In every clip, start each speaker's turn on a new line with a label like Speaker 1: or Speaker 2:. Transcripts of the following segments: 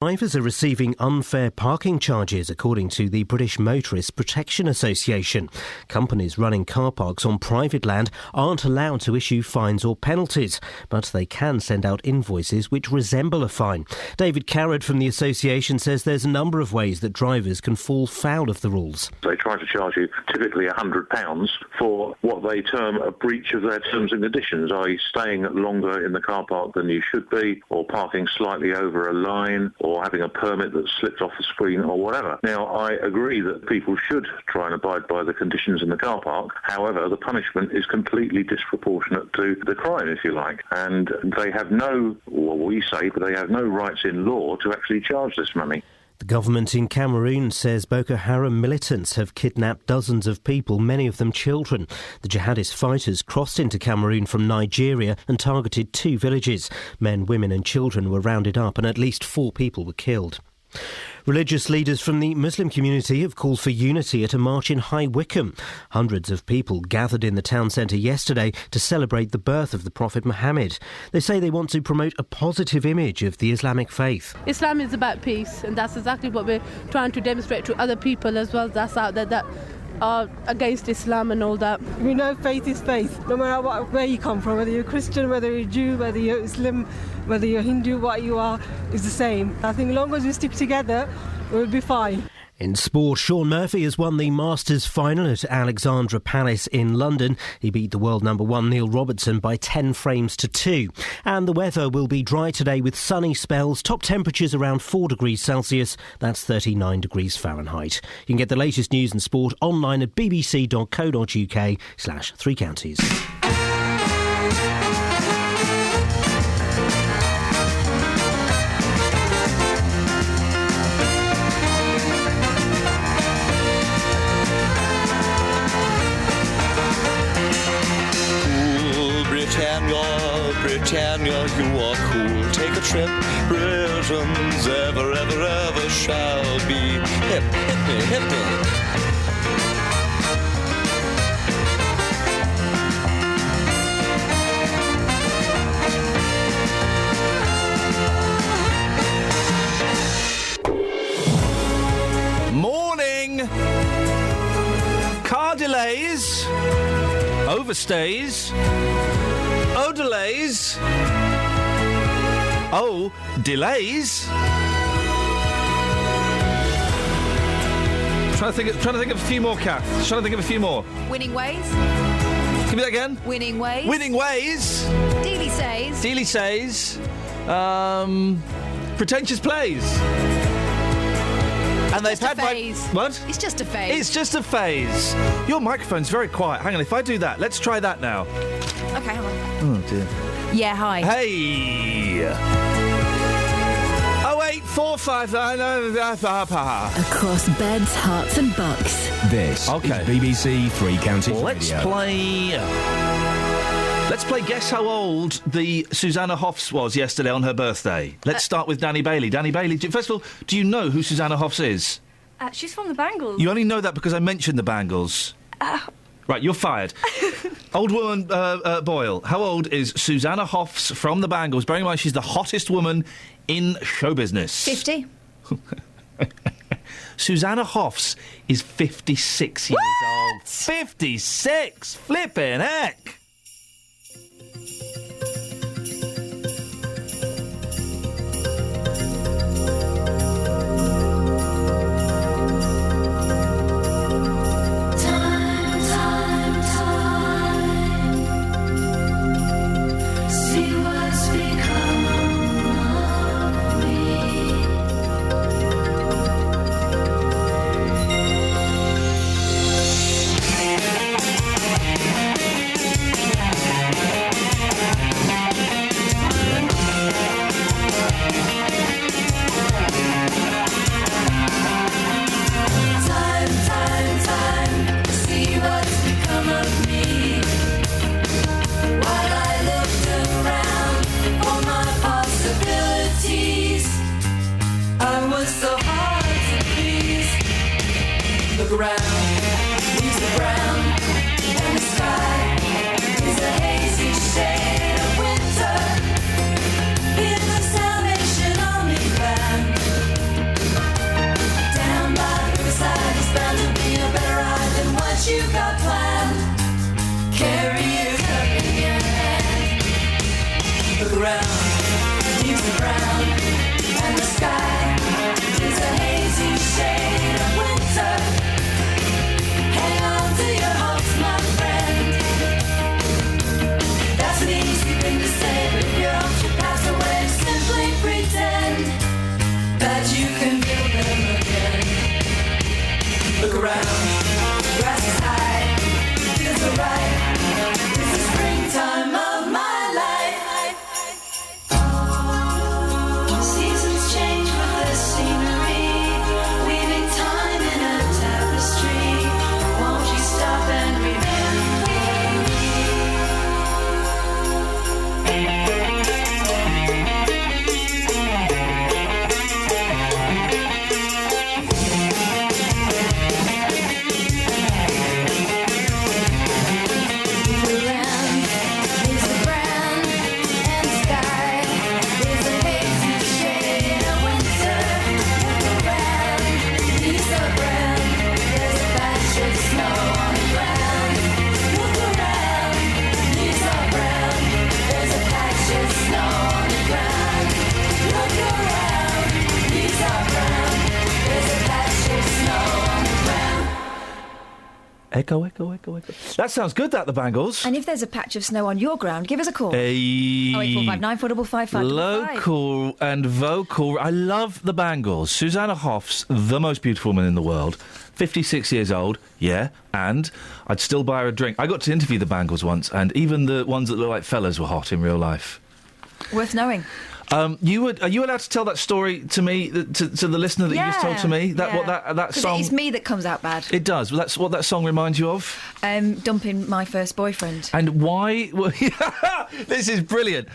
Speaker 1: Drivers are receiving unfair parking charges, according to the British Motorists Protection Association. Companies running car parks on private land aren't allowed to issue fines or penalties, but they can send out invoices which resemble a fine. David Carrad from the association says there's a number of ways that drivers can fall foul of the rules.
Speaker 2: They try to charge you typically £100 for what they term a breach of their terms and conditions, i.e. staying longer in the car park than you should be, or parking slightly over a line, or having a permit that slipped off the screen or whatever. Now, I agree that people should try and abide by the conditions in the car park. However, the punishment is completely disproportionate to the crime, if you like. And they have no, well, we say, but they have no rights in law to actually charge this money.
Speaker 1: The government in Cameroon says Boko Haram militants have kidnapped dozens of people, many of them children. The jihadist fighters crossed into Cameroon from Nigeria and targeted 2 villages. Men, women and children were rounded up and at least 4 people were killed. Religious leaders from the Muslim community have called for unity at a march in High Wycombe. Hundreds of people gathered in the town centre yesterday to celebrate the birth of the Prophet Muhammad. They say they want to promote a positive image of the Islamic faith.
Speaker 3: Islam is about peace, and that's exactly what we're trying to demonstrate to other people as well that's out there that are against Islam and all that.
Speaker 4: We know faith is faith, no matter where you come from, whether you're Christian, whether you're Jew, whether you're Muslim, whether you're Hindu, what you are is the same. I think as long as we stick together, we'll be fine.
Speaker 1: In sport, Shaun Murphy has won the Masters final at Alexandra Palace in London. He beat the world number 1 Neil Robertson by 10 frames to 2. And the weather will be dry today with sunny spells, top temperatures around 4 degrees Celsius, that's 39 degrees Fahrenheit. You can get the latest news and sport online at bbc.co.uk/3 counties.
Speaker 5: Britannia, you are cool. Take a trip. Britain's ever, ever, ever shall be. Hip, hip me, hip me.
Speaker 6: Morning. Car delays. Overstays. Oh, delays. Oh, delays. Trying to think of a few more, Kath. Trying to think of a few more.
Speaker 7: Winning ways.
Speaker 6: Give me that again.
Speaker 7: Winning ways.
Speaker 6: Winning ways.
Speaker 7: Dealey says.
Speaker 6: Dealey says. Pretentious plays.
Speaker 7: It's
Speaker 6: and they've
Speaker 7: just
Speaker 6: had
Speaker 7: a phase.
Speaker 6: What?
Speaker 7: It's just a phase.
Speaker 6: It's just a phase. Your microphone's very quiet. Hang on, if I do that, let's try that now.
Speaker 7: Okay, hold on.
Speaker 6: Oh dear.
Speaker 7: Yeah, hi.
Speaker 6: Hey. 08459.
Speaker 8: Across beds, hearts and bucks.
Speaker 9: This is BBC Three Counties Radio.
Speaker 6: Let's play Guess How Old the Susanna Hoffs was yesterday on her birthday. Let's start with Danny Bailey. Danny Bailey, first of all, do you know who Susanna Hoffs is?
Speaker 10: She's from the Bangles.
Speaker 6: You only know that because I mentioned the Bangles. Right, you're fired. Old woman Boyle, how old is Susanna Hoffs from the Bangles? Bearing in mind she's the hottest woman in show business.
Speaker 7: 50.
Speaker 6: Susanna Hoffs is 56 years old. 56! Flippin' heck!
Speaker 11: Look around, leaves are brown, and the sky is a hazy shade of winter. In the Salvation Army band. around, leaves are brown, and the sky is a hazy shade of winter. Hang on to your hopes, my friend. That's an easy thing to say, but if your hopes should pass away, simply pretend that you can build them again. Look around, grass is high, fields are ripe. It's the springtime of my life. Seasons change with the scenery, weaving time in a tapestry. Won't you stop and remember me?
Speaker 6: Echo, echo, echo, echo. That sounds good, that, the Bangles.
Speaker 7: And if there's a patch of snow on your ground, give us a call. 08459 455 555.
Speaker 6: Local and vocal. I love the Bangles. Susanna Hoffs, the most beautiful woman in the world. 56 years old, yeah, and I'd still buy her a drink. I got to interview the Bangles once, and even the ones that look like fellas were hot in real life.
Speaker 7: Worth knowing.
Speaker 6: Are you allowed to tell that story to me, to the listener that you just told to me? That song.
Speaker 7: It's me that comes out bad.
Speaker 6: It does. Well, that's what that song reminds you of.
Speaker 7: Dumping my first boyfriend.
Speaker 6: And why? This is brilliant.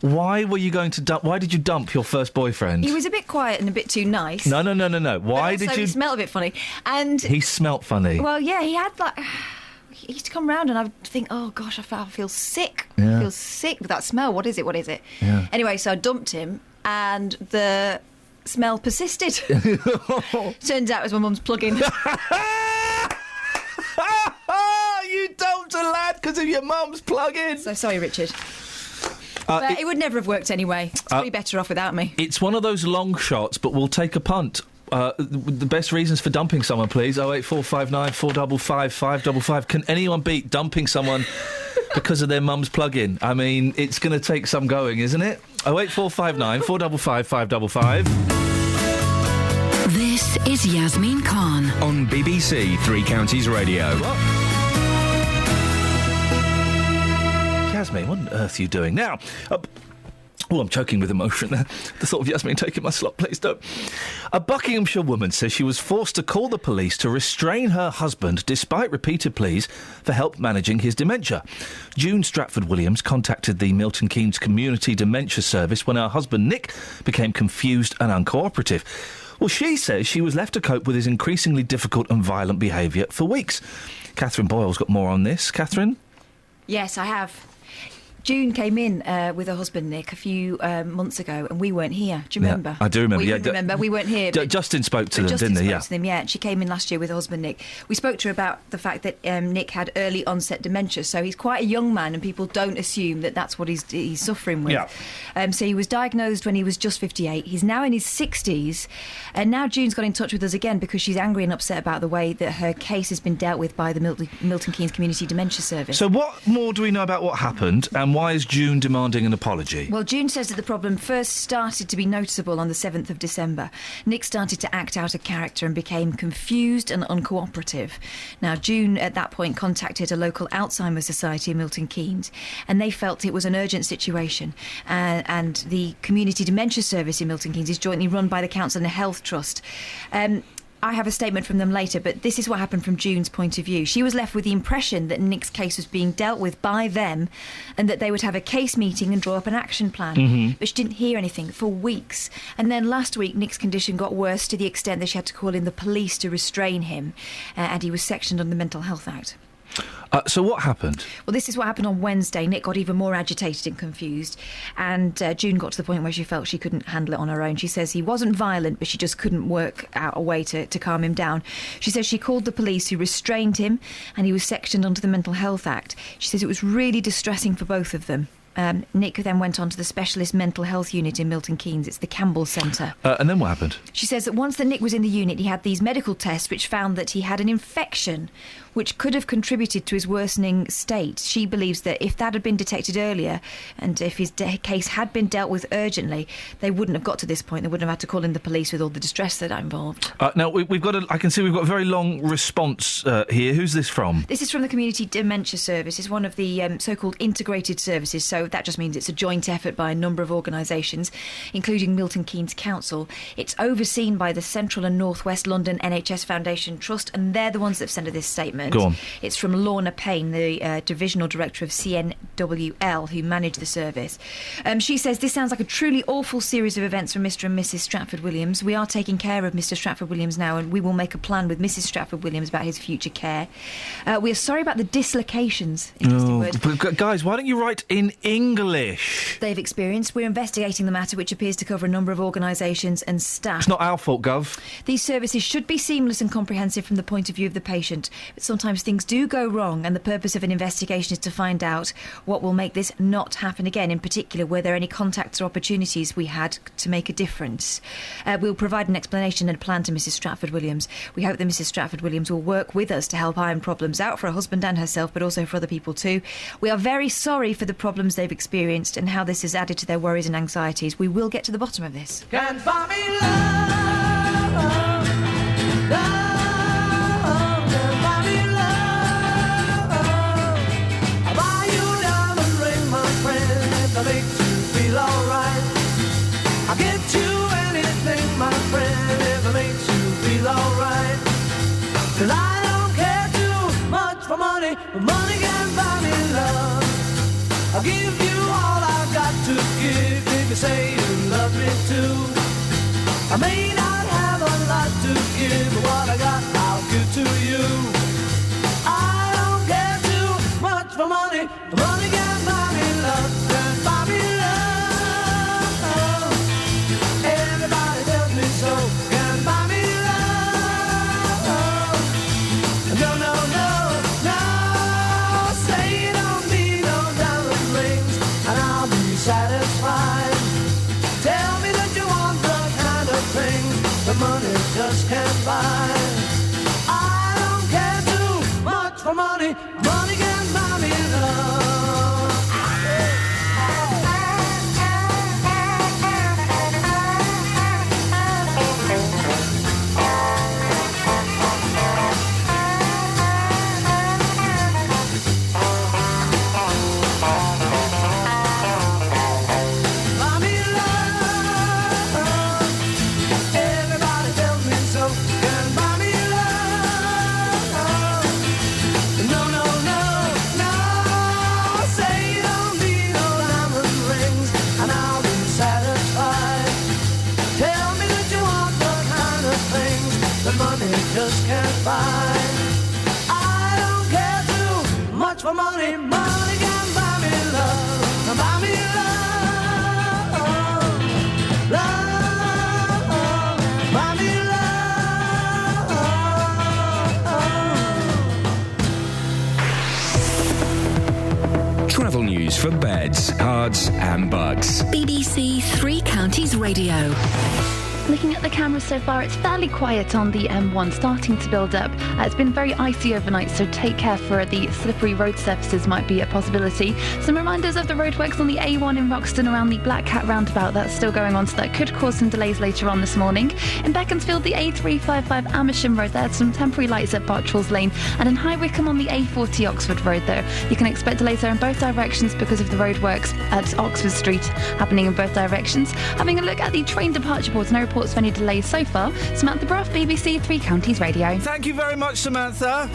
Speaker 6: Why were you going to dump? Why did you dump your first boyfriend?
Speaker 7: He was a bit quiet and a bit too nice.
Speaker 6: No. Why did you?
Speaker 7: He smelled a bit funny, and
Speaker 6: he smelt funny.
Speaker 7: Well, yeah, he had like. He used to come round and I would think, oh gosh, I feel sick.
Speaker 6: Yeah.
Speaker 7: I feel sick with that smell. What is it?
Speaker 6: Yeah.
Speaker 7: Anyway, so I dumped him and the smell persisted. Turns out it was my mum's plug-in.
Speaker 6: You dumped a lad because of your mum's plug-in.
Speaker 7: So sorry, Richard. But it would never have worked anyway. It's probably better off without me.
Speaker 6: It's one of those long shots, but we'll take a punt. The best reasons for dumping someone, please. 08459 455 555. Can anyone beat dumping someone because of their mum's plug-in? I mean, it's going to take some going, isn't it? 08459 455 555.
Speaker 8: This is Yasmin Khan
Speaker 9: on BBC Three Counties Radio.
Speaker 6: What? Yasmin, what on earth are you doing now? Oh, I'm choking with emotion. The thought of Yasmin taking my slot, please don't. A Buckinghamshire woman says she was forced to call the police to restrain her husband despite repeated pleas for help managing his dementia. June Stratford-Williams contacted the Milton Keynes Community Dementia Service when her husband Nick became confused and uncooperative. Well, she says she was left to cope with his increasingly difficult and violent behaviour for weeks. Catherine Boyle's got more on this. Catherine?
Speaker 7: Yes, I have. June came in with her husband Nick a few months ago, and we weren't here. Do you remember?
Speaker 6: I do remember.
Speaker 7: Remember, we weren't here.
Speaker 6: Justin spoke to them, didn't he?
Speaker 7: Justin spoke to them, yeah. And she came in last year with her husband Nick. We spoke to her about the fact that Nick had early onset dementia, so he's quite a young man, and people don't assume that that's what he's suffering with.
Speaker 6: Yeah.
Speaker 7: So he was diagnosed when he was just 58. He's now in his 60s, and now June's got in touch with us again because she's angry and upset about the way that her case has been dealt with by the Milton Keynes Community Dementia Service.
Speaker 6: So what more do we know about what happened, and why is June demanding an apology?
Speaker 7: Well, June says that the problem first started to be noticeable on the 7th of December. Nick started to act out of character and became confused and uncooperative. Now, June at that point contacted a local Alzheimer's Society in Milton Keynes, and they felt it was an urgent situation. And the Community Dementia Service in Milton Keynes is jointly run by the Council and the Health Trust. I have a statement from them later, but this is what happened from June's point of view. She was left with the impression that Nick's case was being dealt with by them and that they would have a case meeting and draw up an action plan. Mm-hmm. But she didn't hear anything for weeks. And then last week, Nick's condition got worse to the extent that she had to call in the police to restrain him, and he was sectioned under the Mental Health Act.
Speaker 6: So what happened?
Speaker 7: Well, this is what happened on Wednesday. Nick got even more agitated and confused, and June got to the point where she felt she couldn't handle it on her own. She says he wasn't violent, but she just couldn't work out a way to calm him down. She says she called the police, who restrained him, and he was sectioned under the Mental Health Act. She says it was really distressing for both of them. Nick then went on to the specialist mental health unit in Milton Keynes. It's the Campbell Centre.
Speaker 6: And then what happened?
Speaker 7: She says that once that Nick was in the unit, he had these medical tests which found that he had an infection which could have contributed to his worsening state. She believes that if that had been detected earlier and if his case had been dealt with urgently, they wouldn't have got to this point. They wouldn't have had to call in the police with all the distress that involved.
Speaker 6: Now, I can see we've got a very long response here. Who's this from?
Speaker 7: This is from the Community Dementia Service. It's one of the so-called integrated services, so that just means it's a joint effort by a number of organisations, including Milton Keynes Council. It's overseen by the Central and North West London NHS Foundation Trust, and they're the ones that sent this statement.
Speaker 6: Go on.
Speaker 7: It's from Lorna Payne, the Divisional Director of CNWL, who manage the service. She says, this sounds like a truly awful series of events for Mr and Mrs Stratford-Williams. We are taking care of Mr Stratford-Williams now, and we will make a plan with Mrs Stratford-Williams about his future care. We are sorry about the dislocations. Interesting word.
Speaker 6: But guys, why don't you write in English?
Speaker 7: They've experienced. We're investigating the matter, which appears to cover a number of organisations and staff.
Speaker 6: It's not our fault, Gov.
Speaker 7: These services should be seamless and comprehensive from the point of view of the patient. But sometimes things do go wrong, and the purpose of an investigation is to find out what will make this not happen again. In particular, were there any contacts or opportunities we had to make a difference? We'll provide an explanation and a plan to Mrs Stratford-Williams. We hope that Mrs Stratford-Williams will work with us to help iron problems out for her husband and herself, but also for other people too. We are very sorry for the problems they've experienced and how this has added to their worries and anxieties. We will get to the bottom of this.
Speaker 11: Can't buy me love, love, can't buy me love. I'll buy you a diamond ring, my friend, if that makes you feel alright. I'll get you anything, my friend, if it makes you feel alright. 'Cause I don't care too much for money, but money can buy me love. I'll give you all I've got to give if you say you love me too. I may not have a lot to give, but what I got I'll give to you. I don't care too much for money, but money can buy me love, can buy me love. Everybody tells me so, can buy me love. No, no, no, no, say you don't need no diamond rings, and I'll be satisfied. Tell me that you want the kind of things that money just can't buy. I don't care too much for money, money can buy me love. Buy me love. Everybody tells me so. Can buy me love. No, no, no, no. Say you don't need no diamond rings, and I'll be satisfied. Tell me that you want the kind of things that money just can't buy. I don't care too much for money, money can buy me love. Buy me love, love, buy me love.
Speaker 9: Travel news for beds, cards, and bugs.
Speaker 8: BBC Three Counties Radio.
Speaker 10: Looking at the cameras so far, it's fairly quiet on the M1, starting to build up. It's been very icy overnight, so take care for the slippery road surfaces might be a possibility. Some reminders of the roadworks on the A1 in Roxton around the Black Cat roundabout. That's still going on, so that could cause some delays later on this morning. In Beaconsfield, the A355 Amersham Road, there's some temporary lights at Bartrells Lane, and in High Wycombe on the A40 Oxford Road there. You can expect delays there in both directions because of the roadworks at Oxford Street happening in both directions. Having a look at the train departure boards, no reports of any delays so far. Samantha Brough, BBC Three Counties Radio.
Speaker 6: Thank you very much, Samantha.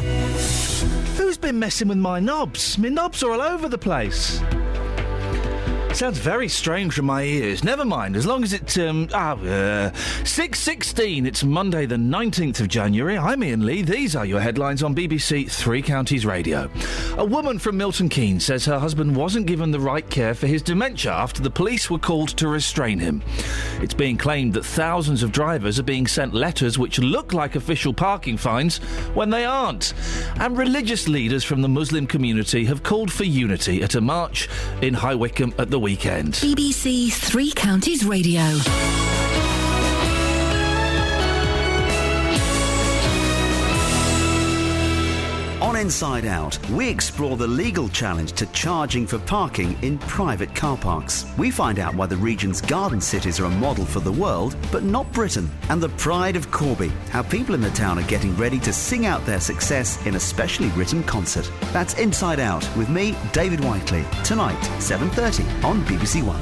Speaker 6: Who's been messing with my knobs? My knobs are all over the place. Sounds very strange from my ears. Never mind, as long as it's, 6:16, it's Monday the 19th of January. I'm Iain Lee. These are your headlines on BBC Three Counties Radio. A woman from Milton Keynes says her husband wasn't given the right care for his dementia after the police were called to restrain him. It's being claimed that thousands of drivers are being sent letters which look like official parking fines when they aren't. And religious leaders from the Muslim community have called for unity at a march in High Wycombe at the weekend.
Speaker 8: BBC Three Counties Radio.
Speaker 12: On Inside Out, we explore the legal challenge to charging for parking in private car parks. We find out why the region's garden cities are a model for the world, but not Britain. And the pride of Corby, how people in the town are getting ready to sing out their success in a specially written concert. That's Inside Out with me, David Whiteley. Tonight, 7:30 on BBC One.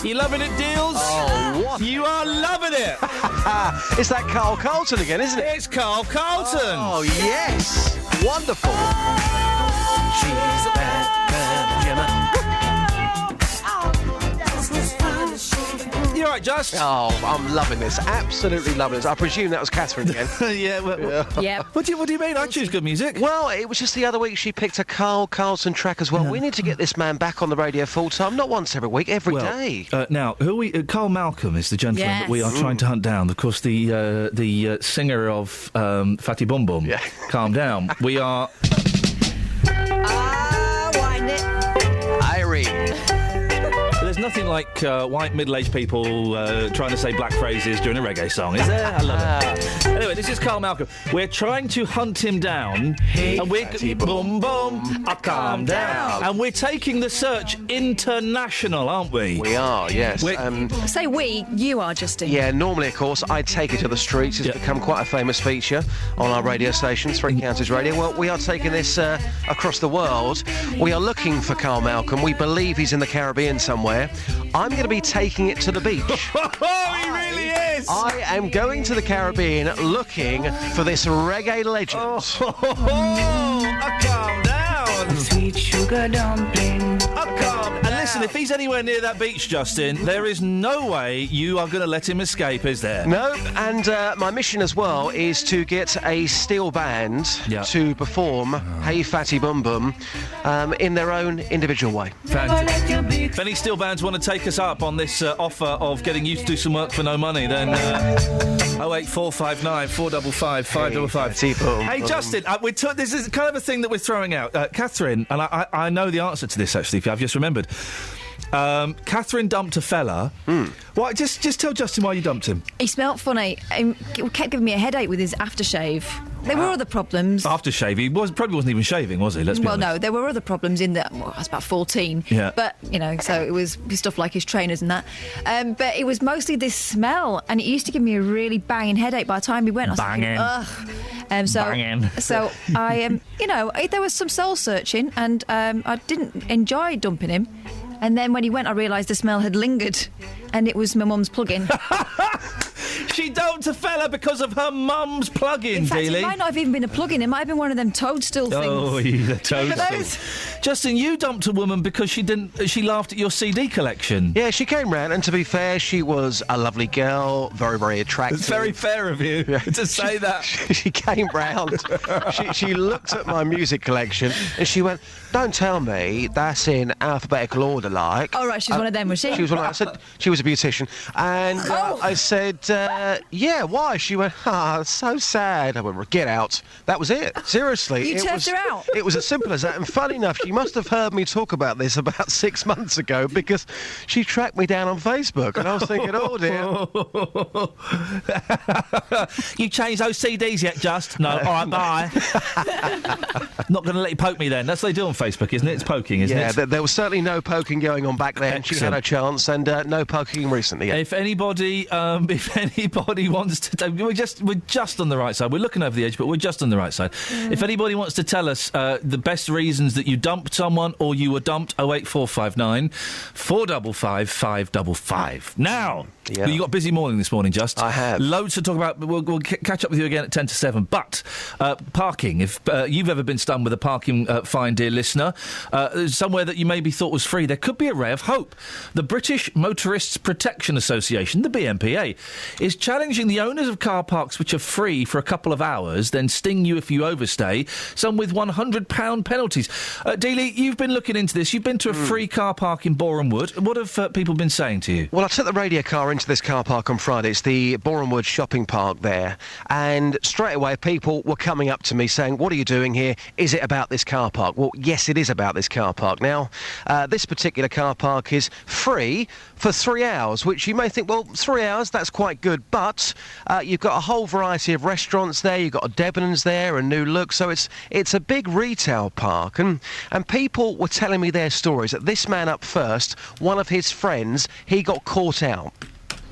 Speaker 6: You loving it, Deals?
Speaker 13: Oh, what?
Speaker 6: You are loving it.
Speaker 13: It's that Carl Carlton again, isn't it?
Speaker 6: It's Carl Carlton.
Speaker 13: Oh, yes. Wonderful.
Speaker 12: She's a bad, bad Gemma.
Speaker 6: You all right, Just?
Speaker 13: Oh, I'm loving this. Absolutely loving this. I presume that was Catherine again.
Speaker 6: Yeah, well...
Speaker 7: Yeah.
Speaker 6: What do you mean? I choose good music.
Speaker 13: Well, it was just the other week she picked a Carl Carlson track as well. We need to get this man back on the radio full-time, not once every week, every day.
Speaker 6: Now, who are we... Carl Malcolm is the gentleman that we are trying to hunt down. Of course, the singer of Fatty Bum Bum. Yeah. Calm down. We are...
Speaker 7: Wind it.
Speaker 13: Irene.
Speaker 6: There's nothing like white middle-aged people trying to say black phrases during a reggae song, is there? I love it. Anyway, this is Carl Malcolm. We're trying to hunt him down. And we're... Boom, boom, calm down. And we're taking the search international, aren't we?
Speaker 13: We are, yes.
Speaker 7: Say we, you are, Justin.
Speaker 13: Yeah, normally, of course, I take it to the streets. It's become quite a famous feature on our radio station, Three Counties Radio. Well, we are taking this across the world. We are looking for Carl Malcolm. We believe he's in the Caribbean somewhere. I'm going to be taking it to the beach.
Speaker 6: Oh, he really is!
Speaker 13: I am going to the Caribbean looking for this reggae legend.
Speaker 6: Calm down!
Speaker 11: Sweet sugar dumpling.
Speaker 6: And listen, if he's anywhere near that beach, Justin, there is no way you are going to let him escape, is there?
Speaker 13: No, and my mission as well is to get a steel band to perform Hey Fatty Bum Bum in their own individual way.
Speaker 6: Fantastic. If any steel bands want to take us up on this offer of getting you to do some work for no money, then 08459 455 555. Hey, Justin, this is kind of a thing that we're throwing out. Catherine, and I know the answer to this, actually, I've just remembered. Catherine dumped a fella. Why? Just tell Justin why you dumped him.
Speaker 7: He smelt funny. He kept giving me a headache with his aftershave. There were other problems.
Speaker 6: Aftershave? He probably wasn't even shaving, was he? Let's be honest.
Speaker 7: No, there were other problems in that. Well, I was about 14.
Speaker 6: Yeah.
Speaker 7: But, so it was stuff like his trainers and that. But it was mostly this smell, and it used to give me a really banging headache. By the time he went, I was thinking, ugh. So I, there was some soul searching, and I didn't enjoy dumping him. And then when he went, I realised the smell had lingered, and it was my mum's plug-in.
Speaker 6: She dumped a fella because of her mum's plug-in,
Speaker 7: In fact,
Speaker 6: Dealey.
Speaker 7: it might not have even been a plug-in. It might have been one of them toadstool things.
Speaker 6: Oh, the toadstool. Justin, you dumped a woman because she laughed at your CD collection.
Speaker 13: Yeah, she came round, and to be fair, she was a lovely girl, very, very attractive.
Speaker 6: It's very fair of you to say that.
Speaker 13: She came round, she looked at my music collection, and she went, "Don't tell me that's in alphabetical order, like."
Speaker 7: Oh, right, she's one of them, was she?
Speaker 13: She was one of them. I said, she was a beautician. And I said, yeah, why? She went, so sad. I went, get out. That was it. Seriously.
Speaker 7: You turfed her out?
Speaker 13: It was as simple as that. And funny enough, she must have heard me talk about this about 6 months ago, because she tracked me down on Facebook, and I was thinking, oh dear.
Speaker 6: You changed those CDs yet, Just? No. All right, bye. Not going to let you poke me then. That's what they do on Facebook, isn't it? It's poking, isn't it?
Speaker 13: Yeah, there was certainly no poking going on back then. Excellent. She had her chance, and no poking recently. Yet.
Speaker 6: If anybody wants to, we're just on the right side. We're looking over the edge, but we're just on the right side. If anybody wants to tell us the best reasons that you dumped someone or you were dumped, 08459 455 555. Now, you got a busy morning this morning, Just.
Speaker 13: I have.
Speaker 6: Loads to talk about. We'll catch up with you again at 10 to 7. But parking. If you've ever been stung with a parking fine, dear listener, somewhere that you maybe thought was free, there could be a ray of hope. The British Motorists Protection Association, the BMPA, is challenging the owners of car parks which are free for a couple of hours, then sting you if you overstay, some with £100 penalties. Dealey, you've been looking into this. You've been to a free car park in Boreham Wood. What have people been saying to you?
Speaker 13: Well, I took the radio car into this car park on Friday. It's the Boreham Wood shopping park there. And straight away, people were coming up to me saying, what are you doing here? Is it about this car park? Well, yes, it is about this car park. Now, this particular car park is free for 3 hours, which you may think, well, 3 hours, that's quite good. But you've got a whole variety of restaurants there. You've got a Debenhams there, a New Look. So it's a big retail park. And people were telling me their stories. That this man up first, one of his friends, he got caught out.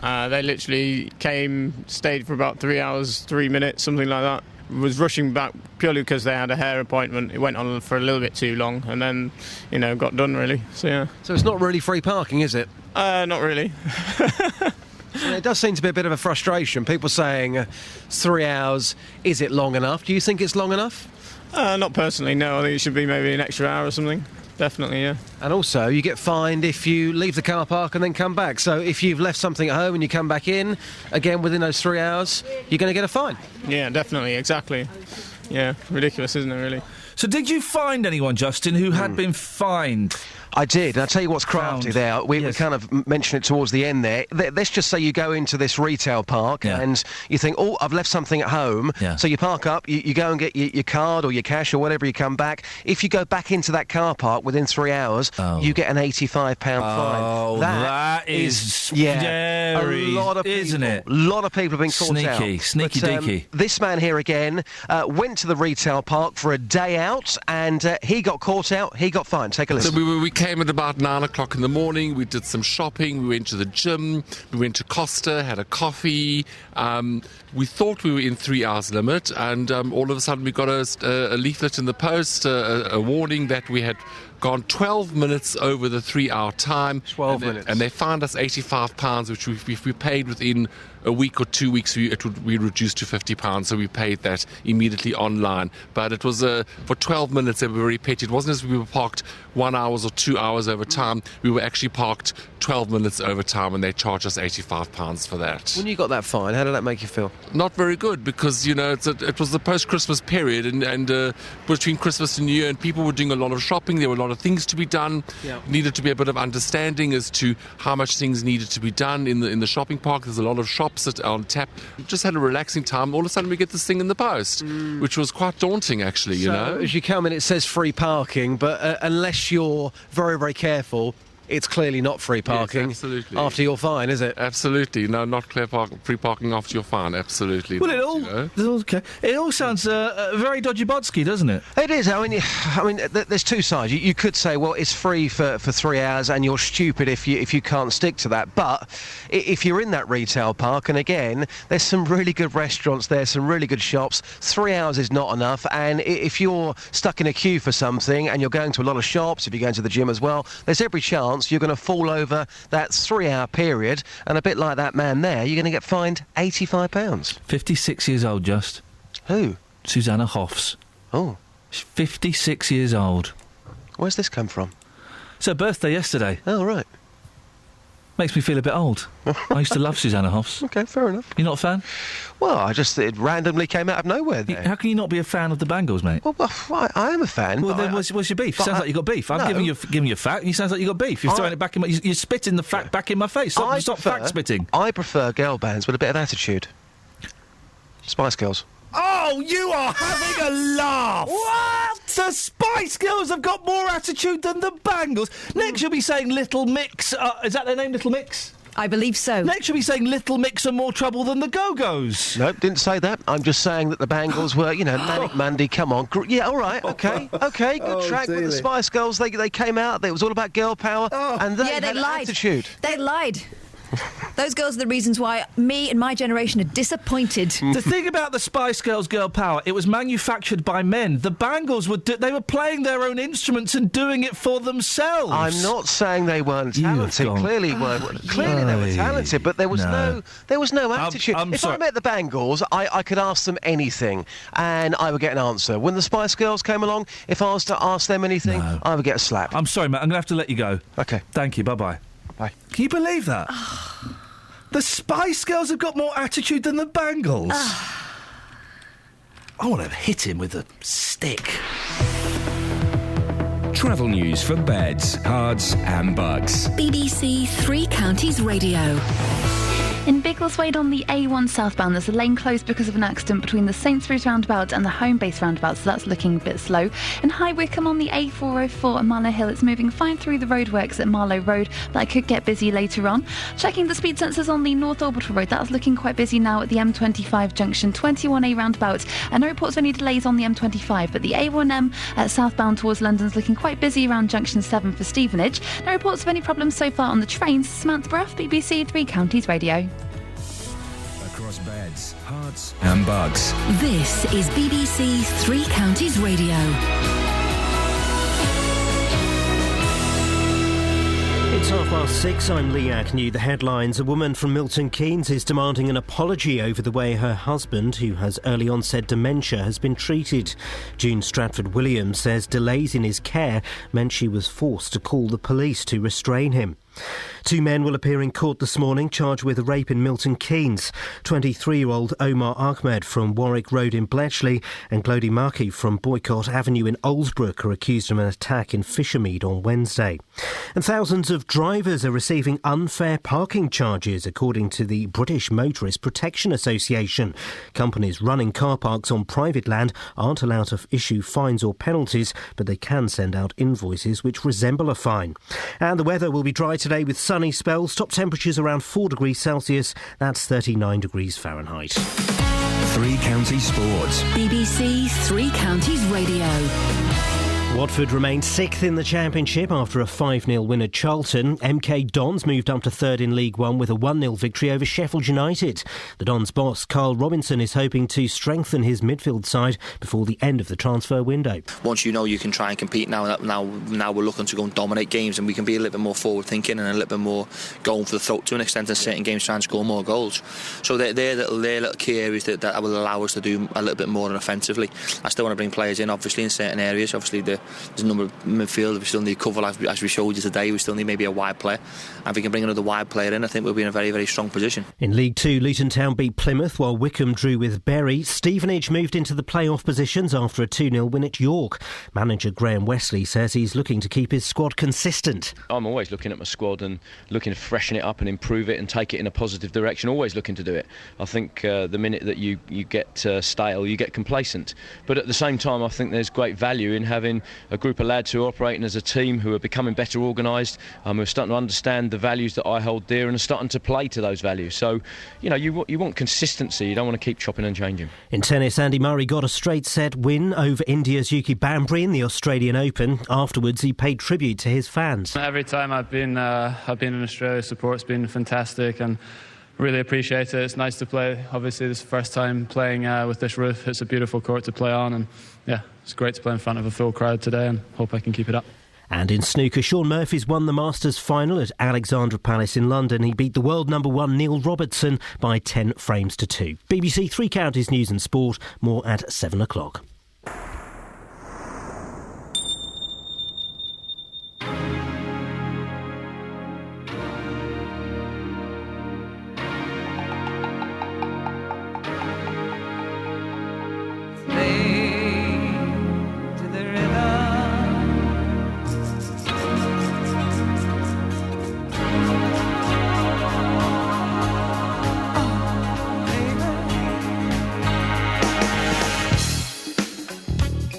Speaker 14: They literally stayed for about 3 hours, 3 minutes, something like that. Was rushing back purely because they had a hair appointment. It went on for a little bit too long, and then, got done, really. So, yeah.
Speaker 13: So it's not really free parking, is it?
Speaker 14: Not really.
Speaker 13: It does seem to be a bit of a frustration. People saying 3 hours, is it long enough? Do you think it's long enough?
Speaker 14: Not personally, no. I think it should be maybe an extra hour or something. Definitely, yeah.
Speaker 13: And also, you get fined if you leave the car park and then come back. So if you've left something at home and you come back in, again, within those 3 hours, you're going to get a fine.
Speaker 14: Yeah, definitely, exactly. Yeah, ridiculous, isn't it, really?
Speaker 6: So did you find anyone, Justin, who had been fined?
Speaker 13: I did, and I'll tell you what's crafty there. We kind of mentioned it towards the end there. Let's just say you go into this retail park and you think, oh, I've left something at home. Yeah. So you park up, you go and get your card or your cash or whatever, you come back. If you go back into that car park within 3 hours, you get an £85 fine.
Speaker 6: Oh, that is
Speaker 13: a lot of people,
Speaker 6: isn't it?
Speaker 13: A lot of people have been caught out.
Speaker 6: Sneaky deaky.
Speaker 13: This man here again went to the retail park for a day out and he got caught out, he got fined. Take a listen.
Speaker 15: So we came at about 9 o'clock in the morning. We did some shopping. We went to the gym. We went to Costa, had a coffee. We thought we were in 3 hours limit, and all of a sudden we got a leaflet in the post, a warning that we had gone 12 minutes over the 3 hour time.
Speaker 13: 12 minutes.
Speaker 15: And they fined us £85, which if we paid within a week or 2 weeks, it would be reduced to £50. So we paid that immediately online. But it was for 12 minutes, they were very petty. It wasn't as we were parked 1 hour or 2 hours over time. We were actually parked 12 minutes over time, and they charged us £85 for that.
Speaker 13: When you got that fine, how did that make you feel?
Speaker 15: Not very good, because, it was the post-Christmas period, and between Christmas and New Year, and people were doing a lot of shopping. There were a lot of things to be done. Yeah. Needed to be a bit of understanding as to how much things needed to be done in the shopping park. There's a lot of shops that are on tap. Just had a relaxing time. All of a sudden we get this thing in the post, which was quite daunting, actually, you know.
Speaker 13: As you come in, it says free parking, but unless you're very, very careful, it's clearly not free parking.
Speaker 15: Yes, absolutely.
Speaker 13: After your fine, is it?
Speaker 15: Absolutely. No, not free parking after your fine. Absolutely.
Speaker 6: Well, it all sounds very dodgy bodsky, doesn't it?
Speaker 13: It is. I mean, there's two sides. You could say, well, it's free for 3 hours, and you're stupid if you can't stick to that. But if you're in that retail park, and again, there's some really good restaurants there, some really good shops. 3 hours is not enough. And if you're stuck in a queue for something, and you're going to a lot of shops, if you're going to the gym as well, there's every chance you're going to fall over that 3 hour period, and a bit like that man there, you're going to get fined £85.
Speaker 6: 56 years old, just.
Speaker 13: Who?
Speaker 6: Susanna Hoffs.
Speaker 13: Oh.
Speaker 6: She's 56 years old.
Speaker 13: Where's this come from?
Speaker 6: It's her birthday yesterday.
Speaker 13: Oh, right.
Speaker 6: Makes me feel a bit old. I used to love Susanna Hoffs.
Speaker 13: Okay, fair enough.
Speaker 6: You're not a fan?
Speaker 13: Well, it randomly came out of nowhere there.
Speaker 6: How can you not be a fan of the Bangles, mate?
Speaker 13: Well, I am a fan.
Speaker 6: Well, then what's your beef? Sounds like you got beef. I'm giving you a fact, and you sounds like you got beef. You're throwing it back in my... You're spitting the fact back in my face. Stop fact spitting.
Speaker 13: I prefer girl bands with a bit of attitude. Spice Girls.
Speaker 6: Oh, you are having a laugh! What? The Spice Girls have got more attitude than the Bangles. Next you'll be saying Little Mix... is that their name, Little Mix?
Speaker 7: I believe so.
Speaker 6: Next you'll be saying Little Mix are more trouble than the Go-Go's.
Speaker 13: Nope, didn't say that. I'm just saying that the Bangles were, Manic Mandy, come on. Yeah, all right, okay, good track. But the Spice Girls, they came out, it was all about girl power, and they had attitude.
Speaker 7: They lied. Those girls are the reasons why me and my generation are disappointed.
Speaker 6: The thing about the Spice Girls girl power, it was manufactured by men. The Bangles they were playing their own instruments and doing it for themselves.
Speaker 13: I'm not saying they weren't talented. Clearly they were talented, but there was no attitude. If I met the Bangles, I could ask them anything and I would get an answer. When the Spice Girls came along, if I was to ask them anything, I would get a slap.
Speaker 6: I'm sorry, Matt, I'm going to have to let you go.
Speaker 13: Okay.
Speaker 6: Thank you, bye-bye.
Speaker 13: Bye.
Speaker 6: Can you believe that? The Spice Girls have got more attitude than the Bangles. I want to hit him with a stick.
Speaker 9: Travel news for beds, cards and bugs.
Speaker 8: BBC Three Counties Radio.
Speaker 10: In Biggleswade on the A1 southbound, there's a lane closed because of an accident between the Sainsbury's roundabout and the Home Base roundabout, so that's looking a bit slow. In High Wycombe on the A404 at Marlow Hill, it's moving fine through the roadworks at Marlow Road, but it could get busy later on. Checking the speed sensors on the North Orbital Road, that's looking quite busy now at the M25 junction 21A roundabout. And no reports of any delays on the M25, but the A1M southbound towards London's looking quite busy around junction 7 for Stevenage. No reports of any problems so far on the trains. Samantha Bruff, BBC Three Counties Radio.
Speaker 9: Across beds, hearts and bugs.
Speaker 8: This is BBC Three Counties Radio.
Speaker 1: It's 6:30, I'm Lee Agnew. The headlines: a woman from Milton Keynes is demanding an apology over the way her husband, who has early onset dementia, has been treated. June Stratford-Williams says delays in his care meant she was forced to call the police to restrain him. 2 men will appear in court this morning charged with a rape in Milton Keynes. 23-year-old Omar Ahmed from Warwick Road in Bletchley and Glody Markey from Boycott Avenue in Oldbrook are accused of an attack in Fishermead on Wednesday. And thousands of drivers are receiving unfair parking charges, according to the British Motorist Protection Association. Companies running car parks on private land aren't allowed to issue fines or penalties, but they can send out invoices which resemble a fine. And the weather will be dry today with sunny spells. Top temperatures around 4 degrees Celsius. That's 39 degrees Fahrenheit.
Speaker 9: 3 Counties Sports.
Speaker 8: BBC 3 Counties Radio.
Speaker 1: Watford remained 6th in the Championship after a 5-0 win at Charlton. MK Dons moved up to 3rd in League One with a 1-0 victory over Sheffield United. The Dons boss, Carl Robinson, is hoping to strengthen his midfield side before the end of the transfer window.
Speaker 16: Once you know you can try and compete now we're looking to go and dominate games, and we can be a little bit more forward thinking and a little bit more going for the throat to an extent, and certain games trying to score more goals. So they're little key areas that will allow us to do a little bit more offensively. I still want to bring players in, obviously, in certain areas. Obviously, there's a number of midfield we still need cover, as we showed you today. We still need maybe a wide player, and if we can bring another wide player in, I think we'll be in a very, very strong position.
Speaker 1: In League 2, Luton Town beat Plymouth while Wycombe drew with Bury. Stevenage moved into the playoff positions after a 2-0 win at York. Manager Graham Wesley says he's looking to keep his squad consistent.
Speaker 17: I'm always looking at my squad and looking to freshen it up and improve it and take it in a positive direction, always looking to do it. I think the minute that you get stale, you get complacent, but at the same time I think there's great value in having a group of lads who are operating as a team, who are becoming better organised, who are starting to understand the values that I hold dear and are starting to play to those values. So, you want consistency, you don't want to keep chopping and changing.
Speaker 1: In tennis, Andy Murray got a straight set win over India's Yuki Bambry in the Australian Open. Afterwards, he paid tribute to his fans.
Speaker 18: Every time I've been in Australia, support's been fantastic and really appreciate it. It's nice to play. Obviously, this is the first time playing with this roof. It's a beautiful court to play on, and yeah, it's great to play in front of a full crowd today, and hope I can keep it up.
Speaker 1: And in snooker, Shaun Murphy's won the Masters final at Alexandra Palace in London. He beat the world number 1 Neil Robertson by 10 frames to 2. BBC 3 Counties News and Sport, more at 7 o'clock.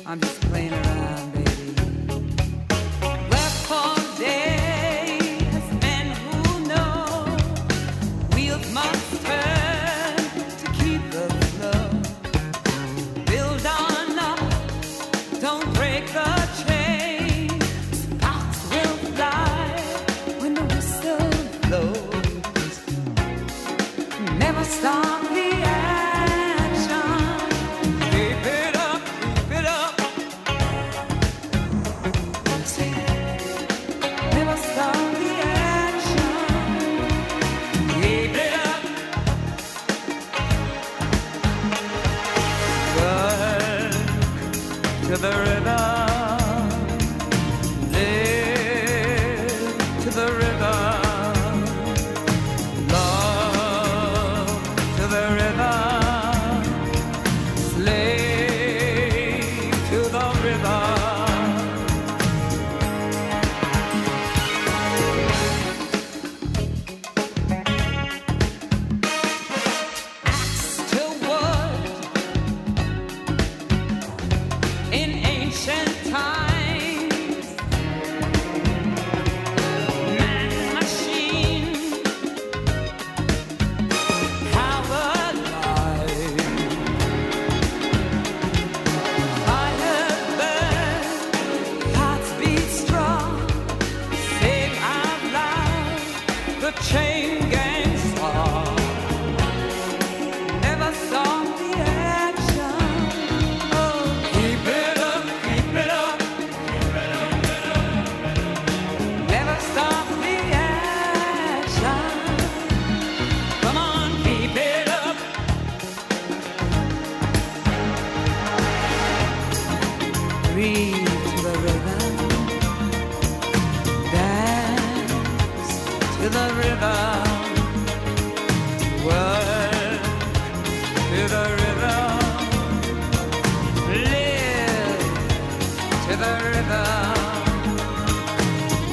Speaker 11: I'm just playing around, baby. Wherefore days, men who know wheels must turn to keep the flow. Build on up, don't break the chain. Sparks will fly when the whistle blows. Never stop the action. Keep it up, keep it up. Never stop the action. Keep it up. Work to the river. Live to the river. Love to the river. Slave to the river. To wood in ancient times, man machine, power free to the river. Dance to the river. Work to the river. Live to the river.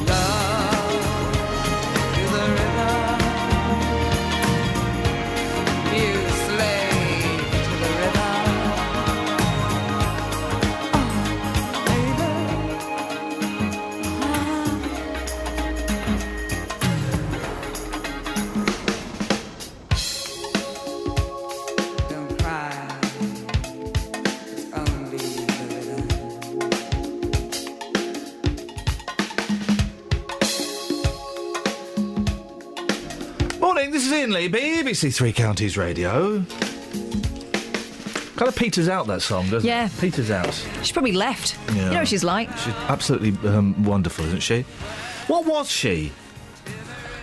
Speaker 11: Love to the river. You slave to the river. Don't cry, it's only the rhythm.
Speaker 6: Morning, this is Iain Lee, BBC Three Counties Radio. Kind of peters out, that song, doesn't
Speaker 7: Yeah.
Speaker 6: it? Peters out.
Speaker 7: She's probably left.
Speaker 6: Yeah.
Speaker 7: You know what she's like.
Speaker 6: She's absolutely wonderful, isn't she? What was she?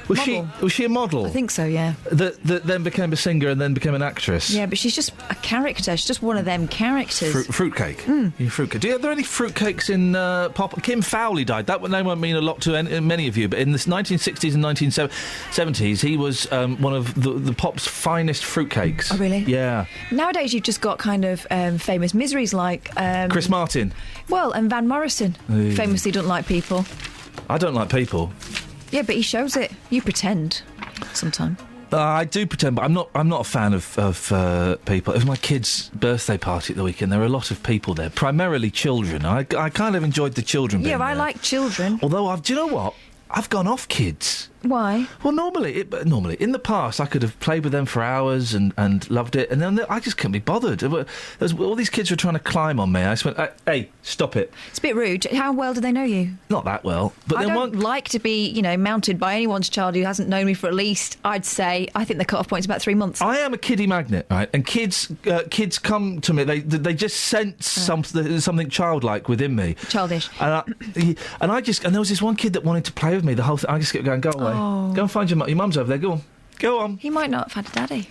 Speaker 6: Was she a model?
Speaker 7: I think so, yeah.
Speaker 6: That then became a singer and then became an actress?
Speaker 7: Yeah, but she's just a character. She's just one of them characters.
Speaker 6: Fruitcake? You fruitcake. Are there any fruitcakes in pop? Kim Fowley died. That name won't mean a lot to many of you, but in the 1960s and 1970s, he was one of the pop's finest fruitcakes.
Speaker 7: Oh, really?
Speaker 6: Yeah.
Speaker 7: Nowadays, you've just got kind of famous miseries like...
Speaker 6: Chris Martin.
Speaker 7: Well, and Van Morrison
Speaker 6: Ooh.
Speaker 7: famously don't like people.
Speaker 6: I don't like people.
Speaker 7: Yeah, but he shows it. You pretend sometimes.
Speaker 6: I do pretend, but I'm not a fan of people. It was my kid's birthday party at the weekend. There were a lot of people there, primarily children. I kind of enjoyed the children being
Speaker 7: Yeah, I
Speaker 6: there.
Speaker 7: like children.
Speaker 6: Although, do you know what? I've gone off kids.
Speaker 7: Why?
Speaker 6: Well, normally, in the past, I could have played with them for hours and loved it, and then I just couldn't be bothered. All these kids were trying to climb on me. I just went, hey, stop it.
Speaker 7: It's a bit rude. How well do they know you?
Speaker 6: Not that well. But
Speaker 7: I
Speaker 6: then
Speaker 7: don't like to be, mounted by anyone's child who hasn't known me for at least, I'd say, I think the cut-off point's about 3 months.
Speaker 6: I am a kiddie magnet, right? And kids come to me. They just sense something childlike within me.
Speaker 7: Childish.
Speaker 6: And there was this one kid that wanted to play with me the whole thing. I just kept going, go away.
Speaker 7: Oh.
Speaker 6: Go and find your mum's over there. Go on.
Speaker 7: He might not have had a daddy.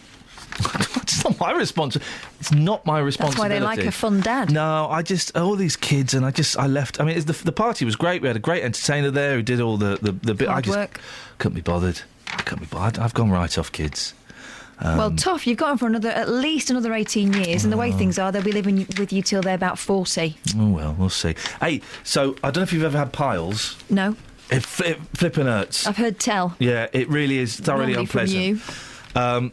Speaker 6: It's not my responsibility. It's not my responsibility.
Speaker 7: That's why they like a fun dad.
Speaker 6: No, all these kids, and I left. I mean, the party was great. We had a great entertainer there who did all the bit.
Speaker 7: Hard work.
Speaker 6: Couldn't be bothered. I've gone right off kids.
Speaker 7: Well, tough. You've got them for at least another 18 years, and the way things are, they'll be living with you till they're about 40.
Speaker 6: Oh, well, we'll see. Hey, so I don't know if you've ever had piles.
Speaker 7: No.
Speaker 6: It flipping hurts.
Speaker 7: I've heard tell.
Speaker 6: Yeah, it really is thoroughly
Speaker 7: Normally
Speaker 6: unpleasant.
Speaker 7: From you.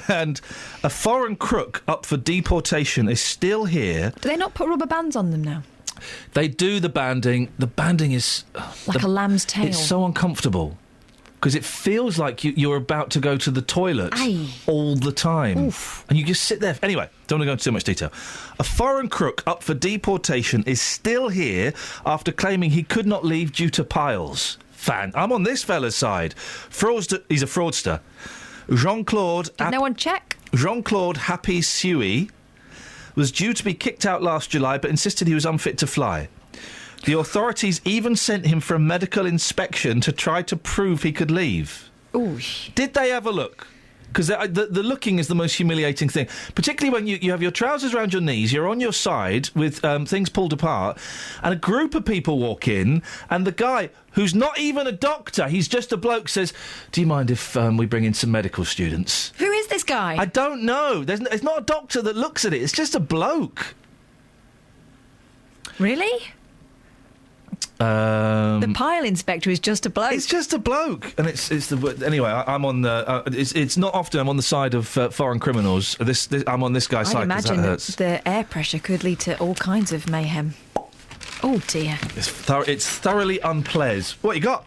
Speaker 6: And a foreign crook up for deportation is still here.
Speaker 7: Do they not put rubber bands on them now?
Speaker 6: They do the banding. The banding is...
Speaker 7: Like a lamb's tail.
Speaker 6: It's so uncomfortable. Because it feels like you're about to go to the toilet all the time.
Speaker 7: Oof.
Speaker 6: And you just sit there. Anyway, don't want to go into too much detail. A foreign crook up for deportation is still here after claiming he could not leave due to piles. I'm on this fella's side. He's a fraudster. Jean-Claude...
Speaker 7: Did no one check?
Speaker 6: Jean-Claude Happy Suey was due to be kicked out last July but insisted he was unfit to fly. The authorities even sent him for a medical inspection to try to prove he could leave.
Speaker 7: Ooh.
Speaker 6: Did they have a look? Because the looking is the most humiliating thing. Particularly when you have your trousers around your knees, you're on your side with things pulled apart, and a group of people walk in, and the guy, who's not even a doctor, he's just a bloke, says, do you mind if we bring in some medical students?
Speaker 7: Who is this guy?
Speaker 6: I don't know. It's not a doctor that looks at it. It's just a bloke.
Speaker 7: Really? The pile inspector is just a bloke.
Speaker 6: It's just a bloke, and anyway. I'm on the. It's not often I'm on the side of foreign criminals. I'm on this guy's side because that hurts.
Speaker 7: The air pressure could lead to all kinds of mayhem. Oh dear.
Speaker 6: It's thoroughly unpleasant. What you got?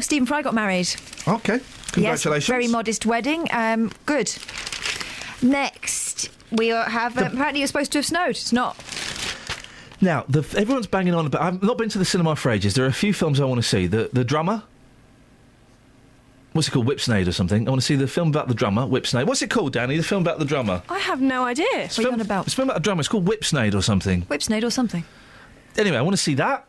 Speaker 7: Stephen Fry got married.
Speaker 6: Okay. Congratulations.
Speaker 7: Yes, very modest wedding. Good. Next, we have. Apparently, you're supposed to have snowed. It's not.
Speaker 6: Now, everyone's banging on about... I've not been to the cinema for ages. There are a few films I want to see. The Drummer. What's it called? Whipsnade or something. I want to see the film about the drummer, Whipsnade. What's it called, Danny? The film about the drummer?
Speaker 4: I have no idea.
Speaker 7: What are you on about?
Speaker 6: It's a film about the drummer. It's called Whipsnade or something.
Speaker 7: Whipsnade or something.
Speaker 6: Anyway, I want to see that.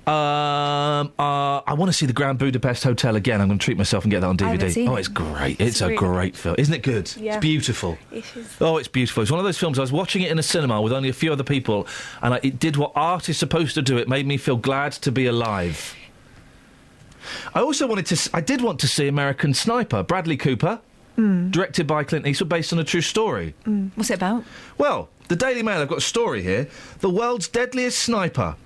Speaker 6: I want to see the Grand Budapest Hotel again. I'm going to treat myself and get that on DVD.
Speaker 7: I haven't seen it.
Speaker 6: It's great. It's a great film. Isn't it good?
Speaker 7: Yeah.
Speaker 6: It's beautiful.
Speaker 7: It is.
Speaker 6: Oh, it's beautiful. It's one of those films, I was watching it in a cinema with only a few other people, and it did what art is supposed to do. It made me feel glad to be alive. I also did want to see American Sniper, Bradley Cooper, directed by Clint Eastwood, based on a true story.
Speaker 7: What's it about?
Speaker 6: Well, the Daily Mail have got a story here. The world's deadliest sniper.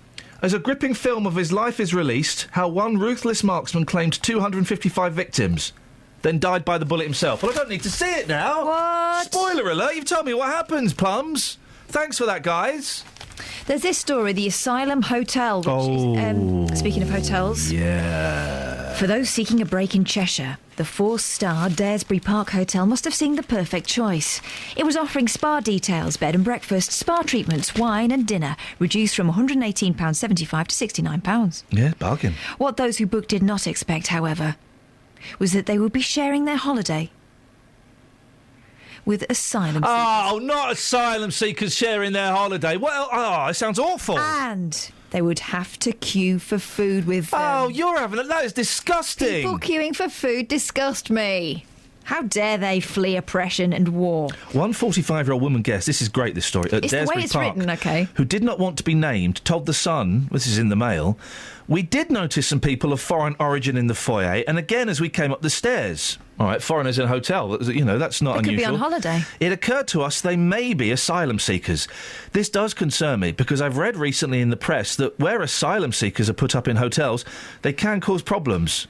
Speaker 6: As a gripping film of his life is released, how one ruthless marksman claimed 255 victims, then died by the bullet himself. Well, I don't need to see it now.
Speaker 7: What?
Speaker 6: Spoiler alert, you've told me what happens, Plums. Thanks for that, guys.
Speaker 7: There's this story, the Asylum Hotel, which is, speaking of hotels...
Speaker 6: Yeah.
Speaker 7: For those seeking a break in Cheshire, the 4-star Daresbury Park Hotel must have seemed the perfect choice. It was offering spa details, bed and breakfast, spa treatments, wine and dinner, reduced from £118.75 to £69.
Speaker 6: Yeah, bargain.
Speaker 7: What those who booked did not expect, however, was that they would be sharing their holiday with asylum seekers.
Speaker 6: Oh, not asylum seekers sharing their holiday. Well, it sounds awful.
Speaker 7: And they would have to queue for food with them.
Speaker 6: Oh, you're having that is disgusting.
Speaker 7: People queuing for food disgust me. How dare they flee oppression and war?
Speaker 6: One 45-year-old woman guest, this is great, this story, at
Speaker 7: It's the way
Speaker 6: Daresbury
Speaker 7: it's
Speaker 6: Park,
Speaker 7: written, okay.
Speaker 6: who did not want to be named, told The Sun, this is in the Mail, we did notice some people of foreign origin in the foyer, and again as we came up the stairs. All right, foreigners in a hotel, you know, that's not
Speaker 7: They
Speaker 6: unusual.
Speaker 7: could be on holiday.
Speaker 6: It occurred to us they may be asylum seekers. This does concern me, because I've read recently in the press that where asylum seekers are put up in hotels, they can cause problems.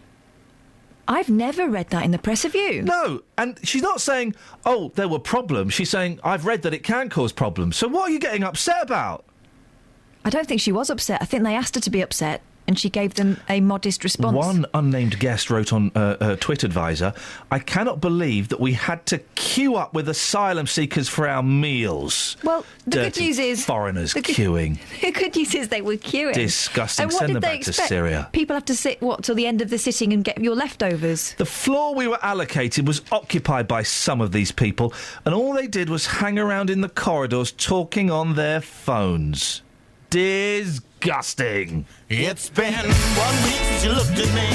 Speaker 7: I've never read that in the press, have you?
Speaker 6: No, and she's not saying, oh, there were problems. She's saying, I've read that it can cause problems. So what are you getting upset about?
Speaker 7: I don't think she was upset. I think they asked her to be upset, and she gave them a modest response.
Speaker 6: One unnamed guest wrote on TwitAdvisor, I cannot believe that we had to queue up with asylum seekers for our meals.
Speaker 7: Well, the
Speaker 6: Dirty
Speaker 7: good news is...
Speaker 6: foreigners queuing.
Speaker 7: The good news is they were queuing.
Speaker 6: Disgusting.
Speaker 7: And what
Speaker 6: Send
Speaker 7: did
Speaker 6: them
Speaker 7: they
Speaker 6: back to
Speaker 7: expect?
Speaker 6: Syria.
Speaker 7: People have to sit, till the end of the sitting and get your leftovers?
Speaker 6: The floor we were allocated was occupied by some of these people, and all they did was hang around in the corridors talking on their phones. Disgusting.
Speaker 11: It's been 1 week since you looked at me,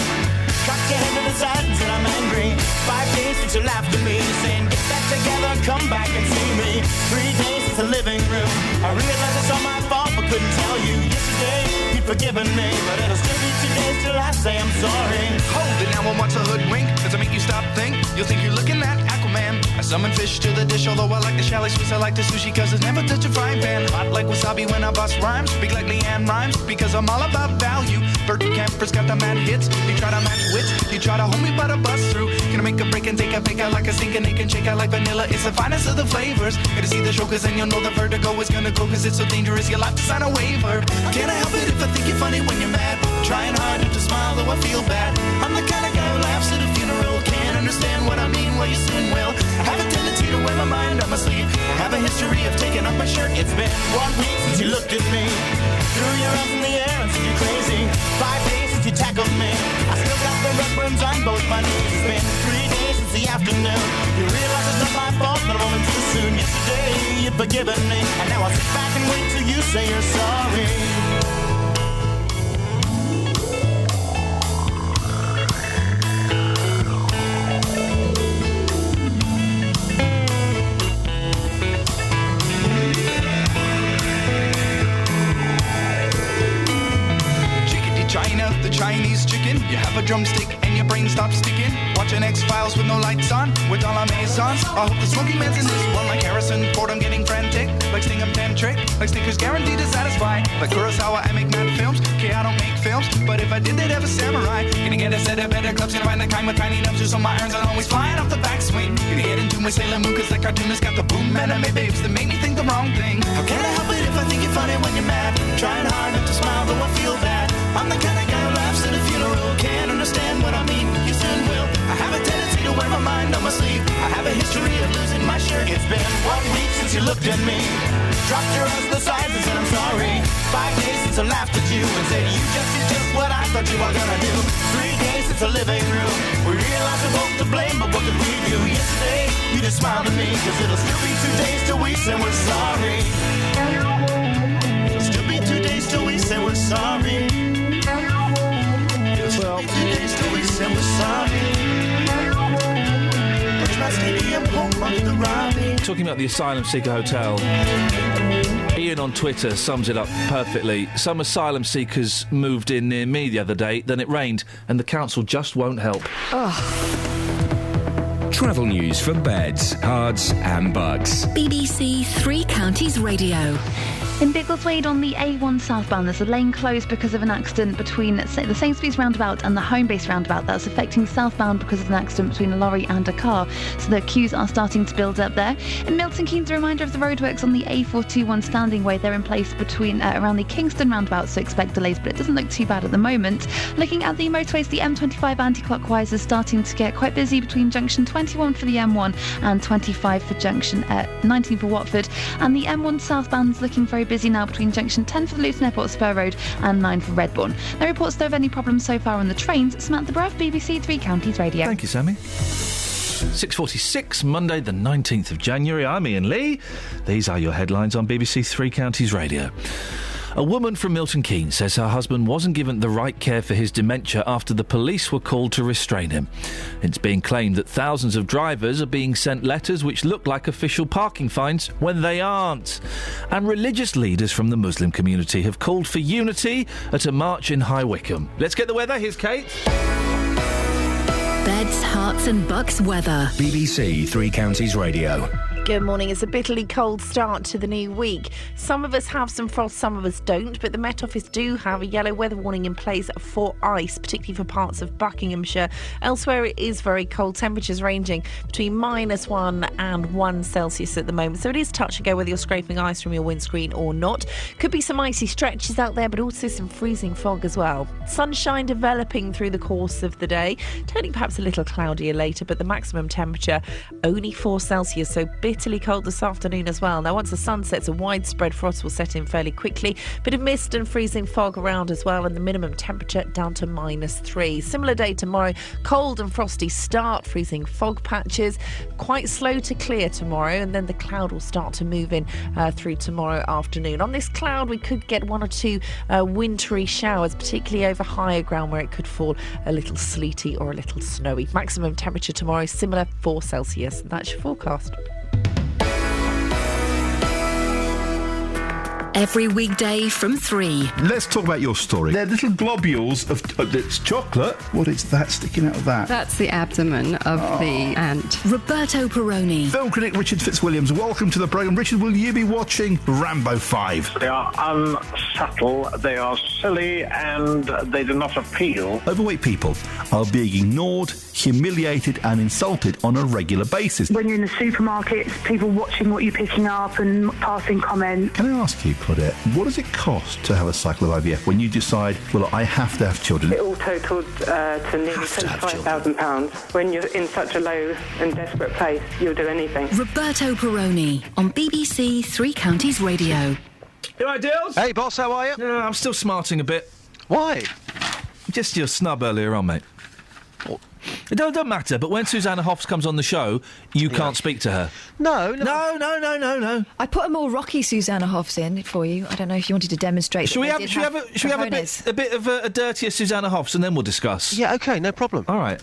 Speaker 11: cocked your head to the side and said I'm angry. 5 days since you laughed at me, saying get back together, come back and see me. 3 days since the living room, I realized it's all my fault but couldn't tell you. Yesterday you'd forgiven me, but it'll still be 2 days till I say I'm sorry.
Speaker 19: Hold it now and watch a hoodwink. Does it make you stop think? You'll think you're looking at Aquaman. I summon fish to the dish, although I like the chalet Swiss. I like the sushi cause it's never touch a frying pan. Hot like wasabi when I bust rhymes. Speak like Leanne rhymes because I'm all about value. Bert Camper's got the mad hits. You try to match wits, you try to hold me but I bust through. Gonna make a break and take a fake out like a sink and ache and shake out like vanilla. It's the finest of the flavors. Gonna see the show cause then you'll know the vertigo is gonna go cause it's so dangerous you'll have to sign a waiver. Can't I help it if I think you're funny when you're mad? Trying hard not to smile though I feel bad. I'm the kind of guy who laughs at a funeral. Can't understand what I mean, well you soon will. I have a tendency to wear my mind on my sleeve. I have a history of taking off my shirt. It's been 1 week since you looked at me, threw your arms in the air and said you're crazy. 5 days since you tackled me, I still got the red burns on both my knees. It's been 3 days since the afternoon, you realize it's not my fault that I'm only too soon. Yesterday you'd forgiven me, and now I'll sit back and wait till you say you're sorry. China, the Chinese chicken. You have a drumstick and your brain stops sticking. Watching X-Files with no lights on, with all our Amazons. I hope the smoking man's in this one like Harrison Ford. I'm getting frantic, like Sting I'm tantric, like Snickers guaranteed to satisfy. Like Kurosawa, I make mad films. Okay, I don't make films, but if I did, they'd have a samurai. Gonna get a set of better clubs, gonna find the kind with tiny nubs, just so my irons are always flying off the backswing. Gonna get into my Sailor Moon, cause the cartoonist got the boom anime babes that make me think the wrong thing. How can I help it if I think you're funny when you're mad? Trying hard not to smile, though I feel bad. I'm the kind of guy who laughs at a funeral. Can't understand what I mean, you soon will. I have a tendency to wear my mind on my sleeve. I have a history of losing my shirt. It's been 1 week since you looked at me, dropped your arms to the sides and said I'm sorry. 5 days since I laughed at you and said you just did just what I thought you were gonna do. 3 days since the living room, we realized we're both to blame, but what could we do? Yesterday you just smiled at me, cause it'll still be 2 days till we say we're sorry. It'll still be 2 days till we say we're sorry.
Speaker 6: Talking about the asylum seeker hotel, Iain on Twitter sums it up perfectly. Some asylum seekers moved in near me the other day, then it rained, and the council just won't help.
Speaker 9: Travel news for beds, cards and bugs.
Speaker 8: BBC Three Counties Radio.
Speaker 10: In Biggleswade on the A1 southbound, there's a lane closed because of an accident between the Sainsbury's roundabout and the Homebase roundabout. That's affecting southbound because of an accident between a lorry and a car. So the queues are starting to build up there. In Milton Keynes, a reminder of the roadworks on the A421 Standing Way. They're in place between around the Kingston roundabout, so expect delays, but it doesn't look too bad at the moment. Looking at the motorways, the M25 anti-clockwise is starting to get quite busy between junction 21 for the M1 and 25 for junction 19 for Watford. And the M1 southbound's looking very busy now between junction 10 for the Luton Airport Spur Road and 9 for Redbourne. No reports though of any problems so far on the trains. Samantha Bruff, BBC Three Counties Radio.
Speaker 6: Thank you, Sammy. 6:46, Monday the 19th of January. I'm Iain Lee. These are your headlines on BBC Three Counties Radio. A woman from Milton Keynes says her husband wasn't given the right care for his dementia after the police were called to restrain him. It's being claimed that thousands of drivers are being sent letters which look like official parking fines when they aren't. And religious leaders from the Muslim community have called for unity at a march in High Wycombe. Let's get the weather. Here's Kate.
Speaker 8: Beds, hearts and bucks weather.
Speaker 9: BBC Three Counties Radio.
Speaker 20: Good morning. It's a bitterly cold start to the new week. Some of us have some frost, some of us don't, but the Met Office do have a yellow weather warning in place for ice, particularly for parts of Buckinghamshire. Elsewhere, it is very cold, temperatures ranging between -1 and 1 Celsius at the moment, so it is touch and go whether you're scraping ice from your windscreen or not. Could be some icy stretches out there, but also some freezing fog as well. Sunshine developing through the course of the day, turning perhaps a little cloudier later, but the maximum temperature only 4 Celsius, so bitterly cold this afternoon as well. Now, once the sun sets, a widespread frost will set in fairly quickly. Bit of mist and freezing fog around as well, and the minimum temperature down to -3. Similar day tomorrow, cold and frosty start, freezing fog patches, quite slow to clear tomorrow, and then the cloud will start to move in through tomorrow afternoon. On this cloud, we could get 1 or 2 wintry showers, particularly over higher ground where it could fall a little sleety or a little snowy. Maximum temperature tomorrow, similar 4 Celsius. That's your forecast.
Speaker 8: Every weekday from 3.
Speaker 21: Let's talk about your story. They're little globules of it's chocolate. What is that sticking out of that?
Speaker 22: That's the abdomen of the ant.
Speaker 8: Roberto Perroni.
Speaker 21: Film critic Richard Fitzwilliams, welcome to the programme. Richard, will you be watching Rambo 5?
Speaker 23: They are unsubtle, they are silly, and they do not appeal.
Speaker 21: Overweight people are being ignored, humiliated and insulted on a regular basis.
Speaker 24: When you're in the supermarkets, people watching what you're picking up and passing comments.
Speaker 21: Can I ask you, Claudette, what does it cost to have a cycle of IVF when you decide, well, I have to have children?
Speaker 25: It all totalled to nearly £25,000. When you're in such a low and desperate place, you'll do anything.
Speaker 8: Roberto Perroni on BBC Three Counties Radio.
Speaker 6: You all right, Dills?
Speaker 13: Hey, boss, how are you?
Speaker 6: Yeah, I'm still smarting a bit.
Speaker 13: Why?
Speaker 6: Just your snub earlier on, mate. It don't matter, but when Susanna Hoffs comes on the show, you can't speak to her.
Speaker 13: No.
Speaker 7: I put a more rocky Susanna Hoffs in for you. I don't know if you wanted to demonstrate.
Speaker 6: Should we have a bit of a dirtier Susanna Hoffs, and then we'll discuss?
Speaker 13: Yeah, OK, no problem.
Speaker 6: All right.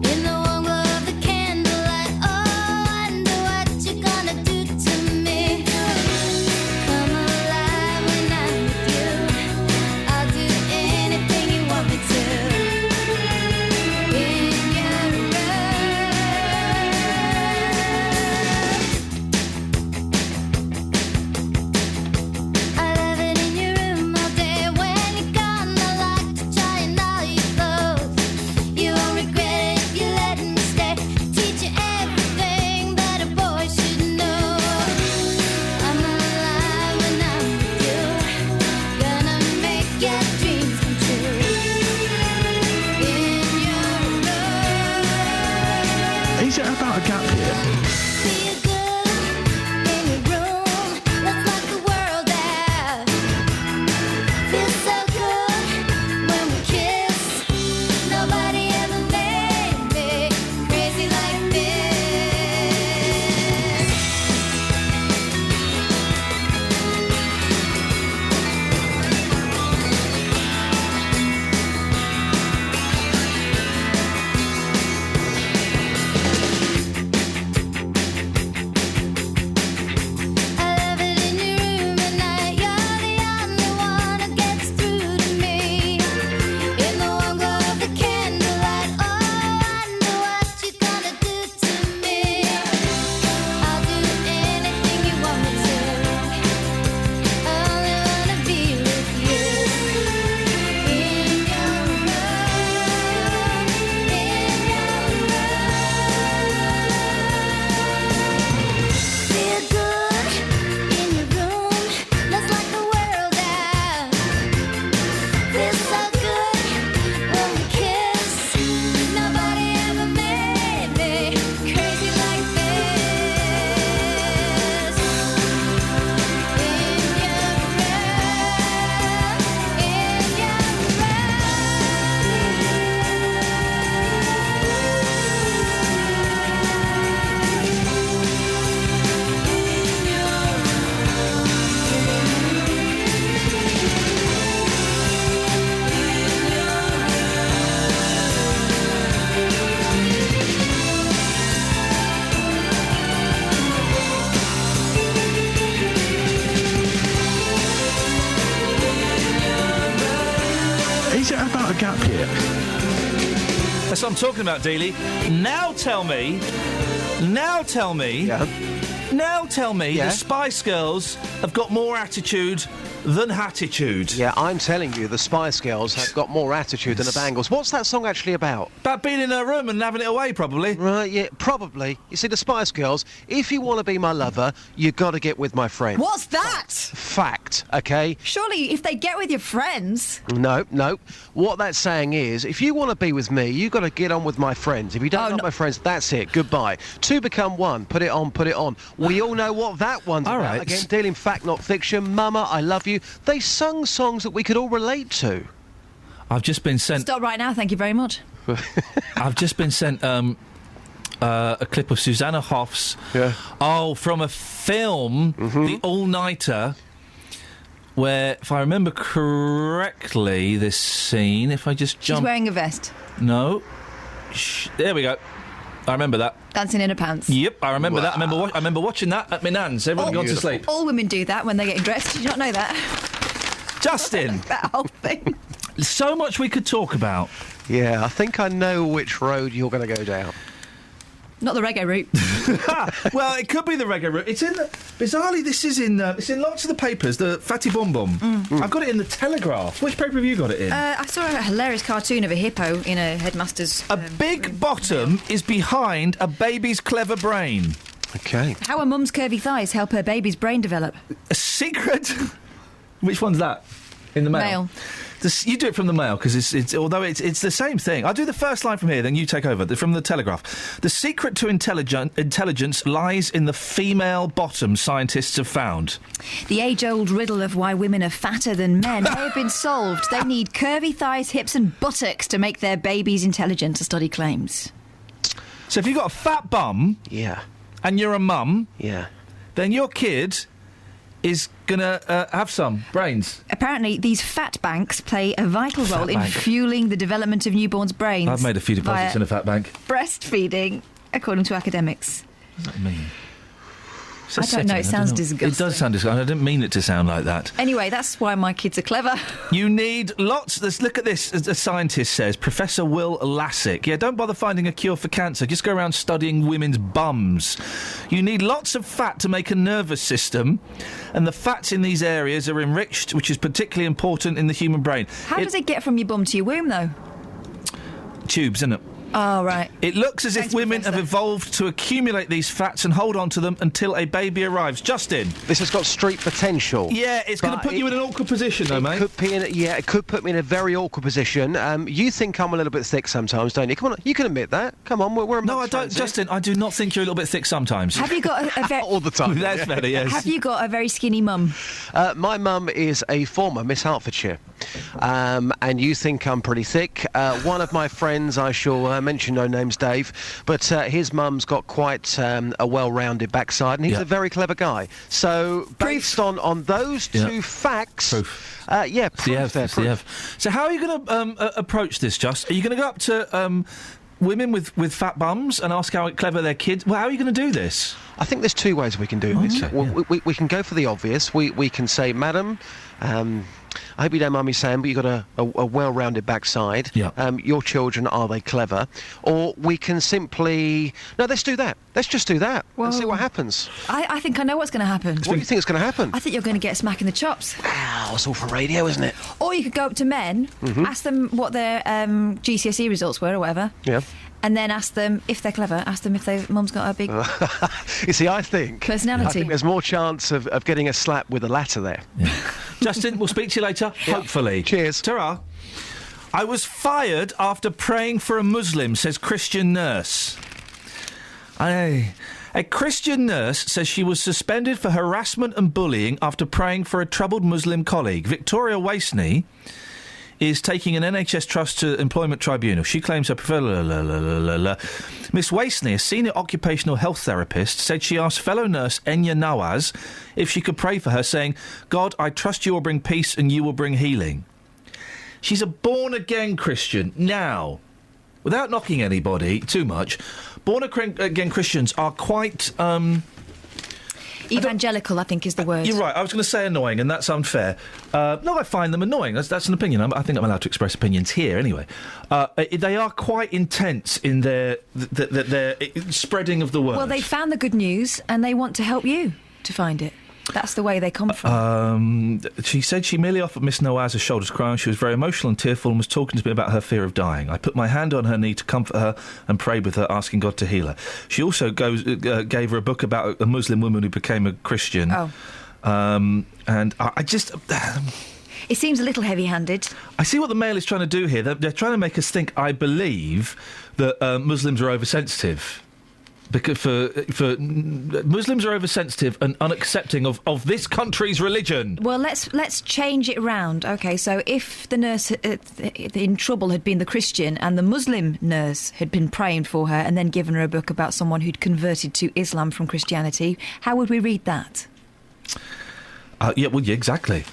Speaker 11: In the warm glow of the candlelight, oh, I wonder
Speaker 21: quite a gap here.
Speaker 6: That's what I'm talking about, Dealey. Now tell me the Spice Girls have got more attitude than attitude.
Speaker 13: Yeah, I'm telling you, the Spice Girls have got more attitude than the Bangles. What's that song actually about?
Speaker 6: About being in her room and having it away, probably.
Speaker 13: Right, yeah, probably. You see, the Spice Girls, if you want to be my lover, you've got to get with my friends.
Speaker 7: What's that?
Speaker 13: Fact, OK?
Speaker 7: Surely, if they get with your friends...
Speaker 13: No. What that's saying is, if you want to be with me, you've got to get on with my friends. If you don't like my friends, that's it. Goodbye. Two become one. Put it on. We all know what that one's about.
Speaker 6: Right.
Speaker 13: Again, dealing fact, not fiction. Mama, I love you. They sung songs that we could all relate to.
Speaker 6: I've just been sent...
Speaker 7: Stop right now, thank you very much.
Speaker 6: I've just been sent a clip of Susanna Hoffs.
Speaker 13: Yeah.
Speaker 6: Oh, from a film, The All-Nighter, where, if I remember correctly, this scene, if I just jump...
Speaker 7: She's wearing a vest.
Speaker 6: No. There we go. I remember that.
Speaker 7: Dancing in her pants.
Speaker 6: Yep, I remember that. I remember watching that at my nan's. Everyone gone to sleep.
Speaker 7: All women do that when they're getting dressed. Did you not know that?
Speaker 6: Justin!
Speaker 7: That whole thing.
Speaker 6: So much we could talk about.
Speaker 13: Yeah, I think I know which road you're going to go down.
Speaker 7: Not the reggae route.
Speaker 6: Well, it could be the reggae route. It's in bizarrely, this is in it's in lots of the papers. The Fatty Bum Bum. I've got it in the Telegraph. Which paper have you got it in?
Speaker 7: I saw a hilarious cartoon of a hippo in a headmaster's.
Speaker 6: A big bottom is behind a baby's clever brain.
Speaker 13: Okay.
Speaker 7: How a mum's curvy thighs help her baby's brain develop.
Speaker 6: A secret. Which one's that? In the Mail. You do it from the Mail, because it's although it's the same thing. I'll do the first line from here, then you take over. From the Telegraph. The secret to intelligence lies in the female bottom, scientists have found.
Speaker 7: The age-old riddle of why women are fatter than men may have been solved. They need curvy thighs, hips and buttocks to make their babies intelligent, a study claims.
Speaker 6: So if you've got a fat bum...
Speaker 13: Yeah.
Speaker 6: And you're a mum...
Speaker 13: Yeah.
Speaker 6: Then your kid... is going to have some brains.
Speaker 7: Apparently, these fat banks play a vital role in fueling the development of newborns' brains.
Speaker 6: I've made a few deposits in a fat bank.
Speaker 7: Breastfeeding, according to academics.
Speaker 6: What does that mean?
Speaker 7: I don't know, it sounds disgusting.
Speaker 6: It does sound disgusting. I didn't mean it to sound like that.
Speaker 7: Anyway, that's why my kids are clever.
Speaker 6: You need lots... Look at this, as a scientist says, Professor Will Lassick. Yeah, don't bother finding a cure for cancer. Just go around studying women's bums. You need lots of fat to make a nervous system, and the fats in these areas are enriched, which is particularly important in the human brain.
Speaker 7: How does it get from your bum to your womb, though?
Speaker 6: Tubes, isn't it?
Speaker 7: Oh, right.
Speaker 6: It looks as if women have evolved to accumulate these fats and hold on to them until a baby arrives. Justin.
Speaker 13: This has got street potential.
Speaker 6: Yeah, it's going to put you in an awkward position, though, mate.
Speaker 13: It could put me in a very awkward position. You think I'm a little bit thick sometimes, don't you? Come on, you can admit that. Come on, we're
Speaker 6: No, I don't, Justin, I do not think you're a little bit thick sometimes.
Speaker 7: Have you got a very...
Speaker 13: All the time.
Speaker 6: That's better, yes.
Speaker 7: Have you got a very skinny mum?
Speaker 13: My mum is a former Miss Hertfordshire. And you think I'm pretty thick. One of my friends, I shall mention no names, Dave, but his mum's got quite a well-rounded backside, and he's a very clever guy. So, based on those two facts...
Speaker 6: Proof.
Speaker 13: Proof.
Speaker 6: So how are you going to approach this, Just? Are you going to go up to women with fat bums and ask how clever their kids... Well, how are you going to do this?
Speaker 13: I think there's two ways we can do this.
Speaker 6: Okay,
Speaker 13: we can go for the obvious. We can say, Madam... I hope you don't mind me saying, but you've got a well-rounded backside.
Speaker 6: Yeah.
Speaker 13: Your children, are they clever? Or we can simply... No, let's do that. Let's just do that and see what happens.
Speaker 7: I think I know what's going to happen.
Speaker 13: What do you think is going to happen?
Speaker 7: I think you're going to get a smack in the chops.
Speaker 13: Ow, it's all for radio, isn't it?
Speaker 7: Or you could go up to men, ask them what their GCSE results were or whatever.
Speaker 13: Yeah.
Speaker 7: And then ask them, if they're clever, ask them if their mum's got a big...
Speaker 13: You see, I think there's more chance of getting a slap with the latter there.
Speaker 6: Yeah. Justin, we'll speak to you later, hopefully.
Speaker 13: Cheers.
Speaker 6: Ta-ra. I was fired after praying for a Muslim, says Christian nurse. A Christian nurse says she was suspended for harassment and bullying after praying for a troubled Muslim colleague. Victoria Wasney is taking an NHS trust to employment tribunal. She claims her Miss Wasney, a senior occupational health therapist, said she asked fellow nurse Enya Nawaz if she could pray for her, saying, "God, I trust you will bring peace and you will bring healing." She's a born-again Christian. Now, without knocking anybody too much, born-again Christians are quite...
Speaker 7: Evangelical, I think, is the word.
Speaker 6: You're right. I was going to say annoying, and that's unfair. No, I find them annoying. That's an opinion. I think I'm allowed to express opinions here, anyway. They are quite intense in their spreading of the word.
Speaker 7: Well, they found the good news, and they want to help you to find it. That's the way they come from.
Speaker 6: She said she merely offered Miss Noaz a shoulder to cry on. She was very emotional and tearful and was talking to me about her fear of dying. I put my hand on her knee to comfort her and prayed with her, asking God to heal her. She also gave her a book about a Muslim woman who became a Christian.
Speaker 7: Oh.
Speaker 6: And I just...
Speaker 7: It seems a little heavy-handed.
Speaker 6: I see what the Mail is trying to do here. They're trying to make us think, I believe, that Muslims are oversensitive. Because for Muslims are oversensitive and unaccepting of this country's religion.
Speaker 7: Well, let's change it round. OK, so if the nurse in trouble had been the Christian and the Muslim nurse had been praying for her and then given her a book about someone who'd converted to Islam from Christianity, how would we read that?
Speaker 6: Yeah, exactly.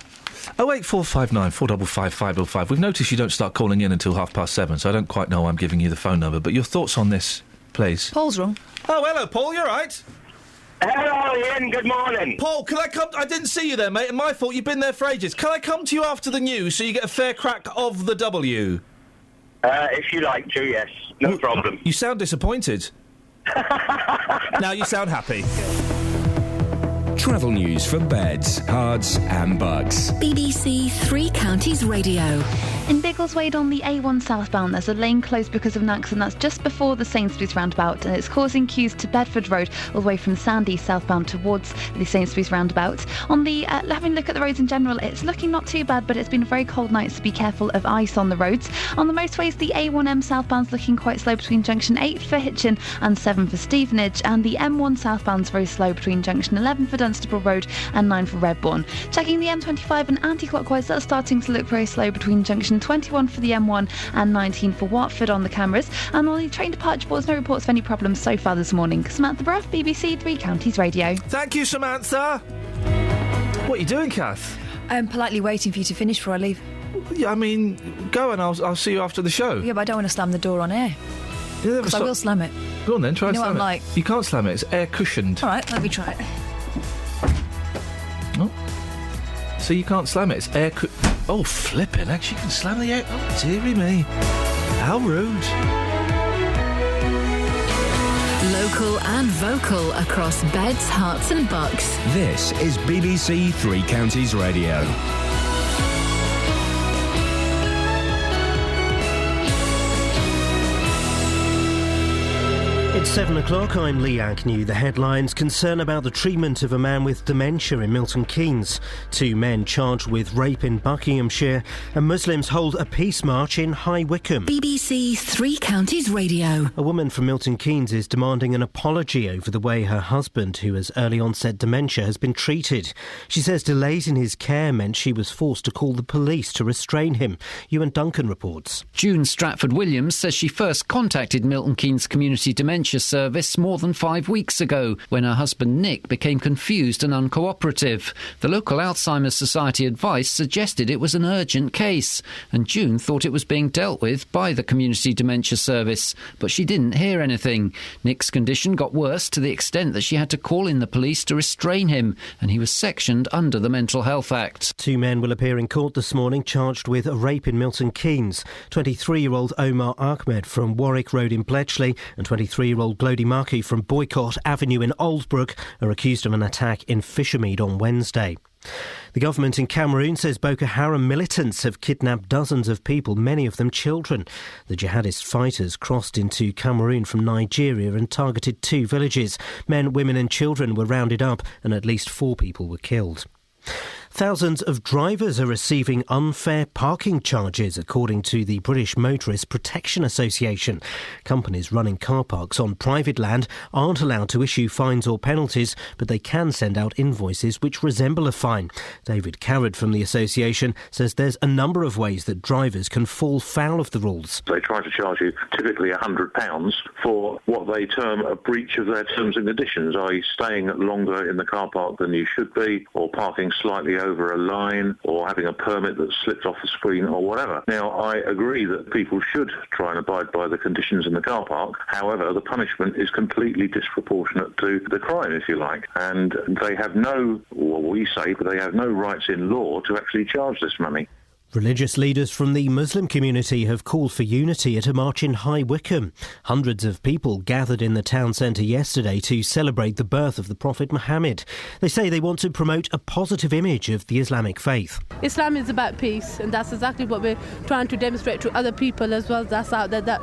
Speaker 6: 08459 455 505. We've noticed you don't start calling in until 7:30, so I don't quite know why I'm giving you the phone number, but your thoughts on this, please.
Speaker 7: Paul's wrong.
Speaker 6: Oh, hello, Paul, you're right.
Speaker 2: Hello, Ian, good morning.
Speaker 6: Paul, can I come... I didn't see you there, mate, and my fault, you've been there for ages. Can I come to you after the news so you get a fair crack of the W?
Speaker 2: If you like to, yes, no problem.
Speaker 6: You sound disappointed. Now you sound happy.
Speaker 9: Travel news for beds, cards and bugs.
Speaker 8: BBC Three Counties Radio.
Speaker 10: In Biggleswade on the A1 southbound, there's a lane closed because of an accident that's just before the Sainsbury's roundabout, and it's causing queues to Bedford Road all the way from Sandy southbound towards the Sainsbury's roundabout. On the having a look at the roads in general, it's looking not too bad, but it's been a very cold night, so be careful of ice on the roads. On the motorways, the A1M southbound's looking quite slow between junction 8 for Hitchin and 7 for Stevenage, and the M1 southbound's very slow between junction 11 for Dunstable Road and 9 for Redbourne. Checking the M25 and anti-clockwise, that's starting to look very slow between junction 21 for the M1 and 19 for Watford on the cameras. And on the train departure boards, no reports of any problems so far this morning. Samantha Bruff, BBC Three Counties Radio.
Speaker 6: Thank you, Samantha. What are you doing, Kath?
Speaker 7: I'm politely waiting for you to finish before I leave.
Speaker 6: Yeah, I mean, go and I'll see you after the show.
Speaker 7: Yeah, but I don't want to slam the door on air. Because I will slam it.
Speaker 6: Go on then, try and slam it.
Speaker 7: You know what I'm like?
Speaker 6: You can't slam it, it's air cushioned.
Speaker 7: All right, let me try it.
Speaker 6: Oh. So you can't slam it, it's air Oh, flipping, actually you can slam the air... Oh, dearie me. How rude.
Speaker 8: Local and vocal across beds, hearts and bucks.
Speaker 9: This is BBC Three Counties Radio.
Speaker 1: It's 7 o'clock, I'm Lee Agnew. The headlines: concern about the treatment of a man with dementia in Milton Keynes. 2 men charged with rape in Buckinghamshire, and Muslims hold a peace march in High Wycombe.
Speaker 8: BBC Three Counties Radio.
Speaker 1: A woman from Milton Keynes is demanding an apology over the way her husband, who has early onset dementia, has been treated. She says delays in his care meant she was forced to call the police to restrain him. Ewan Duncan reports.
Speaker 3: June Stratford-Williams says she first contacted Milton Keynes Community Dementia Service more than 5 weeks ago when her husband Nick became confused and uncooperative. The local Alzheimer's Society advice suggested it was an urgent case, and June thought it was being dealt with by the Community Dementia Service, but she didn't hear anything. Nick's condition got worse to the extent that she had to call in the police to restrain him, and he was sectioned under the Mental Health Act.
Speaker 1: 2 men will appear in court this morning charged with a rape in Milton Keynes. 23-year-old Omar Ahmed from Warwick Road in Bletchley and 23-year-old Glody Markey from Boycott Avenue in Aldbrook are accused of an attack in Fishermead on Wednesday. The government in Cameroon says Boko Haram militants have kidnapped dozens of people, many of them children. The jihadist fighters crossed into Cameroon from Nigeria and targeted 2 villages. Men, women and children were rounded up and at least 4 people were killed. Thousands of drivers are receiving unfair parking charges, according to the British Motorist Protection Association. Companies running car parks on private land aren't allowed to issue fines or penalties, but they can send out invoices which resemble a fine. David Carrad from the association says there's a number of ways that drivers can fall foul of the rules.
Speaker 23: They try to charge you typically £100 for what they term a breach of their terms and conditions, i.e. staying longer in the car park than you should be, or parking slightly over a line or having a permit that slipped off the screen or whatever. Now, I agree that people should try and abide by the conditions in the car park. However, the punishment is completely disproportionate to the crime, if you like. And they have no, well, we say, but they have no rights in law to actually charge this money.
Speaker 1: Religious leaders from the Muslim community have called for unity at a march in High Wycombe. Hundreds of people gathered in the town centre yesterday to celebrate the birth of the Prophet Muhammad. They say they want to promote a positive image of the Islamic faith.
Speaker 5: Islam is about peace, and that's exactly what we're trying to demonstrate to other people as well that's out there that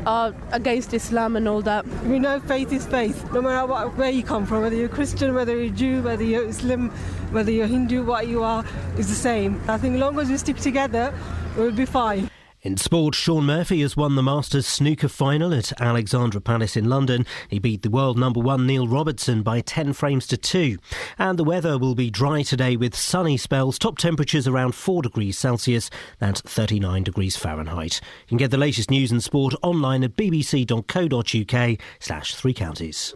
Speaker 5: are against Islam and all that.
Speaker 4: We know faith is faith, no matter where you come from, whether you're Christian, whether you're Jew, whether you're Muslim, whether you're Hindu, what you are is the same. I think as long as we stick together, we'll be fine.
Speaker 1: In sport, Shaun Murphy has won the Masters snooker final at Alexandra Palace in London. He beat the world number one Neil Robertson by 10 frames to 2. And the weather will be dry today with sunny spells, top temperatures around 4 degrees Celsius, that's 39 degrees Fahrenheit. You can get the latest news and sport online at bbc.co.uk/3 counties.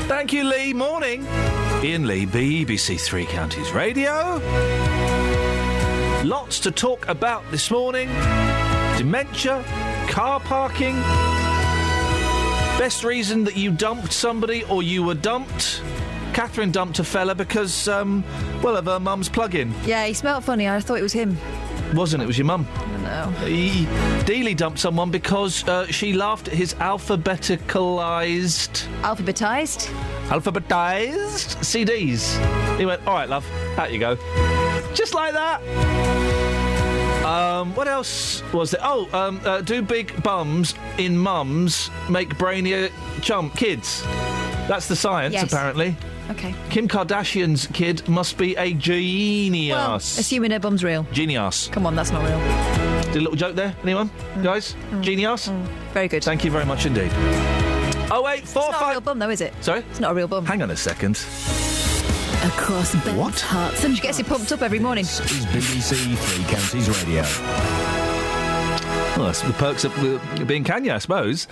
Speaker 6: Thank you, Lee. Morning. Iain Lee, BBC Three Counties Radio. Lots to talk about this morning. Dementia, car parking. Best reason that you dumped somebody or you were dumped. Catherine dumped a fella because, of her mum's plug-in.
Speaker 7: Yeah, he smelled funny. I thought it was him.
Speaker 6: Wasn't, it was your mum.
Speaker 7: No.
Speaker 6: Dealey dumped someone because she laughed at his alphabeticalised CDs. He went, all right, love, out you go. Just like that. What else was there? Do big bums in mums make brainier kids? That's the science,
Speaker 7: yes.
Speaker 6: Apparently.
Speaker 7: Okay.
Speaker 6: Kim Kardashian's kid must be a genius.
Speaker 7: Well, assuming her bum's real.
Speaker 6: Genius.
Speaker 7: Come on, that's not real.
Speaker 6: Did a little joke there, anyone? Guys? Genius?
Speaker 7: Very good.
Speaker 6: Thank you very much indeed. 0845...
Speaker 7: It's not a real bum, though, is it?
Speaker 6: Sorry?
Speaker 7: It's not a real bum.
Speaker 6: Hang on a second.
Speaker 8: Across Beds, Herts and
Speaker 7: she gets it pumped up every morning.
Speaker 9: Is BBC Three Counties Radio.
Speaker 6: Well, that's the perks of being Kanye, I suppose.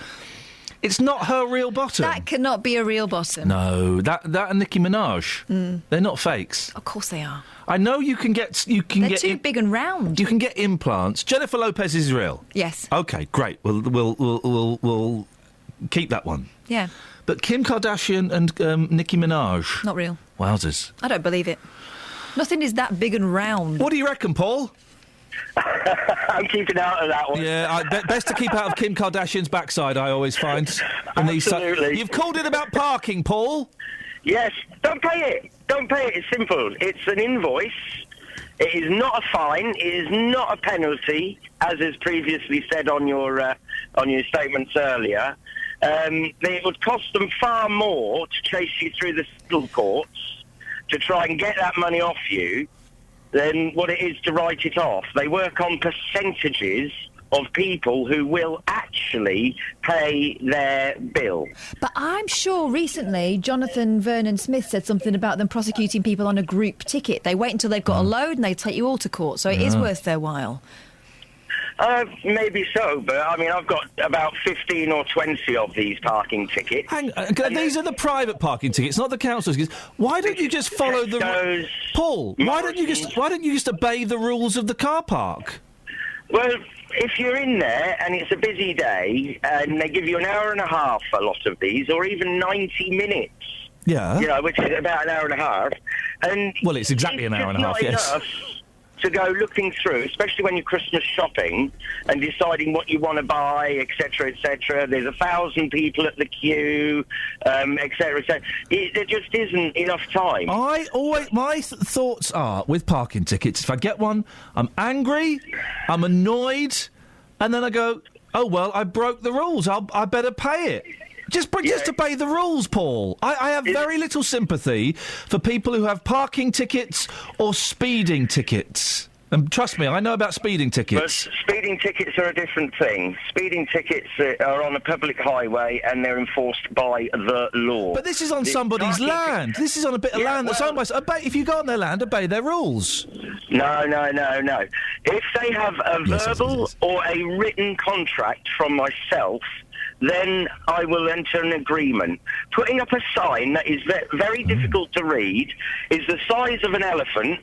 Speaker 6: It's not her real bottom.
Speaker 7: That cannot be a real bottom.
Speaker 6: No, that and Nicki Minaj. They're not fakes.
Speaker 7: Of course they are.
Speaker 6: I know you can get.
Speaker 7: They're too big and round.
Speaker 6: You can get implants. Jennifer Lopez is real.
Speaker 7: Yes.
Speaker 6: Okay, great. We'll keep that one.
Speaker 7: Yeah.
Speaker 6: But Kim Kardashian and Nicki Minaj.
Speaker 7: Not real.
Speaker 6: Wowzers.
Speaker 7: I don't believe it. Nothing is that big and round.
Speaker 6: What do you reckon, Paul?
Speaker 2: I'm keeping out of that one.
Speaker 6: Yeah, best to keep out of Kim Kardashian's backside, I always find.
Speaker 2: Absolutely.
Speaker 6: You've called in about parking, Paul.
Speaker 2: Yes. Don't pay it. Don't pay it. It's simple. It's an invoice. It is not a fine. It is not a penalty, as is previously said on your statements earlier. It would cost them far more to chase you through the civil courts to try and get that money off you than what it is to write it off. They work on percentages of people who will actually pay their bill.
Speaker 7: But I'm sure recently Jonathan Vernon Smith said something about them prosecuting people on a group ticket. They wait until they've got a load and they take you all to court, so it is worth their while.
Speaker 2: Maybe so, but I mean, I've got about 15 or 20 of these parking tickets.
Speaker 6: These are the private parking tickets, not the council's tickets. Why don't you just follow the Paul? Why don't you just obey the rules of the car park?
Speaker 2: Well, if you're in there and it's a busy day and they give you an hour and a half, a lot of these, or even 90 minutes.
Speaker 6: Yeah.
Speaker 2: Which is about an hour and a half. And
Speaker 6: well, it's exactly an hour and a half. Yes.
Speaker 2: Enough to go looking through, especially when you're Christmas shopping and deciding what you want to buy, etc., etc. There's 1,000 people at the queue, etc., etc. There just isn't enough time.
Speaker 6: My thoughts are with parking tickets. If I get one, I'm angry, I'm annoyed, and then I go, oh well, I broke the rules. I better pay it. Just obey the rules, Paul. I have very little sympathy for people who have parking tickets or speeding tickets. And trust me, I know about speeding tickets.
Speaker 2: But speeding tickets are a different thing. Speeding tickets are on a public highway and they're enforced by the law.
Speaker 6: But this is on somebody's land. This is on a bit of land that's owned by... If you go on their land, obey their rules.
Speaker 2: No. If they have a verbal or a written contract from myself then I will enter an agreement. Putting up a sign that is very difficult to read, is the size of an elephant,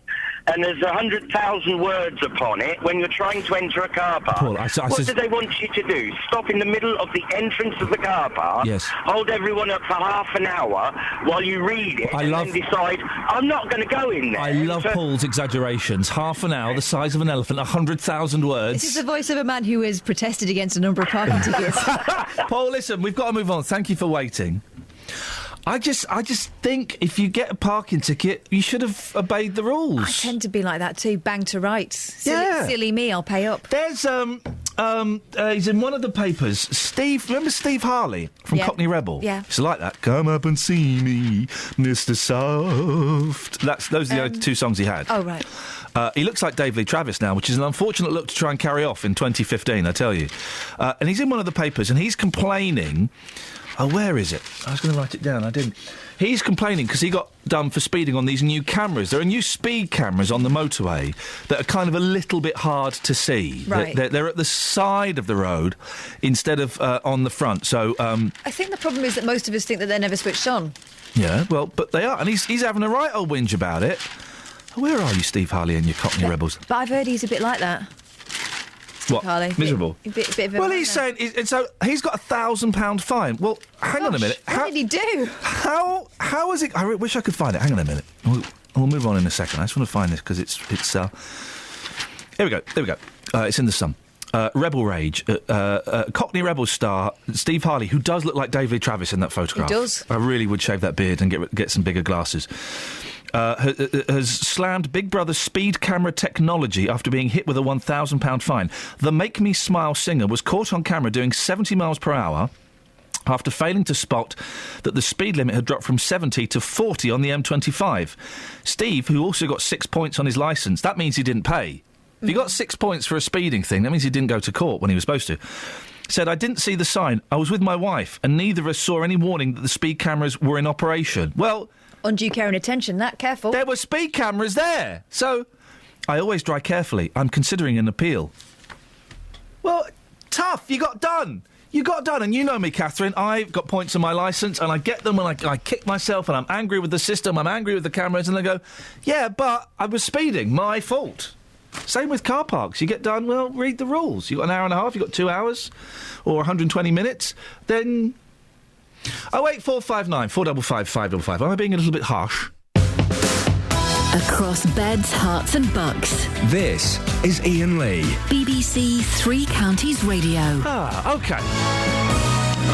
Speaker 2: and there's 100,000 words upon it when you're trying to enter a car park.
Speaker 6: Paul,
Speaker 2: what do they want you to do? Stop in the middle of the entrance of the car park,
Speaker 6: Yes.
Speaker 2: hold everyone up for half an hour while you read it, then decide, I'm not going to go in there.
Speaker 6: I love Paul's exaggerations. Half an hour, the size of an elephant, 100,000 words.
Speaker 7: This is the voice of a man who has protested against a number of parking tickets.
Speaker 6: Paul, listen, we've got to move on. Thank you for waiting. I just think if you get a parking ticket, you should have obeyed the rules.
Speaker 7: I tend to be like that too. Bang to rights. Silly me, I'll pay up.
Speaker 6: There's he's in one of the papers. Steve, remember Steve Harley from Cockney Rebel?
Speaker 7: Yeah.
Speaker 6: It's like that. Come up and see me, Mr. Soft. Those are the only two songs he had.
Speaker 7: Oh right.
Speaker 6: He looks like David Lee Travis now, which is an unfortunate look to try and carry off in 2015, I tell you. And he's in one of the papers, and he's complaining. Oh, where is it? I was going to write it down. I didn't. He's complaining because he got done for speeding on these new cameras. There are new speed cameras on the motorway that are kind of a little bit hard to see.
Speaker 7: Right.
Speaker 6: They're at the side of the road instead of on the front. So
Speaker 7: I think the problem is that most of us think that they're never switched on.
Speaker 6: yeah, well, but they are, and he's having a right old whinge about it. Where are you, Steve Harley, and your Cockney Rebels?
Speaker 7: But I've heard he's a bit like that.
Speaker 6: What?
Speaker 7: Harley.
Speaker 6: Miserable?
Speaker 7: Bit of a
Speaker 6: Well, he's saying so he's got a £1,000 fine. Well, hang on a minute.
Speaker 7: What did he do?
Speaker 6: How is it? I wish I could find it. Hang on a minute. We'll move on in a second. I just want to find this because it's. Here we go. There we go. It's in the Sun. Rebel Rage. Cockney Rebel star Steve Harley, who does look like David Lee Travis in that photograph.
Speaker 7: He does.
Speaker 6: I really would shave that beard and get some bigger glasses. Has slammed Big Brother's speed camera technology after being hit with a £1,000 fine. The Make Me Smile singer was caught on camera doing 70 miles per hour after failing to spot that the speed limit had dropped from 70 to 40 on the M25. Steve, who also got 6 points on his licence, that means he didn't pay. If he got 6 points for a speeding thing, that means he didn't go to court when he was supposed to. Said, I didn't see the sign. I was with my wife, and neither of us saw any warning that the speed cameras were in operation. Well,
Speaker 7: undue care and attention, careful.
Speaker 6: There were speed cameras there. So, I always drive carefully. I'm considering an appeal. Well, tough. You got done. You got done. And you know me, Catherine. I've got points on my licence, and I get them when I kick myself, and I'm angry with the system, I'm angry with the cameras, and they go, yeah, but I was speeding. My fault. Same with car parks. You get done, well, read the rules. You've got an hour and a half, you've got 2 hours, or 120 minutes, then... 08459 455 555. Am I being a little bit harsh?
Speaker 8: Across beds, hearts and bucks.
Speaker 9: This is Iain Lee.
Speaker 8: BBC Three Counties Radio.
Speaker 6: Ah, OK.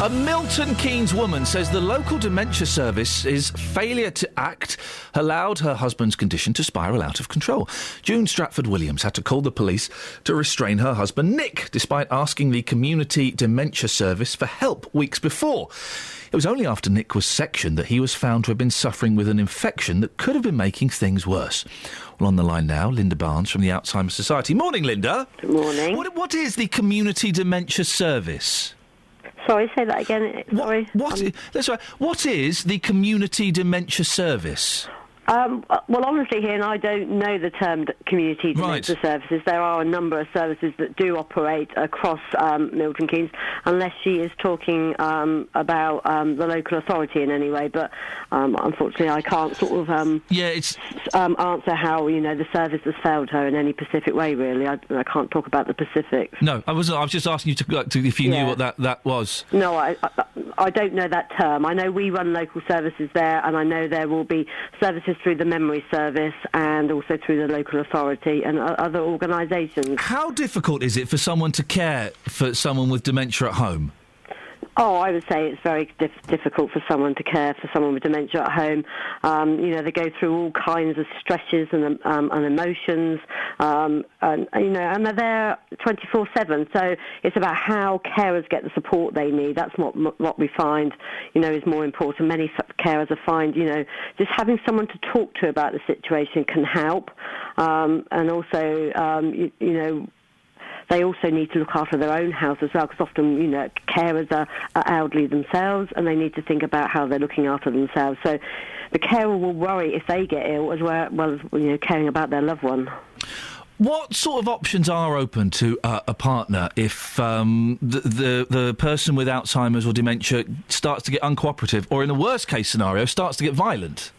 Speaker 6: A Milton Keynes woman says the local dementia service's failure to act allowed her husband's condition to spiral out of control. June Stratford-Williams had to call the police to restrain her husband, Nick, despite asking the community dementia service for help weeks before. It was only after Nick was sectioned that he was found to have been suffering with an infection that could have been making things worse. Well, on the line now, Linda Barnes from the Alzheimer's Society. Morning, Linda.
Speaker 12: Good morning.
Speaker 6: What is the community dementia service?
Speaker 12: Sorry, say that again. Sorry.
Speaker 6: That's right. What is the community dementia service?
Speaker 12: Well, honestly, here, and I don't know the term community dementia services. There are a number of services that do operate across Milton Keynes, unless she is talking about the local authority in any way. But unfortunately, I can't sort of answer how the service has failed her in any specific way. Really, I can't talk about the specifics.
Speaker 6: No, I wasn't. I was just asking you to if you knew what that was.
Speaker 12: No, I don't know that term. I know we run local services there, and I know there will be services through the memory service and also through the local authority and other organisations.
Speaker 6: How difficult is it for someone to care for someone with dementia at home?
Speaker 12: Oh, I would say it's very difficult for someone to care for someone with dementia at home. They go through all kinds of stresses and emotions, and they're there 24/7. So it's about how carers get the support they need. That's what we find, is more important. Many carers find, just having someone to talk to about the situation can help, and also, they also need to look after their own house as well, because often, carers are elderly themselves, and they need to think about how they're looking after themselves. So the carer will worry if they get ill as well as caring about their loved one.
Speaker 6: What sort of options are open to a partner if the person with Alzheimer's or dementia starts to get uncooperative, or in the worst case scenario, starts to get violent?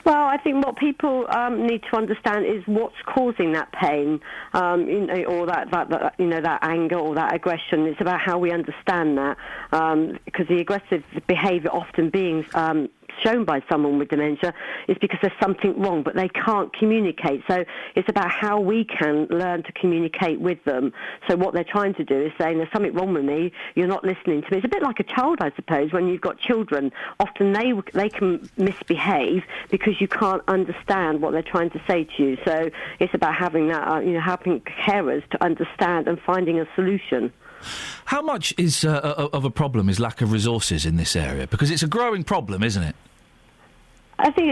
Speaker 12: Well, I think what people need to understand is what's causing that pain, or that anger or that aggression. It's about how we understand that, because the aggressive behaviour often being shown by someone with dementia is because there's something wrong, but they can't communicate. So it's about how we can learn to communicate with them. So what they're trying to do is saying, there's something wrong with me, you're not listening to me. It's a bit like a child, I suppose, when you've got children. Often they can misbehave because you can't understand what they're trying to say to you. So it's about having that, helping carers to understand and finding a solution.
Speaker 6: How much is of a problem is lack of resources in this area? Because it's a growing problem, isn't it?
Speaker 12: I think,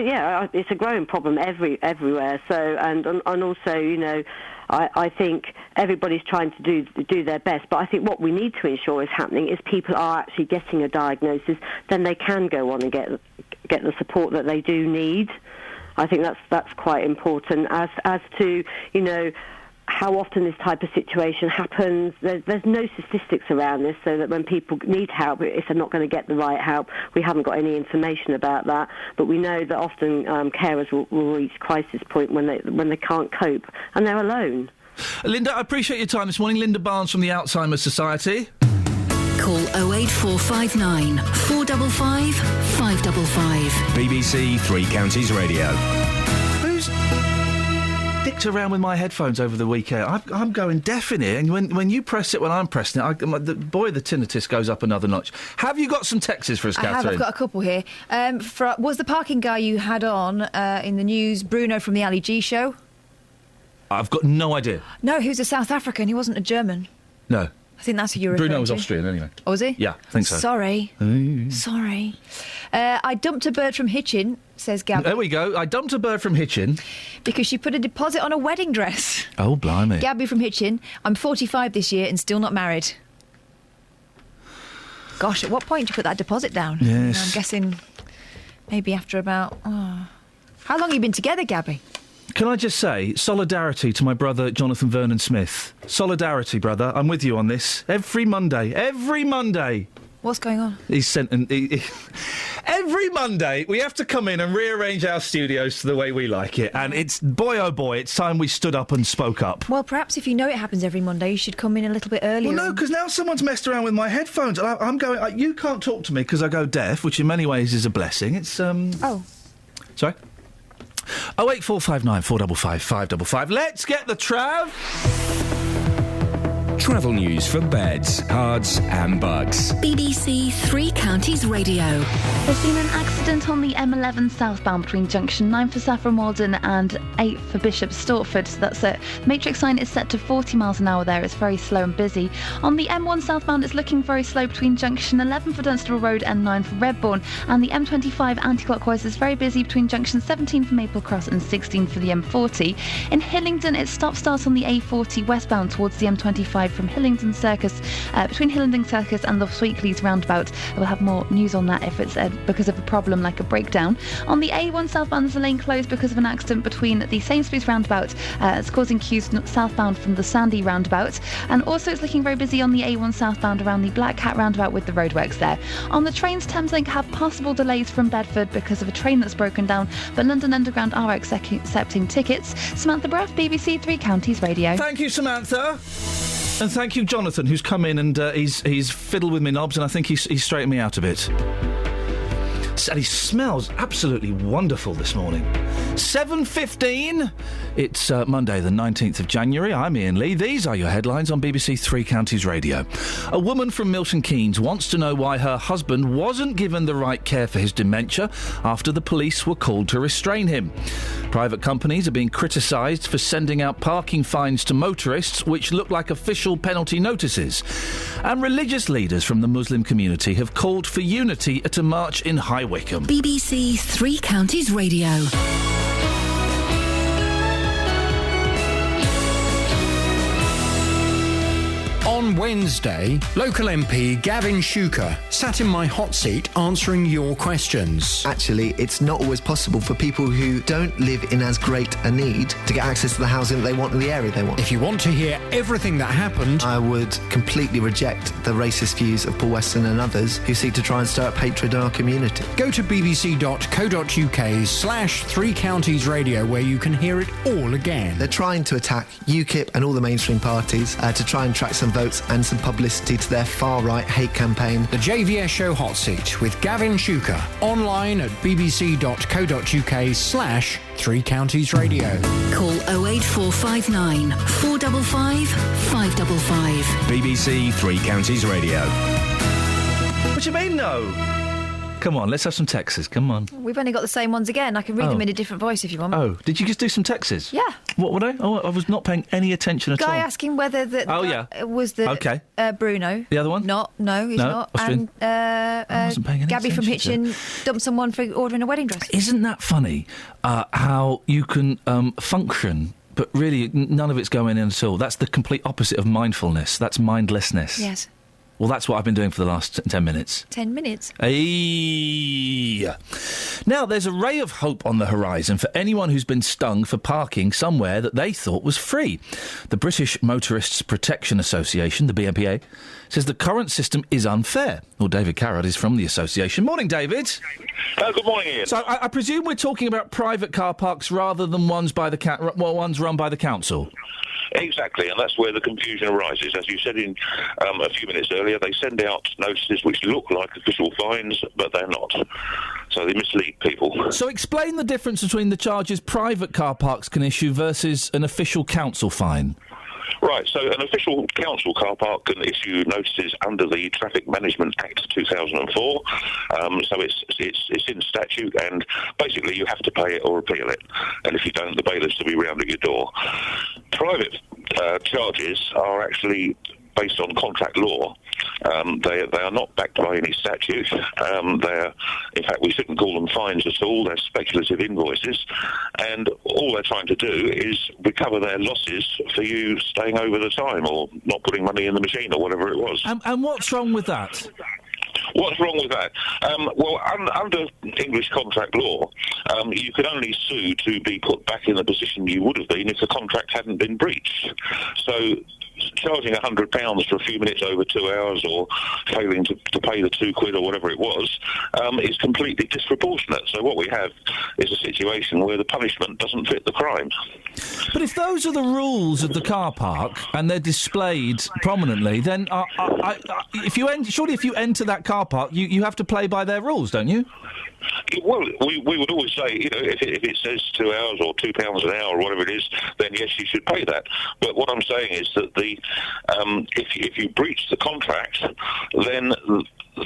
Speaker 12: it's a growing problem everywhere. So, and also, I think everybody's trying to do their best. But I think what we need to ensure is happening is people are actually getting a diagnosis, then they can go on and get the support that they do need. I think that's quite important. As to, how often this type of situation happens, there's no statistics around this, so that when people need help, if they're not going to get the right help, we haven't got any information about that. But we know that often carers will reach crisis point when they can't cope, and they're alone.
Speaker 6: Linda, I appreciate your time this morning. Linda Barnes from the Alzheimer's Society.
Speaker 8: Call 08459 455 555.
Speaker 9: BBC Three Counties Radio.
Speaker 6: Who's dicked around with my headphones over the weekend? I'm going deaf in here, and when you press it when I'm pressing it, the tinnitus goes up another notch. Have you got some texts for us, Catherine?
Speaker 7: I've got a couple here. Was the parking guy you had on in the news Bruno from the Ali G show?
Speaker 6: I've got no idea.
Speaker 7: No, he was a South African. He wasn't a German.
Speaker 6: No.
Speaker 7: I think that's who you're referring to.
Speaker 6: Bruno was Austrian, anyway.
Speaker 7: Oh, was he?
Speaker 6: Yeah, I think so.
Speaker 7: Sorry. Sorry. I dumped a bird from Hitchin, says Gabby.
Speaker 6: There we go. I dumped a bird from Hitchin.
Speaker 7: Because she put a deposit on a wedding dress.
Speaker 6: Oh, blimey.
Speaker 7: Gabby from Hitchin. I'm 45 this year and still not married. Gosh, at what point do you put that deposit down?
Speaker 6: Yes.
Speaker 7: I'm guessing maybe after about... How long have you been together, Gabby?
Speaker 6: Can I just say, solidarity to my brother Jonathan Vernon Smith. Solidarity, brother. I'm with you on this. Every Monday.
Speaker 7: What's going on?
Speaker 6: He's sent... Every Monday, we have to come in and rearrange our studios to the way we like it. And it's, boy oh boy, it's time we stood up and spoke up.
Speaker 7: Well, perhaps if you know it happens every Monday, you should come in a little bit earlier.
Speaker 6: Well, no, because now someone's messed around with my headphones. I'm going... you can't talk to me because I go deaf, which in many ways is a blessing. It's,
Speaker 7: Oh.
Speaker 6: Sorry? 08459 455 555. Let's get the trav.
Speaker 9: Travel news for beds, cards and bugs.
Speaker 8: BBC Three Counties Radio.
Speaker 10: There's been an accident on the M11 southbound between junction 9 for Saffron Walden and 8 for Bishop Stortford. So that's it. Matrix sign is set to 40 miles an hour there. It's very slow and busy. On the M1 southbound, it's looking very slow between junction 11 for Dunstable Road and 9 for Redbourne. And the M25 anti-clockwise is very busy between junction 17 for Maple Cross and 16 for the M40. In Hillingdon, it stop-starts on the A40 westbound towards the M25 from Hillingdon Circus, between Hillingdon Circus and the Sweetleys roundabout. We'll have more news on that if it's because of a problem like a breakdown. On the A1 southbound, there's a lane closed because of an accident between the Sainsbury's roundabout. It's causing queues southbound from the Sandy roundabout. And also it's looking very busy on the A1 southbound around the Black Cat roundabout with the roadworks there. On the trains, Thameslink have possible delays from Bedford because of a train that's broken down, but London Underground are accepting tickets. Samantha Braff, BBC Three Counties Radio.
Speaker 6: Thank you, Samantha. And thank you, Jonathan, who's come in and he's fiddled with me knobs, and I think he's straightened me out a bit. And he smells absolutely wonderful this morning. 7:15. It's Monday, the 19th of January. I'm Iain Lee. These are your headlines on BBC Three Counties Radio. A woman from Milton Keynes wants to know why her husband wasn't given the right care for his dementia after the police were called to restrain him. Private companies are being criticised for sending out parking fines to motorists, which look like official penalty notices. And religious leaders from the Muslim community have called for unity at a march in High Wycombe.
Speaker 8: BBC Three Counties Radio.
Speaker 9: On
Speaker 14: Wednesday, local MP Gavin Shuker sat in my hot seat answering your questions.
Speaker 15: Actually, it's not always possible for people who don't live in as great a need to get access to the housing that they want in the area they want.
Speaker 14: If you want to hear everything that happened,
Speaker 15: I would completely reject the racist views of Paul Weston and others who seek to try and stir up hatred in our community.
Speaker 14: go to bbc.co.uk/Three Counties Radio where you can hear it all again.
Speaker 15: They're trying to attack UKIP and all the mainstream parties to try and track some votes and some publicity to their far-right hate campaign.
Speaker 14: The JVS Show Hot Seat with Gavin Shuker. Online at bbc.co.uk/Three Counties Radio.
Speaker 8: Call 08459 455 555.
Speaker 9: BBC Three Counties Radio.
Speaker 6: What do you mean, no? Come on, let's have some texts. Come on.
Speaker 7: We've only got the same ones again. I can read them in a different voice if you want.
Speaker 6: Oh, did you just do some texts?
Speaker 7: Yeah.
Speaker 6: What were they? Oh, I was not paying any attention at all.
Speaker 7: Guy asking whether that was the Bruno.
Speaker 6: The other one?
Speaker 7: No, he's not.
Speaker 6: Austrian.
Speaker 7: And
Speaker 6: wasn't paying any
Speaker 7: Gabby from
Speaker 6: attention
Speaker 7: Hitchin dumped someone for ordering a wedding dress.
Speaker 6: Isn't that funny? How you can function, but really none of it's going in at all. That's the complete opposite of mindfulness. That's mindlessness.
Speaker 7: Yes.
Speaker 6: Well, that's what I've been doing for the last 10 minutes.
Speaker 7: 10 minutes.
Speaker 6: Hey. Now, there's a ray of hope on the horizon for anyone who's been stung for parking somewhere that they thought was free. The British Motorists Protection Association, the BMPA, says the current system is unfair. Well, David Carrott is from the association. Morning, David.
Speaker 16: Good morning, Ian.
Speaker 6: So, I presume we're talking about private car parks rather than ones ones run by the council.
Speaker 16: Exactly, and that's where the confusion arises. As you said in a few minutes earlier, they send out notices which look like official fines, but they're not. So they mislead people.
Speaker 6: So explain the difference between the charges private car parks can issue versus an official council fine.
Speaker 16: Right, so an official council car park can issue notices under the Traffic Management Act 2004. So it's in statute, and basically you have to pay it or appeal it. And if you don't, the bailiffs will be round at your door. Private charges are actually based on contract law. They are not backed by any statute. In fact, we shouldn't call them fines at all. They're speculative invoices, and all they're trying to do is recover their losses for you staying over the time or not putting money in the machine or whatever it was.
Speaker 6: And what's wrong with that?
Speaker 16: What's wrong with that? Well, under English contract law, you can only sue to be put back in the position you would have been if the contract hadn't been breached. So charging £100 for a few minutes over 2 hours or failing to pay the £2 or whatever it was is completely disproportionate. So what we have is a situation where the punishment doesn't fit the crime.
Speaker 6: But if those are the rules of the car park and they're displayed prominently, then if you enter that car park, you have to play by their rules, don't you?
Speaker 16: Well, we would always say, if it says 2 hours or £2 an hour or whatever it is, then yes, you should pay that. But what I'm saying is that if you breach the contract, then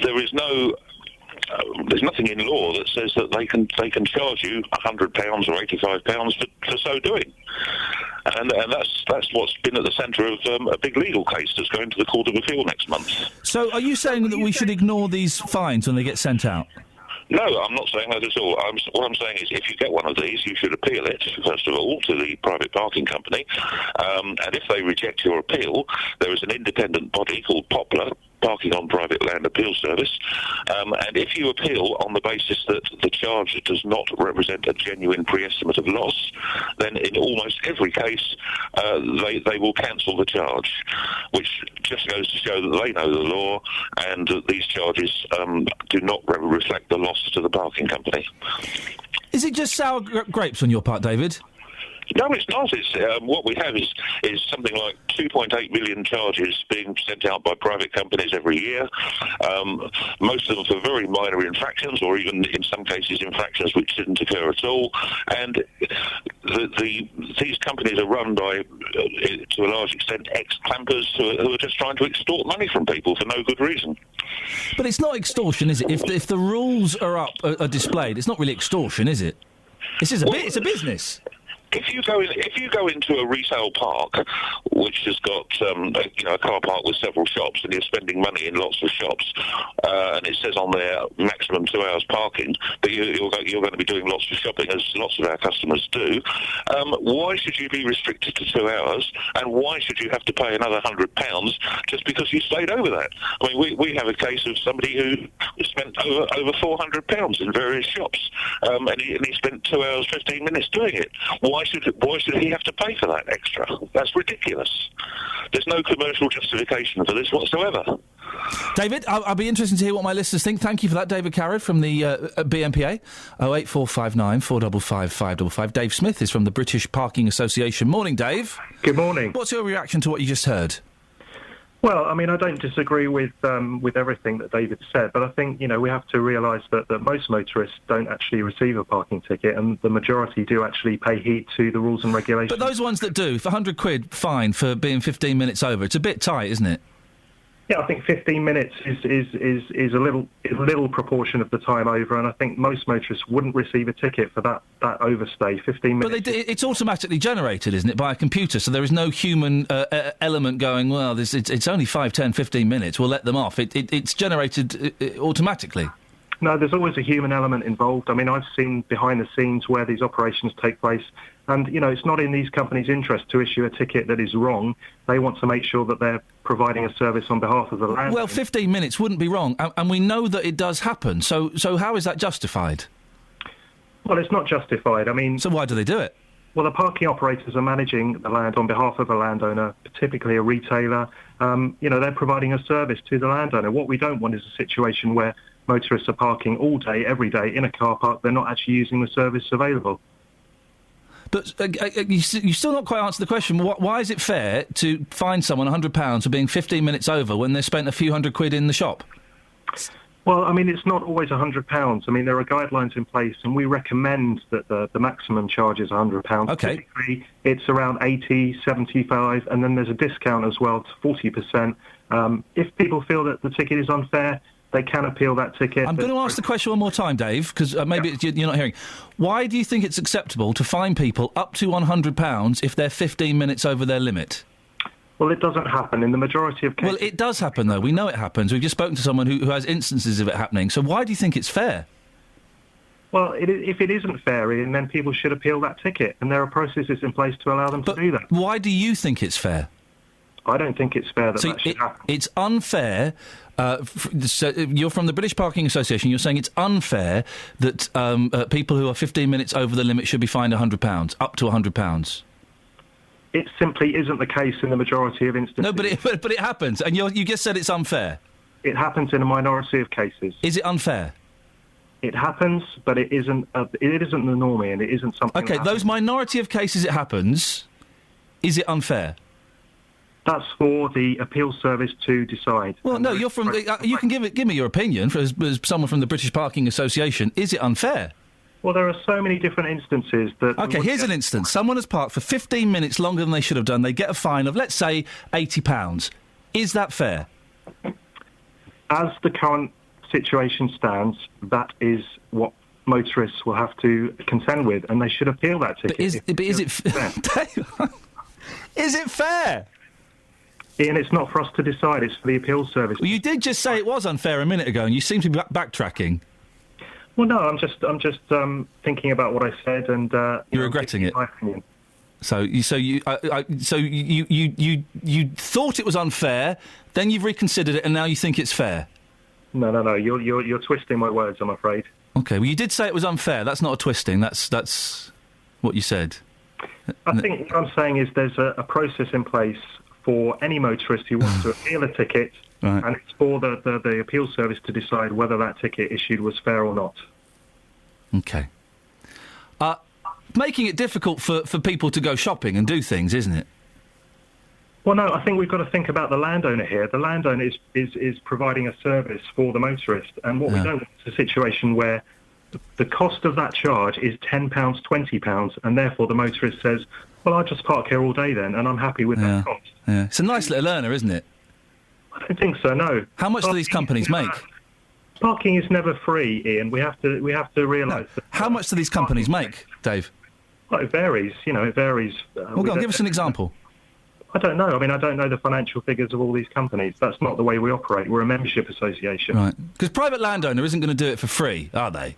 Speaker 16: there is no. There's nothing in law that says that they can charge you £100 or £85 for so doing, and that's what's been at the centre of a big legal case that's going to the Court of Appeal next month.
Speaker 6: So, are you saying that we should ignore these fines when they get sent out?
Speaker 16: No, I'm not saying that at all. What I'm saying is if you get one of these, you should appeal it, first of all, to the private parking company. And if they reject your appeal, there is an independent body called Poplar, Parking on Private Land Appeal Service. And if you appeal on the basis that the charge does not represent a genuine pre-estimate of loss, then in almost every case, they will cancel the charge, which just goes to show that they know the law and that these charges do not reflect the loss to the parking company.
Speaker 6: Is it just sour grapes on your part, David?
Speaker 16: No, it's not. It's, what we have is something like 2.8 million charges being sent out by private companies every year, most of them for very minor infractions or even, in some cases, infractions which didn't occur at all. And these companies are run by, to a large extent, ex-clampers who are just trying to extort money from people for no good reason.
Speaker 6: But it's not extortion, is it? If the rules are displayed, it's not really extortion, is it? It's a business.
Speaker 16: if you go into a retail park, which has got a car park with several shops, and you're spending money in lots of shops, and it says on there maximum 2 hours parking, but you're going to be doing lots of shopping, as lots of our customers do. Why should you be restricted to 2 hours, and why should you have to pay another £100 just because you stayed over that? I mean, we have a case of somebody who spent over £400 in various shops, and he spent 2 hours 15 minutes doing it. Why should he have to pay for that extra? That's ridiculous. There's no commercial justification for this whatsoever.
Speaker 6: David, I'll be interested to hear what my listeners think. Thank you for that, David Carrad from the BMPA. 08459 455 555. Dave Smith is from the British Parking Association. Morning, Dave.
Speaker 17: Good morning.
Speaker 6: What's your reaction to what you just heard?
Speaker 17: Well, I mean, I don't disagree with everything that David said, but I think, we have to realise that most motorists don't actually receive a parking ticket, and the majority do actually pay heed to the rules and regulations.
Speaker 6: But those ones that do, for £100 fine for being 15 minutes over, it's a bit tight, isn't it?
Speaker 17: Yeah, I think 15 minutes is a little proportion of the time over, and I think most motorists wouldn't receive a ticket for that overstay. 15 minutes.
Speaker 6: But it's automatically generated, isn't it, by a computer? So there is no human element going, well, it's only 5, 10, 15 minutes. We'll let them off. It's generated automatically.
Speaker 17: No, there's always a human element involved. I mean, I've seen behind the scenes where these operations take place, and, it's not in these companies' interest to issue a ticket that is wrong. They want to make sure that they're providing a service on behalf of the landowner.
Speaker 6: Well, 15 minutes wouldn't be wrong, and we know that it does happen. So how is that justified?
Speaker 17: Well, it's not justified. I mean...
Speaker 6: So why do they do it?
Speaker 17: Well, the parking operators are managing the land on behalf of a landowner, typically a retailer. They're providing a service to the landowner. What we don't want is a situation where motorists are parking all day, every day, in a car park. They're not actually using the service available.
Speaker 6: But you still not quite answered the question. Why is it fair to fine someone £100 for being 15 minutes over when they've spent a few £100 in the shop?
Speaker 17: Well, I mean, it's not always £100. I mean, there are guidelines in place, and we recommend that the maximum charge is £100.
Speaker 6: Okay.
Speaker 17: Typically, it's around 80, 75, and then there's a discount as well to 40%. If people feel that the ticket is unfair, they can appeal that ticket.
Speaker 6: I'm going to ask the question one more time, Dave, because maybe you're not hearing. Why do you think it's acceptable to fine people up to £100 if they're 15 minutes over their limit?
Speaker 17: Well, it doesn't happen in the majority of cases.
Speaker 6: Well, it does happen, though. We know it happens. We've just spoken to someone who has instances of it happening. So why do you think it's fair?
Speaker 17: Well, if it isn't fair, Ian, then people should appeal that ticket, and there are processes in place to allow them to do that.
Speaker 6: Why do you think it's fair?
Speaker 17: I don't think it's fair that should happen.
Speaker 6: It's unfair. So you're from the British Parking Association. You're saying it's unfair that people who are 15 minutes over the limit should be fined £100, up to £100.
Speaker 17: It simply isn't the case in the majority of instances.
Speaker 6: No, but it happens, and you just said it's unfair.
Speaker 17: It happens in a minority of cases.
Speaker 6: Is it unfair?
Speaker 17: It happens, but it isn't. It isn't the norm, and it isn't something.
Speaker 6: Okay, those minority of cases it happens. Is it unfair?
Speaker 17: That's for the appeal service to decide.
Speaker 6: Well, no, you're from. You can give me your opinion as someone from the British Parking Association. Is it unfair?
Speaker 17: Well, there are so many different instances that...
Speaker 6: OK, here's an instance. Someone has parked for 15 minutes longer than they should have done. They get a fine of, let's say, £80. Is that fair?
Speaker 17: As the current situation stands, that is what motorists will have to contend with, and they should appeal that ticket.
Speaker 6: Is it fair? Is it fair?
Speaker 17: Ian, it's not for us to decide. It's for the appeal service.
Speaker 6: Well, you did just say it was unfair a minute ago, and you seem to be backtracking.
Speaker 17: Well, no, I'm just thinking about what I said, and
Speaker 6: you're regretting it.
Speaker 17: My opinion.
Speaker 6: So you thought it was unfair, then you've reconsidered it, and now you think it's fair.
Speaker 17: No. You're twisting my words, I'm afraid.
Speaker 6: Okay, well, you did say it was unfair. That's not a twisting. That's what you said.
Speaker 17: I think what I'm saying is there's a process in place for any motorist who wants to appeal a ticket, right, and it's for the appeal service to decide whether that ticket issued was fair or not.
Speaker 6: Okay. Making it difficult for people to go shopping and do things, isn't it?
Speaker 17: Well, no, I think we've got to think about the landowner here. The landowner is providing a service for the motorist, and what we don't want is a situation where the cost of that charge is £10, £20, and therefore the motorist says, well, I'll just park here all day then, and I'm happy with that cost.
Speaker 6: Yeah. It's a nice little earner, isn't it?
Speaker 17: I don't think so, no.
Speaker 6: How much do these companies make?
Speaker 17: Parking is never free, Ian. We have to realise that.
Speaker 6: How much do these companies make, Dave?
Speaker 17: Well, it varies. It varies.
Speaker 6: Well, go on, give us an example.
Speaker 17: I don't know. I mean, I don't know the financial figures of all these companies. That's not the way we operate. We're a membership association.
Speaker 6: Right. Because private landowner isn't going to do it for free, are they?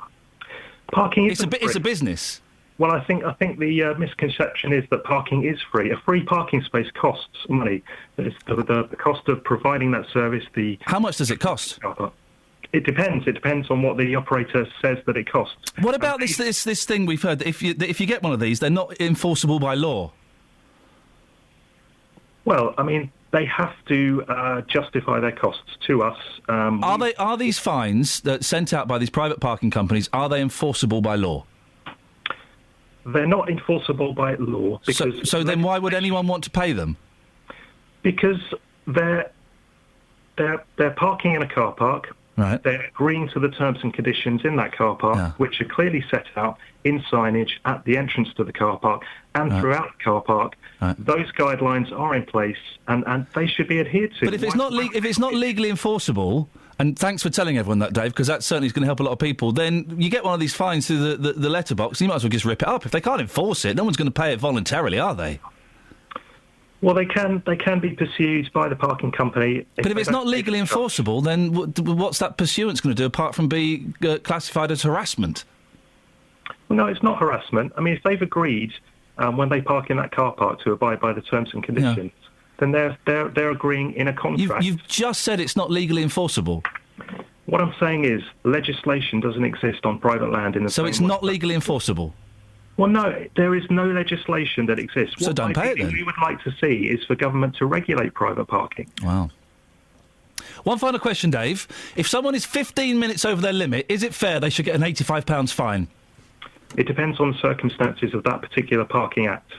Speaker 17: Parking
Speaker 6: It's a business.
Speaker 17: Well, I think the misconception is that parking is free. A free parking space costs money. It's the cost of providing that service.
Speaker 6: How much does it cost?
Speaker 17: It depends. It depends on what the operator says that it costs.
Speaker 6: What about this thing we've heard that if you get one of these, they're not enforceable by law?
Speaker 17: Well, I mean, they have to justify their costs to us.
Speaker 6: Are these fines that sent out by these private parking companies, are they enforceable by law?
Speaker 17: They're not enforceable by law.
Speaker 6: So then why would anyone want to pay them?
Speaker 17: Because they're parking in a car park.
Speaker 6: Right.
Speaker 17: They're agreeing to the terms and conditions in that car park, which are clearly set out in signage at the entrance to the car park and throughout the car park. Those guidelines are in place, and they should be adhered to.
Speaker 6: But if it's not legally enforceable, and thanks for telling everyone that, Dave, because that certainly is going to help a lot of people, then you get one of these fines through the letterbox, you might as well just rip it up. If they can't enforce it, no one's going to pay it voluntarily, are they?
Speaker 17: Well, they can be pursued by the parking company.
Speaker 6: But if it's not legally enforceable, then what's that pursuance going to do apart from be classified as harassment?
Speaker 17: Well, no, it's not harassment. I mean, if they've agreed when they park in that car park to abide by the terms and conditions, then they're agreeing in a contract.
Speaker 6: You've just said it's not legally enforceable.
Speaker 17: What I'm saying is legislation doesn't exist on private land in the
Speaker 6: So it's not legally enforceable?
Speaker 17: Well, no, there is no legislation that exists.
Speaker 6: So don't pay it then.
Speaker 17: What we would like to see is for government to regulate private parking.
Speaker 6: Wow. One final question, Dave. If someone is 15 minutes over their limit, is it fair they should get an £85 fine?
Speaker 17: It depends on the circumstances of that particular parking act.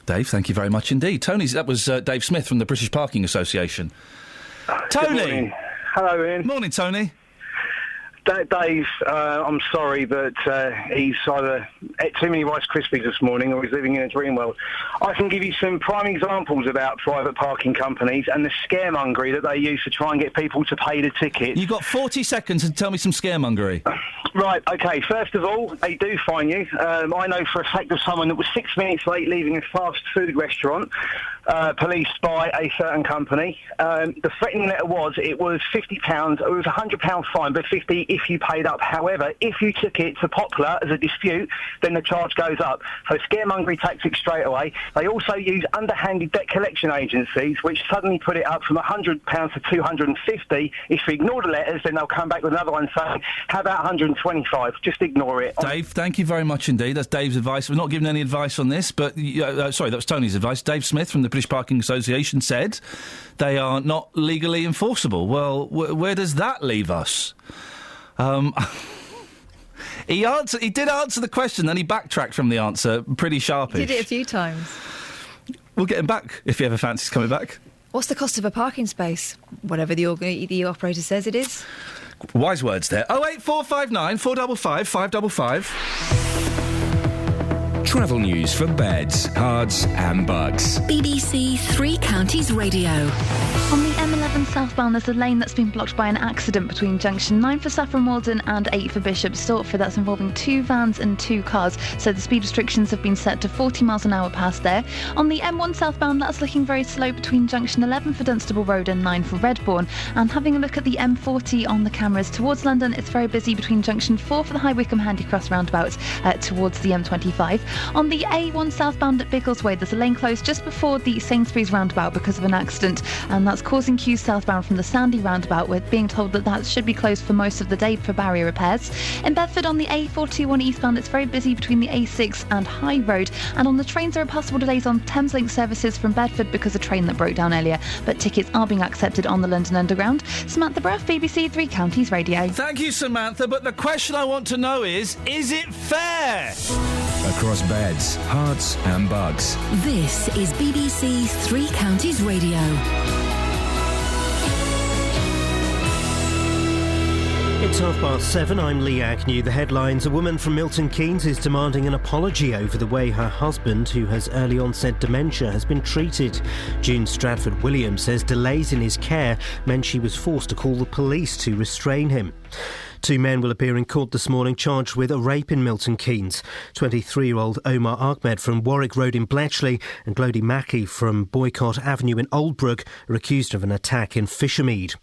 Speaker 6: Dave, thank you very much indeed. That was Dave Smith from the British Parking Association. Tony!
Speaker 18: Hello, Ian.
Speaker 6: Morning, Tony.
Speaker 18: Dave, I'm sorry, but he's either ate too many Rice Krispies this morning or he's living in a dream world. I can give you some prime examples about private parking companies and the scaremongery that they use to try and get people to pay the tickets.
Speaker 6: You've got 40 seconds to tell me some scaremongery.
Speaker 18: Right, OK, first of all, they do fine you. I know for a fact of someone that was 6 minutes late leaving a fast food restaurant, policed by a certain company. The threatening letter was, it was £50, it was a £100 fine, but 50 if you paid up. However, if you took it to Poplar as a dispute, then the charge goes up. So scaremongery tactics straight away. They also use underhanded debt collection agencies, which suddenly put it up from £100 to £250. If you ignore the letters, then they'll come back with another one saying, how about £125? Just ignore it.
Speaker 6: Dave, thank you very much indeed. That's Dave's advice. We're not giving any advice on this, but... sorry, that was Tony's advice. Dave Smith from the British Parking Association said they are not legally enforceable. Well, where does that leave us? He did answer the question, then he backtracked from the answer pretty sharpish.
Speaker 19: He did it a few times.
Speaker 6: We'll get him back if he ever fancies coming back.
Speaker 19: What's the cost of a parking space? Whatever the operator says it is.
Speaker 6: Wise words there. 08459 455 555.
Speaker 9: Travel news for beds, cards and bugs.
Speaker 8: BBC Three Counties Radio.
Speaker 10: On the M11 southbound, there's a lane that's been blocked by an accident between junction 9 for Saffron Walden and 8 for Bishop Stortford. That's involving 2 vans and 2 cars. So the speed restrictions have been set to 40 miles an hour past there. On the M1 southbound, that's looking very slow between junction 11 for Dunstable Road and 9 for Redbourne. And having a look at the M40 on the cameras towards London, it's very busy between junction 4 for the High Wycombe Handycross roundabout towards the M25. On the A1 southbound at Biggleswade, there's a lane closed just before the Sainsbury's roundabout because of an accident, and that's causing queues southbound from the Sandy roundabout. We're being told that should be closed for most of the day for barrier repairs. In Bedford on the A421 eastbound, it's very busy between the A6 and High Road, and on the trains there are possible delays on Thameslink services from Bedford because of a train that broke down earlier, but tickets are being accepted on the London Underground. Samantha Bruff, BBC Three Counties Radio.
Speaker 6: Thank you, Samantha, but the question I want to know is it fair?
Speaker 9: Across beds, hearts and bugs.
Speaker 8: This is BBC Three Counties Radio.
Speaker 1: It's 7:30. I'm Lee Agnew. The headlines: a woman from Milton Keynes is demanding an apology over the way her husband, who has early onset dementia, has been treated. June Stratford Williams says delays in his care meant she was forced to call the police to restrain him. Two men will appear in court this morning charged with a rape in Milton Keynes. 23-year-old Omar Ahmed from Warwick Road in Bletchley and Glody Mackey from Boycott Avenue in Oldbrook are accused of an attack in Fishermead.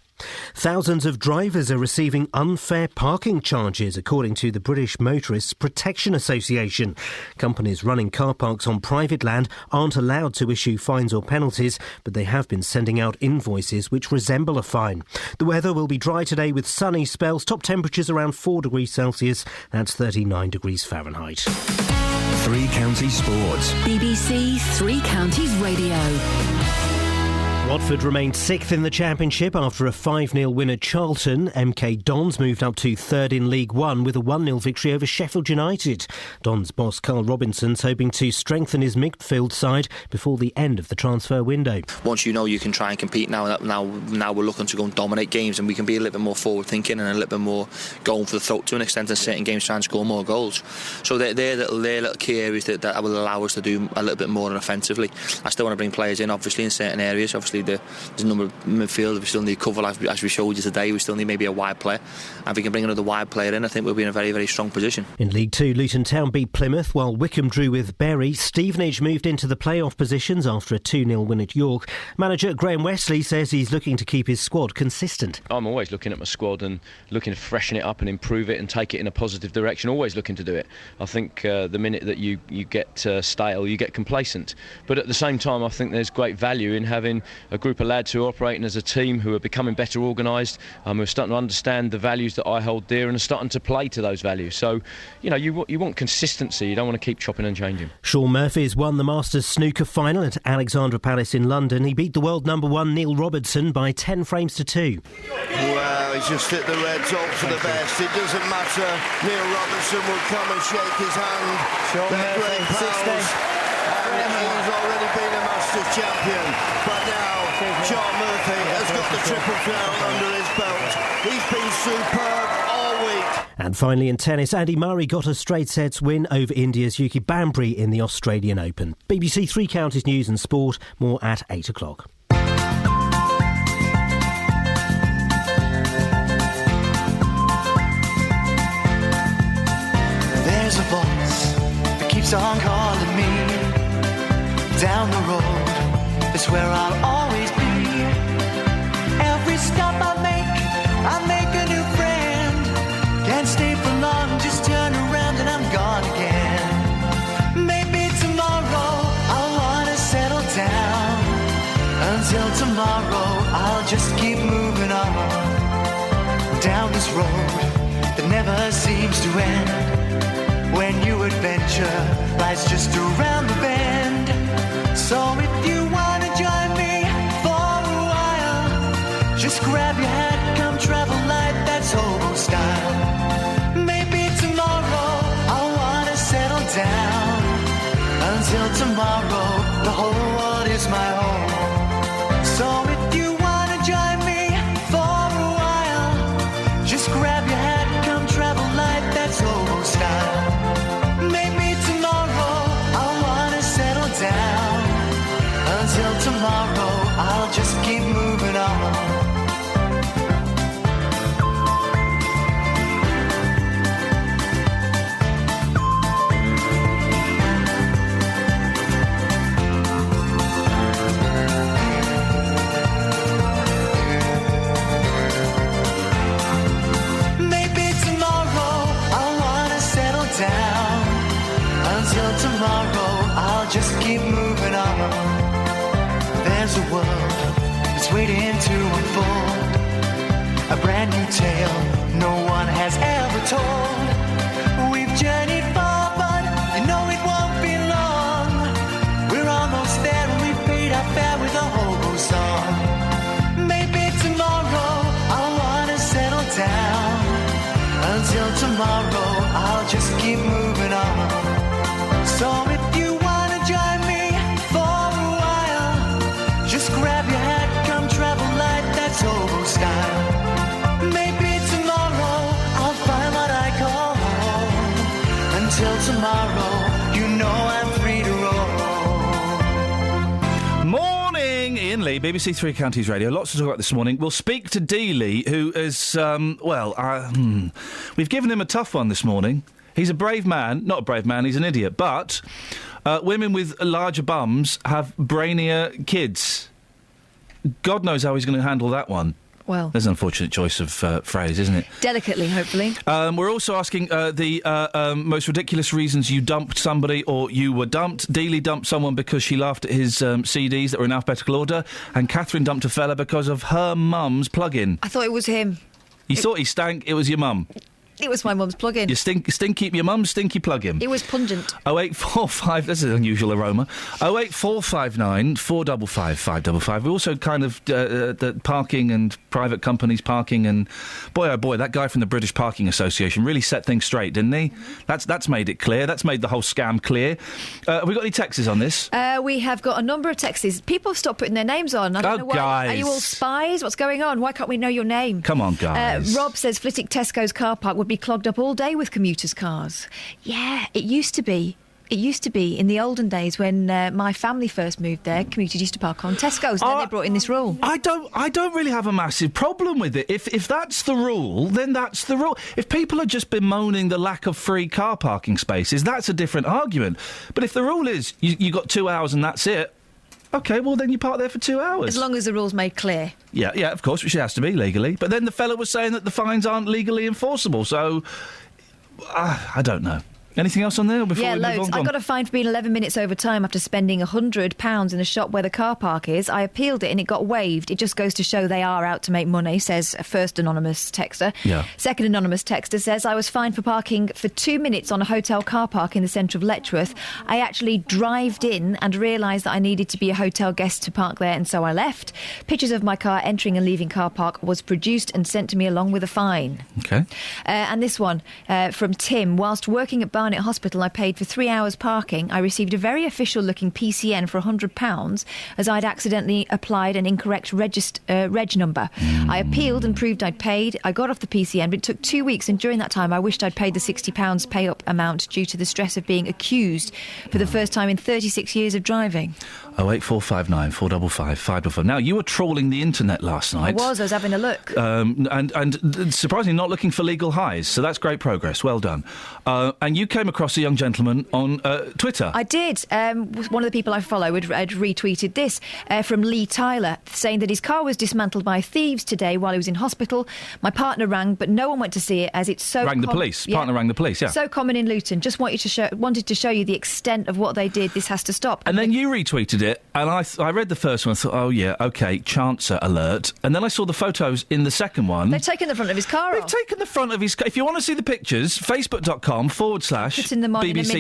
Speaker 1: Thousands of drivers are receiving unfair parking charges, according to the British Motorists Protection Association. Companies running car parks on private land aren't allowed to issue fines or penalties, but they have been sending out invoices which resemble a fine. The weather will be dry today with sunny spells, top temperatures around 4 degrees Celsius, that's 39 degrees Fahrenheit.
Speaker 9: Three Counties Sports.
Speaker 8: BBC Three Counties Radio.
Speaker 1: Watford remained 6th in the Championship after a 5-0 win at Charlton. MK Dons moved up to 3rd in League One with a 1-0 victory over Sheffield United. Dons boss Carl Robinson's hoping to strengthen his midfield side before the end of the transfer window.
Speaker 11: Once you know you can try and compete now we're looking to go and dominate games, and we can be a little bit more forward thinking and a little bit more going for the throat to an extent, and certain games trying to score more goals. So they're little key areas that will allow us to do a little bit more offensively. I still want to bring players in, obviously, in certain areas. Obviously, there's a number of midfield. We still need cover, as we showed you today. We still need maybe a wide player, and if we can bring another wide player in, I think we'll be in a very, very strong position.
Speaker 1: In League 2, Luton Town beat Plymouth while Wycombe drew with Bury. Stevenage moved into the playoff positions after a 2-0 win at York. Manager Graham Wesley says he's looking to keep his squad consistent.
Speaker 20: I'm always looking at my squad and looking to freshen it up and improve it and take it in a positive direction, always looking to do it. I think the minute that you get stale, you get complacent, but at the same time I think there's great value in having a group of lads who are operating as a team, who are becoming better organised, who are starting to understand the values that I hold dear and are starting to play to those values. So, you want consistency, you don't want to keep chopping and changing.
Speaker 1: Shaun Murphy's won the Masters snooker final at Alexandra Palace in London. He beat the world number 1 Neil Robertson by 10 frames to 2.
Speaker 22: Well, he's just hit the reds, all for the best. It doesn't matter. Neil Robertson will come and shake his hand.
Speaker 24: Shaun Murphy, 16.
Speaker 22: He's already been a Masters champion, but now Shaun Murphy has got the Triple Crown under his belt. He's been superb all week.
Speaker 1: And finally in tennis, Andy Murray got a straight sets win over India's Yuki Bambri in the Australian Open. BBC Three Counties News and Sport, more at 8 o'clock.
Speaker 25: There's a voice that keeps on calling me. Down the road is where I'll always be. Every stop I make a new friend. Can't stay for long, just turn around and I'm gone again. Maybe tomorrow I'll wanna settle down. Until tomorrow I'll just keep moving on. Down this road that never seems to end. When new adventure lies just around the bend. So if you wanna join me for a while, just grab your hat, come travel light, that's hobo style. Maybe tomorrow I'll wanna settle down. Until tomorrow, the whole world is my home. So if you wanna join me for a while, just grab your hat, come travel light, that's hobo style. Maybe tomorrow I'll wanna settle down. Until tomorrow, I'll just keep moving on. Maybe tomorrow, I'll wanna settle down. Until tomorrow, I'll just keep moving on. There's a world that's waiting to unfold, a brand new tale no one has ever told. We've journeyed far, but you know it won't be long. We're almost there and we've paid our fare with a hobo song. Maybe tomorrow I'll wanna settle down. Until tomorrow I'll just keep moving on. So if you wanna join me for a while, just grab your hat, come travel light, that's hobo style. Maybe tomorrow I'll find what I call home.
Speaker 6: Dealey, BBC Three Counties Radio. Lots to talk about this morning. We'll speak to Dealey, who is, we've given him a tough one this morning. He's a brave man. Not a brave man, he's an idiot. But women with larger bums have brainier kids. God knows how he's going to handle that one.
Speaker 19: Well,
Speaker 6: there's an unfortunate choice of phrase, isn't it?
Speaker 19: Delicately, hopefully.
Speaker 6: We're also asking the most ridiculous reasons you dumped somebody or you were dumped. Dealey dumped someone because she laughed at his CDs that were in alphabetical order, and Catherine dumped a fella because of her mum's plug-in.
Speaker 19: I thought it was him.
Speaker 6: You thought he stank, it was your mum.
Speaker 19: It was my mum's plug-in.
Speaker 6: Your mum's stinky plug-in.
Speaker 19: It was pungent.
Speaker 6: 0845, that's an unusual aroma. 08459 455 555. We also kind of, the parking and private companies parking, and boy oh boy, that guy from the British Parking Association really set things straight, didn't he? That's made it clear. That's made the whole scam clear. Have we got any texts on this?
Speaker 19: We have got a number of texts. People have stopped putting their names on. I don't know why.
Speaker 6: Guys.
Speaker 19: Are you all spies? What's going on? Why can't we know your name?
Speaker 6: Come on, guys.
Speaker 19: Rob says Flitwick Tesco's car park would be clogged up all day with commuters' cars. Yeah, it used to be. It used to be in the olden days when my family first moved there. Commuters used to park on Tesco's, and then they brought in this rule.
Speaker 6: I don't really have a massive problem with it. If that's the rule, then that's the rule. If people are just bemoaning the lack of free car parking spaces, that's a different argument. But if the rule is you got 2 hours and that's it, OK, well, then you park there for 2 hours.
Speaker 19: As long as the rule's made clear.
Speaker 6: Yeah, of course, which it has to be legally. But then the fella was saying that the fines aren't legally enforceable, so I don't know. Anything else on there before we move on?
Speaker 19: Loads. I got a fine for being 11 minutes over time after spending £100 in a shop where the car park is. I appealed it and it got waived. It just goes to show they are out to make money, says a first anonymous texter.
Speaker 6: Yeah.
Speaker 19: Second anonymous texter says, I was fined for parking for 2 minutes on a hotel car park in the centre of Letchworth. I actually drived in and realised that I needed to be a hotel guest to park there, and so I left. Pictures of my car entering and leaving car park was produced and sent to me along with a fine.
Speaker 6: OK.
Speaker 19: And this one from Tim. Whilst working at Barnet Hospital, I paid for 3 hours parking. I received a very official-looking PCN for £100 as I'd accidentally applied an incorrect reg number. I appealed and proved I'd paid. I got off the PCN, but it took 2 weeks, and during that time I wished I'd paid the £60 pay-up amount due to the stress of being accused for the first time in 36 years of driving.
Speaker 6: 08459 455 555. Now, you were trawling the internet last night.
Speaker 19: I was having a look.
Speaker 6: And surprisingly not looking for legal highs, so that's great progress. Well done. And you came across a young gentleman on Twitter.
Speaker 19: I did. One of the people I follow had retweeted this from Lee Tyler, saying that his car was dismantled by thieves today while he was in hospital. My partner rang, but no one went to see it as it's so...
Speaker 6: Rang the police.
Speaker 19: Yeah.
Speaker 6: Partner rang the police, yeah.
Speaker 19: So common in Luton. Just wanted to show you the extent of what they did. This has to stop.
Speaker 6: And then you retweeted it, and I read the first one and thought, oh, yeah, OK, chancer alert. And then I saw the photos in the second one.
Speaker 19: They've taken the front of his car off.
Speaker 6: They've taken the front of his car. If you want to see the pictures, facebook.com/BBC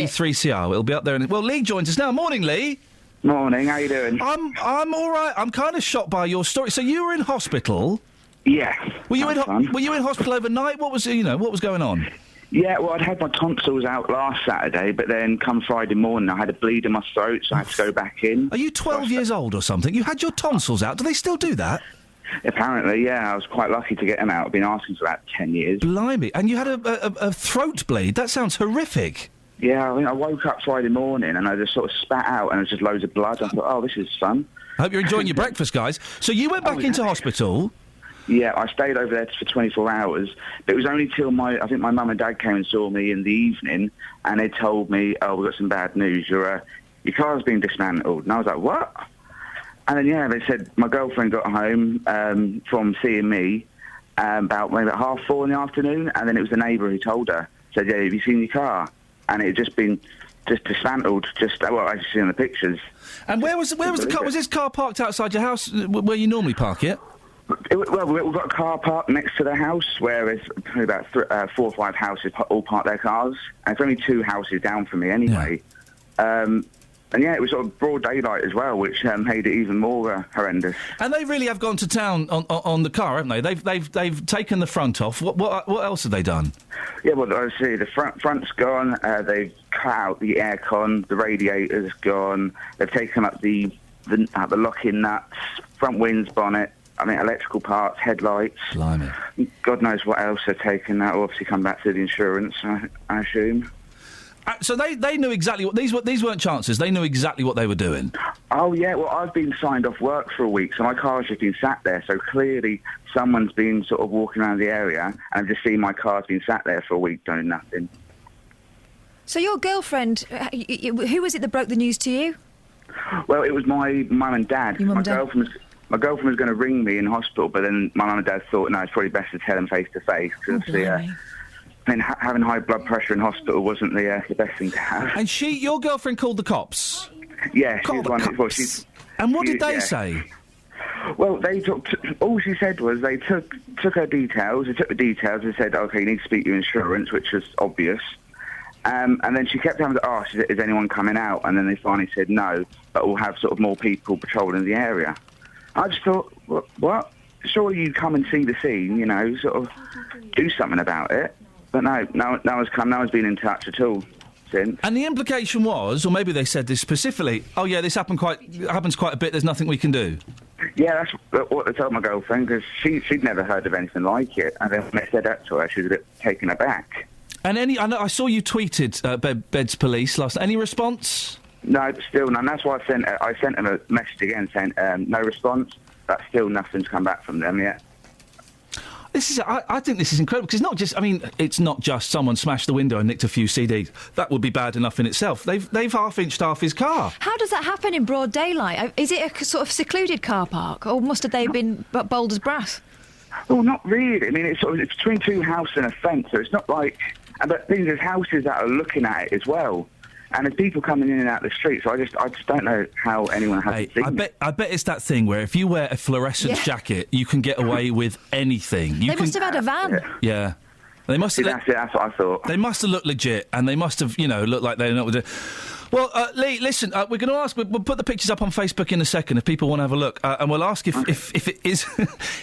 Speaker 6: 3CR. It'll be up there. Well, Lee joins us now. Morning, Lee.
Speaker 3: Morning, how you doing?
Speaker 6: I'm all right. I'm kind of shocked by your story. So you were in hospital?
Speaker 3: Yeah.
Speaker 6: Were you in hospital overnight? What was going on?
Speaker 3: Yeah, well, I'd had my tonsils out last Saturday, but then come Friday morning, I had a bleed in my throat, so I had to go back in.
Speaker 6: Are you 12 years old or something? You had your tonsils out. Do they still do that?
Speaker 3: Apparently, yeah. I was quite lucky to get them out. I've been asking for about 10 years.
Speaker 6: Blimey. And you had a throat bleed? That sounds horrific.
Speaker 3: Yeah, I woke up Friday morning and I just sort of spat out and there's just loads of blood. I thought, oh, this is fun.
Speaker 6: I hope you're enjoying your breakfast, guys. So you went back into hospital...
Speaker 3: Yeah, I stayed over there for 24 hours, but it was only till I think my mum and dad came and saw me in the evening, and they told me, oh, we've got some bad news, your car's been dismantled. And I was like, what? And then, yeah, they said my girlfriend got home from seeing me about maybe at 4:30 in the afternoon, and then it was the neighbour who told her, said, yeah, have you seen your car? And it had just been dismantled, as you see in the pictures.
Speaker 6: And where was the car? Was this car parked outside your house where you normally park it?
Speaker 3: Well, we've got a car park next to the house where there's probably about 4 or 5 houses all park their cars. And it's only 2 houses down from me anyway. Yeah. And yeah, it was sort of broad daylight as well, which made it even more horrendous.
Speaker 6: And they really have gone to town on the car, haven't they? They've taken the front off. What else have they done?
Speaker 3: Yeah, well, obviously the front's gone. They've cut out the aircon. The radiator's gone. They've taken up the locking nuts, front winds, bonnet. I mean, electrical parts, headlights.
Speaker 6: Blimey.
Speaker 3: God knows what else they've taken. That will obviously come back to the insurance, I assume.
Speaker 6: So they knew exactly what these weren't chances. They knew exactly what they were doing.
Speaker 3: Oh yeah, well I've been signed off work for a week, so my car's just been sat there. So clearly someone's been sort of walking around the area, and I've just seen my car's been sat there for a week doing nothing.
Speaker 19: So your girlfriend, who was it that broke the news to you?
Speaker 3: Well, it was my mum and dad.
Speaker 19: Your mum and dad?
Speaker 3: My girlfriend was going to ring me in hospital, but then my mum and dad thought, no, it's probably best to tell them face to face because having high blood pressure in hospital wasn't the best thing to have.
Speaker 6: And your girlfriend called the cops?
Speaker 3: Yeah,
Speaker 6: Called the cops. And what did they say?
Speaker 3: Well, they all she said was they took her details. They took the details and said, okay, you need to speak to your insurance, which was obvious. And then she kept having to ask, is anyone coming out? And then they finally said no, but we'll have sort of more people patrolling the area. I just thought, what? Surely you come and see the scene, you know, sort of do something about it. But no one's come, no one's been in touch at all since.
Speaker 6: And the implication was, or maybe they said this specifically, oh yeah, this happens quite a bit, there's nothing we can do.
Speaker 3: Yeah, that's what they told my girlfriend, because she'd never heard of anything like it. And then when they said that to her, she was a bit taken aback.
Speaker 6: And I saw you tweeted Beds Police last night. Any response?
Speaker 3: No, still none. That's why I sent them a message again saying no response, but still nothing's come back from them yet.
Speaker 6: I think this is incredible, because it's not just someone smashed the window and nicked a few CDs. That would be bad enough in itself. They've half-inched half his car.
Speaker 19: How does that happen in broad daylight? Is it a sort of secluded car park, or must have they been bold as brass?
Speaker 3: Well, not really. I mean, it's between two houses and a fence, so it's not like... But there's houses that are looking at it as well. And there's people coming in and out the street, so I just don't know how anyone has seen it.
Speaker 6: I bet it's that thing where if you wear a fluorescent jacket, you can get away with anything.
Speaker 19: They must have had a van.
Speaker 6: Yeah. They must have...
Speaker 3: That's what I thought.
Speaker 6: They must have looked legit, and they must have, looked like they know what to do. Well, Lee, listen, we're going to ask... We'll put the pictures up on Facebook in a second if people want to have a look, and we'll ask if it is...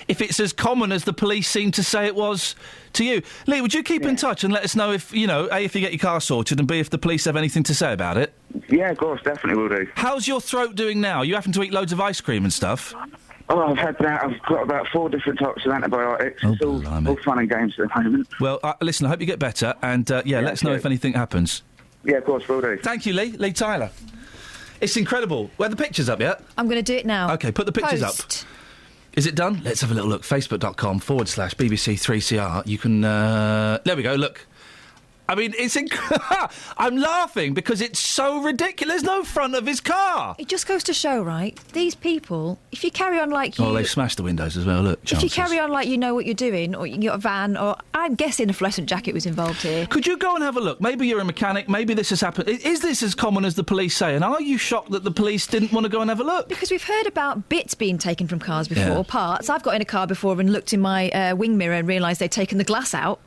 Speaker 6: if it's as common as the police seem to say it was to you. Lee, would you keep in touch and let us know if, A, if you get your car sorted, and B, if the police have anything to say about it?
Speaker 3: Yeah, of course, definitely will do.
Speaker 6: How's your throat doing now? You having to eat loads of ice cream and stuff?
Speaker 3: Oh, I've got about 4 different types of antibiotics. It's all fun and games at the moment.
Speaker 6: Well, listen, I hope you get better, and, let us know if anything happens.
Speaker 3: Yeah, of course, will do.
Speaker 6: Thank you, Lee. Lee Tyler. It's incredible. Were the pictures up yet?
Speaker 19: I'm going to do it now.
Speaker 6: OK, put the pictures up. Is it done? Let's have a little look. Facebook.com/BBC3CR. You can... there we go, look. I mean, it's... I'm laughing because it's so ridiculous. There's no front of his car.
Speaker 19: It just goes to show, right? These people, if you carry on like you...
Speaker 6: Oh, they've smashed the windows as well, look.
Speaker 19: If you carry on like you know what you're doing, or you got a van, or I'm guessing a fluorescent jacket was involved here.
Speaker 6: Could you go and have a look? Maybe you're a mechanic, maybe this has happened. Is this as common as the police say? And are you shocked that the police didn't want to go and have a look?
Speaker 19: Because we've heard about bits being taken from cars before, parts. I've got in a car before and looked in my wing mirror and realised they'd taken the glass out.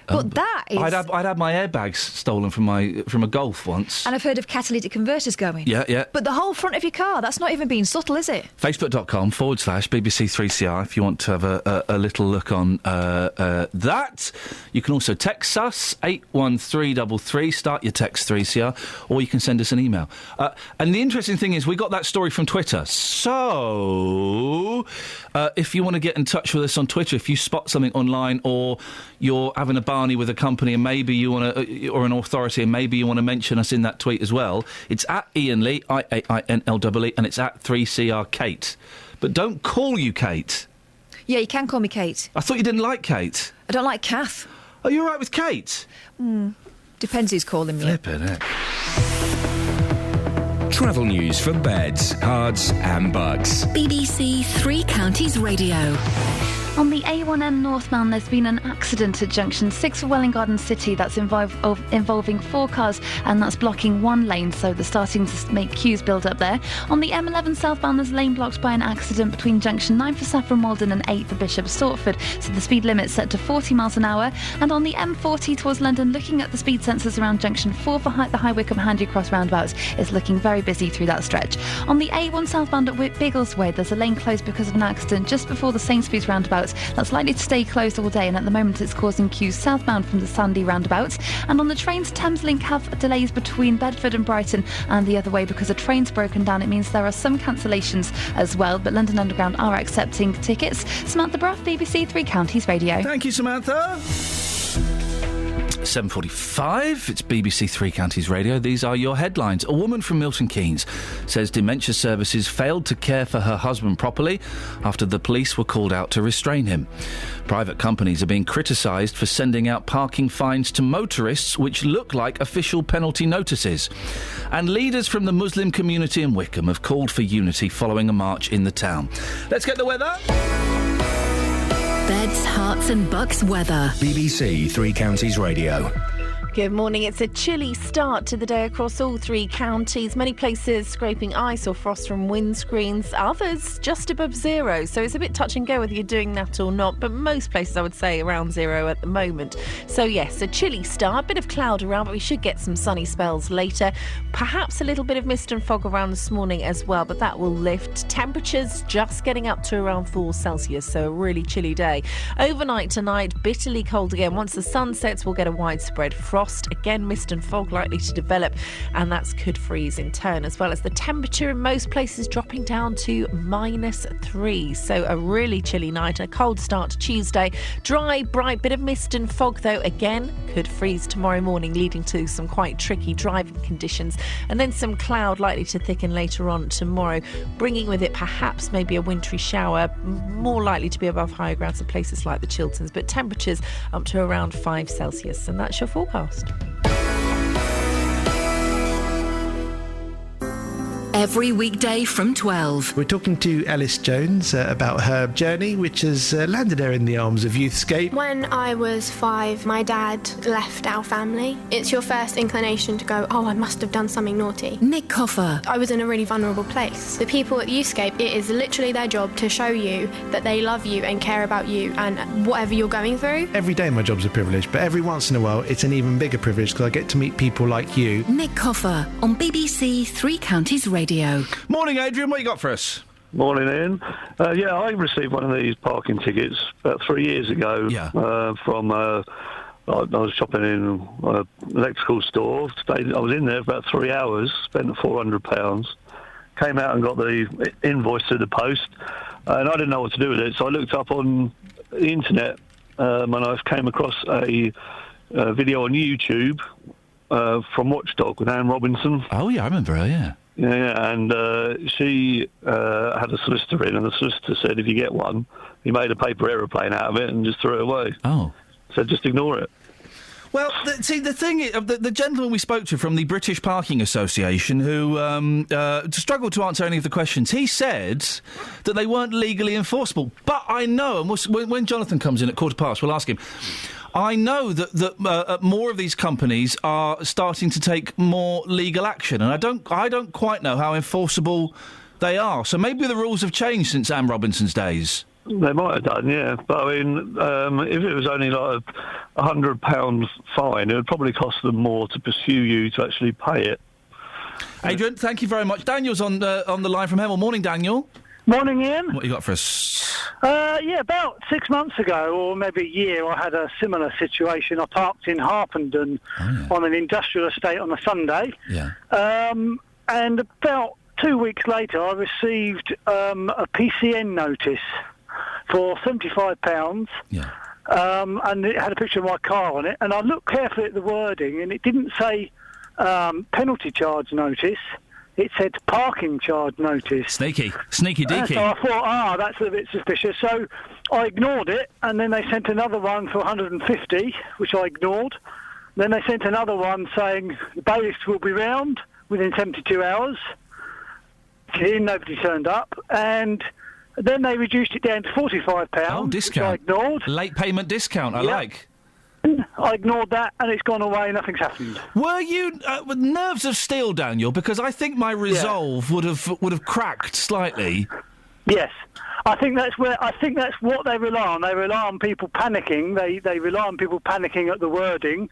Speaker 19: But that is...
Speaker 6: I'd had my airbags stolen from a Golf once.
Speaker 19: And I've heard of catalytic converters going.
Speaker 6: Yeah.
Speaker 19: But the whole front of your car, that's not even being subtle, is it?
Speaker 6: Facebook.com/BBC3CR if you want to have a little look on that. You can also text us, 81333, start your text 3CR, or you can send us an email. And the interesting thing is we got that story from Twitter. So, if you want to get in touch with us on Twitter, if you spot something online or you're having a Barney with a company and maybe you want to, or an authority, and maybe you want to mention us in that tweet as well, it's at Iain Lee, IAINLEE, and it's at 3CR Kate. But don't call you Kate.
Speaker 19: Yeah, you can call me Kate.
Speaker 6: I thought you didn't like Kate.
Speaker 19: I don't like Kath.
Speaker 6: Are you all right with Kate?
Speaker 19: Depends who's calling me.
Speaker 6: Flippin' heck.
Speaker 9: Travel news for beds, cards and bugs.
Speaker 8: BBC Three Counties Radio.
Speaker 10: On the A1M northbound, there's been an accident at junction 6 for Welwyn Garden City that's involving 4 cars, and that's blocking 1 lane, so they're starting to make queues build up there. On the M11 southbound, there's a lane blocked by an accident between junction 9 for Saffron Walden and 8 for Bishop Stortford, so the speed limit's set to 40 miles an hour. And on the M40 towards London, looking at the speed sensors around junction 4 for the High Wycombe Handy Cross roundabout, it's looking very busy through that stretch. On the A1 southbound at Biggleswade, there's a lane closed because of an accident just before the Sainsbury's roundabout. That's likely to stay closed all day, and at the moment it's causing queues southbound from the Sandy roundabout. And on the trains, Thameslink have delays between Bedford and Brighton and the other way because a train's broken down. It means there are some cancellations as well, but London Underground are accepting tickets. Samantha Brough, BBC Three Counties Radio.
Speaker 6: Thank you, Samantha. 7:45. It's BBC Three Counties Radio. These are your headlines. A woman from Milton Keynes says dementia services failed to care for her husband properly after the police were called out to restrain him. Private companies are being criticised for sending out parking fines to motorists which look like official penalty notices. And leaders from the Muslim community in Wickham have called for unity following a march in the town. Let's get the weather.
Speaker 8: Beds, Herts and Bucks weather.
Speaker 9: BBC Three Counties Radio.
Speaker 4: Good morning. It's a chilly start to the day across all three counties. Many places scraping ice or frost from windscreens, others just above zero. So it's a bit touch and go whether you're doing that or not, but most places I would say around zero at the moment. So yes, a chilly start, bit of cloud around, but we should get some sunny spells later. Perhaps a little bit of mist and fog around this morning as well, but that will lift. Temperatures just getting up to around 4 Celsius, so a really chilly day. Overnight tonight, bitterly cold again. Once the sun sets, we'll get a widespread frost. Again, mist and fog likely to develop, and that could freeze in turn, as well as the temperature in most places dropping down to -3. So a really chilly night, a cold start to Tuesday. Dry, bright, bit of mist and fog, though, again, could freeze tomorrow morning, leading to some quite tricky driving conditions. And then some cloud likely to thicken later on tomorrow, bringing with it perhaps maybe a wintry shower, more likely to be above higher grounds in places like the Chilterns, but temperatures up to around 5 Celsius. And that's your forecast.
Speaker 8: Every weekday from 12.
Speaker 5: We're talking to Alice Jones about her journey, which has landed her in the arms of Youthscape.
Speaker 13: When I was 5, my dad left our family. It's your first inclination to go, oh, I must have done something naughty.
Speaker 8: Nick Coffer.
Speaker 13: I was in a really vulnerable place. The people at Youthscape, it is literally their job to show you that they love you and care about you and whatever you're going through.
Speaker 5: Every day my job's a privilege, but every once in a while it's an even bigger privilege because I get to meet people like you.
Speaker 8: Nick Coffer on BBC Three Counties Radio.
Speaker 6: Morning, Adrian. What you got for us?
Speaker 21: Morning, Ian. I received one of these parking tickets about 3 years ago. From I was shopping in an electrical store. I was in there for about 3 hours. Spent £400. Came out and got the invoice through the post, and I didn't know what to do with it. So I looked up on the internet, and I came across a video on YouTube from Watchdog with Anne Robinson.
Speaker 6: Oh yeah, I remember her. Yeah.
Speaker 21: Yeah, and she had a solicitor in, and the solicitor said if you get one, he made a paper aeroplane out of it and just threw it away.
Speaker 6: Oh.
Speaker 21: So just ignore it.
Speaker 6: Well, the thing is, the gentleman we spoke to from the British Parking Association who struggled to answer any of the questions, he said that they weren't legally enforceable. But I know, and when Jonathan comes in at 15:15, we'll ask him, I know that more of these companies are starting to take more legal action, and I don't quite know how enforceable they are. So maybe the rules have changed since Anne Robinson's days.
Speaker 21: They might have done, yeah. But I mean, if it was only like £100 fine, it would probably cost them more to pursue you to actually pay it.
Speaker 6: Adrian, thank you very much. Daniel's on the line from Hemel. Morning, Daniel.
Speaker 23: Morning, Ian.
Speaker 6: What you got for us?
Speaker 23: About 6 months ago, or maybe a year, I had a similar situation. I parked in Harpenden on an industrial estate on a Sunday.
Speaker 6: Yeah.
Speaker 23: And about 2 weeks later, I received a PCN notice for £75.
Speaker 6: Yeah.
Speaker 23: And it had a picture of my car on it. And I looked carefully at the wording, and it didn't say penalty charge notice. It said parking charge notice.
Speaker 6: Sneaky deaky.
Speaker 23: So I thought, that's a bit suspicious. So I ignored it, and then they sent another one for 150, which I ignored. Then they sent another one saying the bailiffs will be round within 72 hours. Nobody turned up, and then they reduced it down to £45.
Speaker 6: Oh, discount.
Speaker 23: Which I ignored.
Speaker 6: Late payment discount, I like.
Speaker 23: I ignored that, and it's gone away. Nothing's happened.
Speaker 6: Were you with nerves of steel, Daniel? Because I think my resolve would have cracked slightly.
Speaker 23: Yes, I think that's what they rely on. They rely on people panicking. They rely on people panicking at the wording.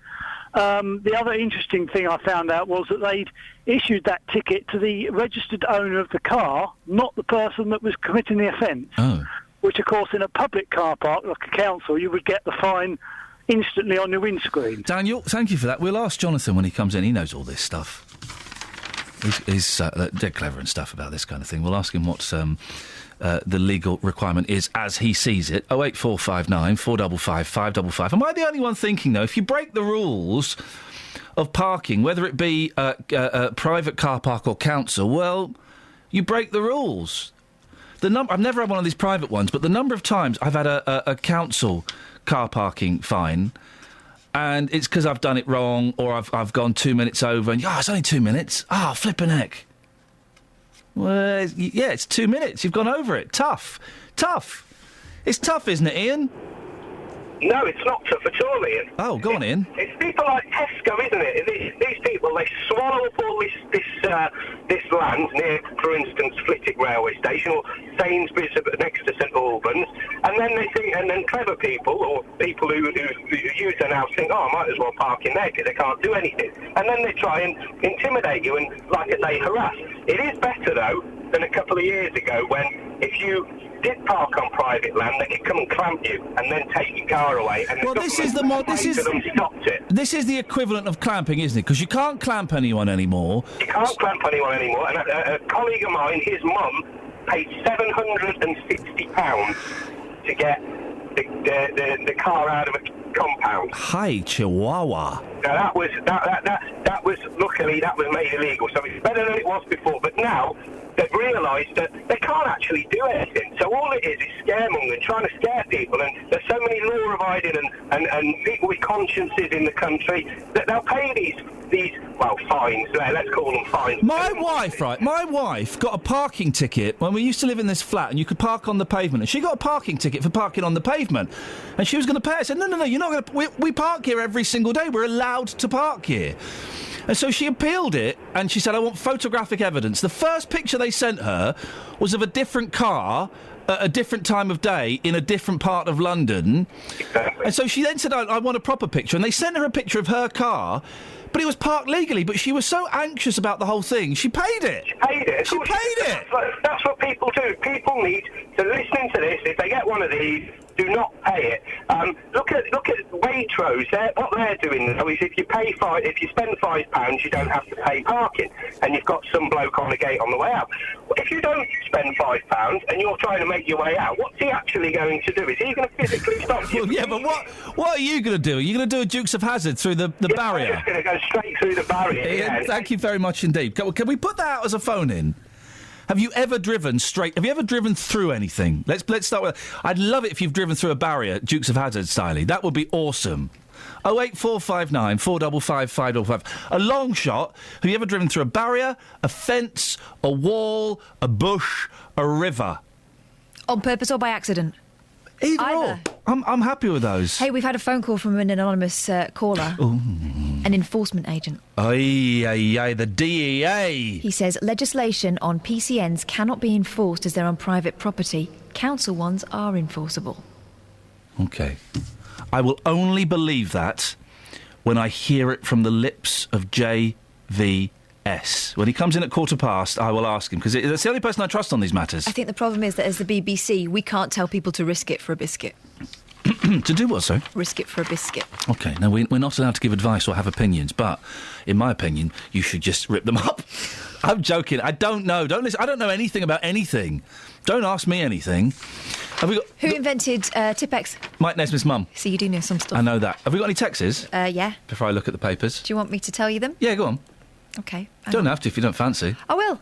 Speaker 23: The other interesting thing I found out was that they'd issued that ticket to the registered owner of the car, not the person that was committing the offence.
Speaker 6: Oh.
Speaker 23: Which, of course, in a public car park like a council, you would get the fine instantly on your windscreen.
Speaker 6: Daniel, thank you for that. We'll ask Jonathan when he comes in. He knows all this stuff. He's dead clever and stuff about this kind of thing. We'll ask him what the legal requirement is as he sees it. 08459 455 555. Am I the only one thinking, though, if you break the rules of parking, whether it be a private car park or council, well, you break the rules. I've never had one of these private ones, but the number of times I've had a council car parking fine, and it's because I've done it wrong, or I've gone 2 minutes over, and it's only 2 minutes. Flippin' heck. Well, yeah, it's 2 minutes. You've gone over it. Tough. It's tough, isn't it, Ian?
Speaker 2: No, it's not tough at all, Ian.
Speaker 6: Oh, go on, Ian.
Speaker 2: It's people like Tesco, isn't it? These people, they swallow up all this land near, for instance, Flitwick Railway Station or Sainsbury's next to St Albans, and then they think, and then clever people or people who use their house think, I might as well park in there because they can't do anything, and then they try and intimidate you and, like I say, harass. It is better though than a couple of years ago when if you did park on private land, they could come and clamp you and then take your car away. And
Speaker 6: this is the equivalent of clamping, isn't it? Because you can't clamp anyone anymore.
Speaker 2: You can't clamp anyone anymore. And a colleague of mine, his mum, paid £760 to get the car out of a compound.
Speaker 6: Hi, Chihuahua.
Speaker 2: Now that was luckily that was made illegal, so it's better than it was before. But now they've realised that they can't actually do anything. So all it is scaremongering, trying to scare people. And there's so many law-abiding and people with consciences in the country that they'll pay these fines. Let's call them fines.
Speaker 6: My wife got a parking ticket when we used to live in this flat, and you could park on the pavement. And she got a parking ticket for parking on the pavement, and she was going to pay it. I said, no, you're not going to. We park here every single day. We're allowed to park here. And so she appealed it, and she said, I want photographic evidence. The first picture they sent her was of a different car at a different time of day in a different part of London.
Speaker 2: Exactly.
Speaker 6: And so she then said, I want a proper picture. And they sent her a picture of her car, but it was parked legally. But she was so anxious about the whole thing, she paid it.
Speaker 2: She paid it. That's what people do. People need to listen to this. If they get one of these, do not pay it. Look at Waitrose. What they're doing now is if you spend £5, you don't have to pay parking, and you've got some bloke on the gate on the way out. If you don't spend £5 and you're trying to make your way out, what's he actually going to do? Is he going to physically stop you?
Speaker 6: Well, yeah, but what are you going to do? Are you going to do a Dukes of Hazzard through the barrier?
Speaker 2: I'm just going to go straight through the barrier.
Speaker 6: Ian, thank you very much indeed. Can we put that out as a phone-in? Have you ever driven through anything? Let's start with. I'd love it if you've driven through a barrier, Dukes of Hazzard style. That would be awesome. 08459 455 555. A long shot. Have you ever driven through a barrier, a fence, a wall, a bush, a river?
Speaker 19: On purpose or by accident?
Speaker 6: Either. I'm happy with those.
Speaker 19: Hey, we've had a phone call from an anonymous caller.
Speaker 6: Ooh.
Speaker 19: An enforcement agent.
Speaker 6: The DEA.
Speaker 19: He says legislation on PCNs cannot be enforced as they're on private property. Council ones are enforceable.
Speaker 6: OK. I will only believe that when I hear it from the lips of JVS. When he comes in at 15:15, I will ask him, because that's the only person I trust on these matters.
Speaker 19: I think the problem is that as the BBC, we can't tell people to risk it for a biscuit.
Speaker 6: To do what, sorry?
Speaker 19: Risk it for a biscuit.
Speaker 6: OK, now we're not allowed to give advice or have opinions, but in my opinion, you should just rip them up. I'm joking. I don't know. Don't listen. I don't know anything about anything. Don't ask me anything.
Speaker 19: Who invented Tipp-Ex?
Speaker 6: Mike Nesmith's mum.
Speaker 19: So you do know some stuff.
Speaker 6: I know that. Have we got any texts?
Speaker 19: Yeah.
Speaker 6: Before I look at the papers.
Speaker 19: Do you want me to tell you them?
Speaker 6: Yeah, go on.
Speaker 19: OK.
Speaker 6: Don't have to if you don't fancy.
Speaker 19: I will.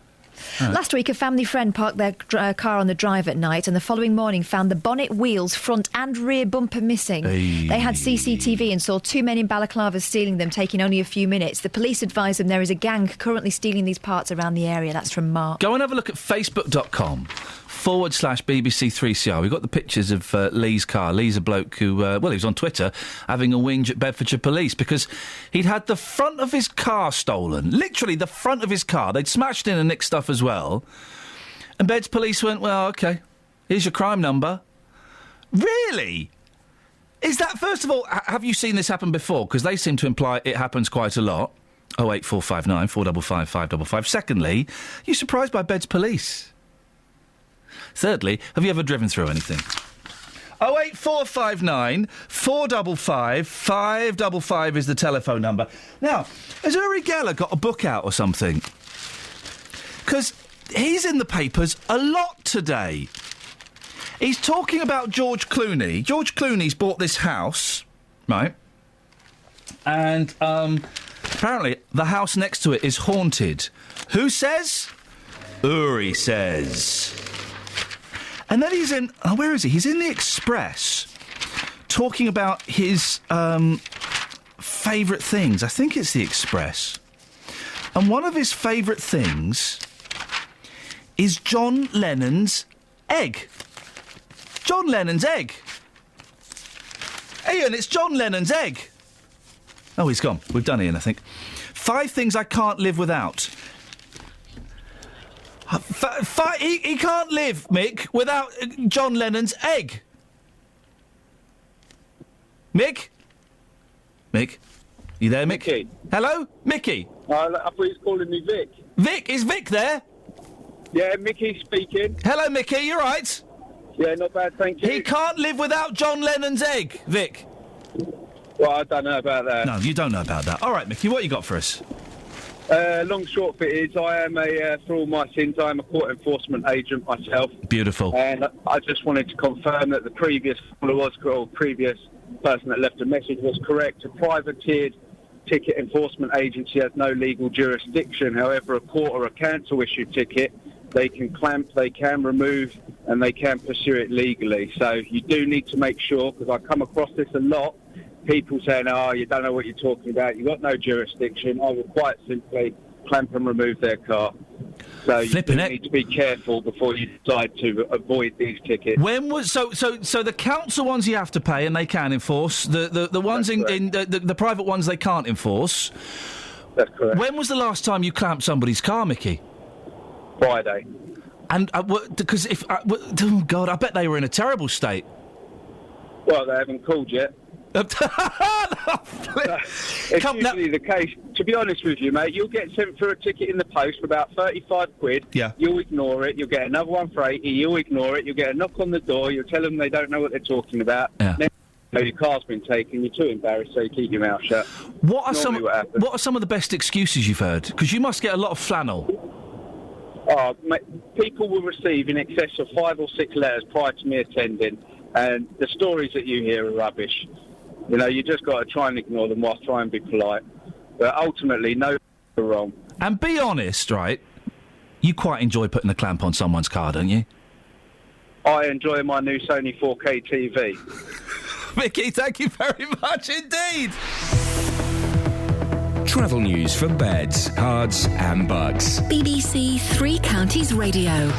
Speaker 19: Right. Last week, a family friend parked their car on the drive at night, and the following morning found the bonnet, wheels, front and rear bumper missing.
Speaker 6: Hey.
Speaker 19: They had CCTV and saw two men in balaclavas stealing them, taking only a few minutes. The police advised them there is a gang currently stealing these parts around the area. That's from Mark.
Speaker 6: Go and have a look at facebook.com/BBC3CR. We've got the pictures of Lee's car. Lee's a bloke who, he was on Twitter having a whinge at Bedfordshire Police because he'd had the front of his car stolen. Literally the front of his car. They'd smashed in and nicked stuff as well. And Beds Police went, well, OK, here's your crime number. Really? Is that, first of all, have you seen this happen before? Because they seem to imply it happens quite a lot. 08459 455 555. Secondly, are you surprised by Beds Police? Thirdly, have you ever driven through anything? 08459 455 555 is the telephone number. Now, has Uri Geller got a book out or something? because he's in the papers a lot today. He's talking about George Clooney. George Clooney's bought this house, right? And apparently the house next to it is haunted. Who says? Uri says. And then he's in... Oh, where is he? He's in the Express talking about his favourite things. I think it's the Express. And one of his favourite things is John Lennon's egg. John Lennon's egg. Iain, it's John Lennon's egg. Oh, he's gone. We've done Iain, I think. 5 things I can't live without. He can't live, Mick, without John Lennon's egg. Mick? Mick? You there, Mick?
Speaker 7: Mickey.
Speaker 6: Hello? Mickey?
Speaker 7: I thought he was calling me Vic.
Speaker 6: Vic? Is Vic there?
Speaker 7: Yeah, Mickey speaking.
Speaker 6: Hello, Mickey, you all right?
Speaker 7: Yeah, not bad, thank you.
Speaker 6: He can't live without John Lennon's egg, Vic.
Speaker 7: Well, I don't know about that.
Speaker 6: No, you don't know about that. All right, Mickey, what you got for us?
Speaker 7: Long short of it is, I am for all my sins, I am a court enforcement agent myself.
Speaker 6: Beautiful.
Speaker 7: And I just wanted to confirm that the previous person that left a message was correct. A privateered ticket enforcement agency has no legal jurisdiction. However, a court or a council-issued ticket, they can clamp, they can remove, and they can pursue it legally. So you do need to make sure, because I come across this a lot, people saying, oh, you don't know what you're talking about, you've got no jurisdiction. I will quite simply clamp and remove their car. So you do need to be careful before you decide to avoid these tickets.
Speaker 6: When was so the council ones you have to pay and they can enforce, the ones the private ones they can't enforce.
Speaker 7: That's correct.
Speaker 6: When was the last time you clamped somebody's car, Mickey?
Speaker 7: Friday.
Speaker 6: And because oh God, I bet they were in a terrible state.
Speaker 7: Well, they haven't called yet. It's usually the case. To be honest with you, mate, you'll get sent for a ticket in the post for about 35 quid.
Speaker 6: Yeah.
Speaker 7: You'll ignore it. You'll get another one for 80. You'll ignore it. You'll get a knock on the door. You'll tell them they don't know what they're talking about.
Speaker 6: Yeah.
Speaker 7: Then your car's been taken. You're too embarrassed, so you keep your mouth shut.
Speaker 6: What are some of the best excuses you've heard? Because you must get a lot of flannel.
Speaker 7: Oh, mate, people will receive in excess of 5 or 6 letters prior to me attending, and the stories that you hear are rubbish. You know, you just got to try and ignore them whilst trying to be polite. But ultimately, no, you're wrong.
Speaker 6: And be honest, right? You quite enjoy putting a clamp on someone's car, don't you?
Speaker 7: I enjoy my new Sony 4K TV.
Speaker 6: Mickey, thank you very much indeed.
Speaker 9: Travel news for beds, cards and bugs.
Speaker 8: BBC Three Counties Radio.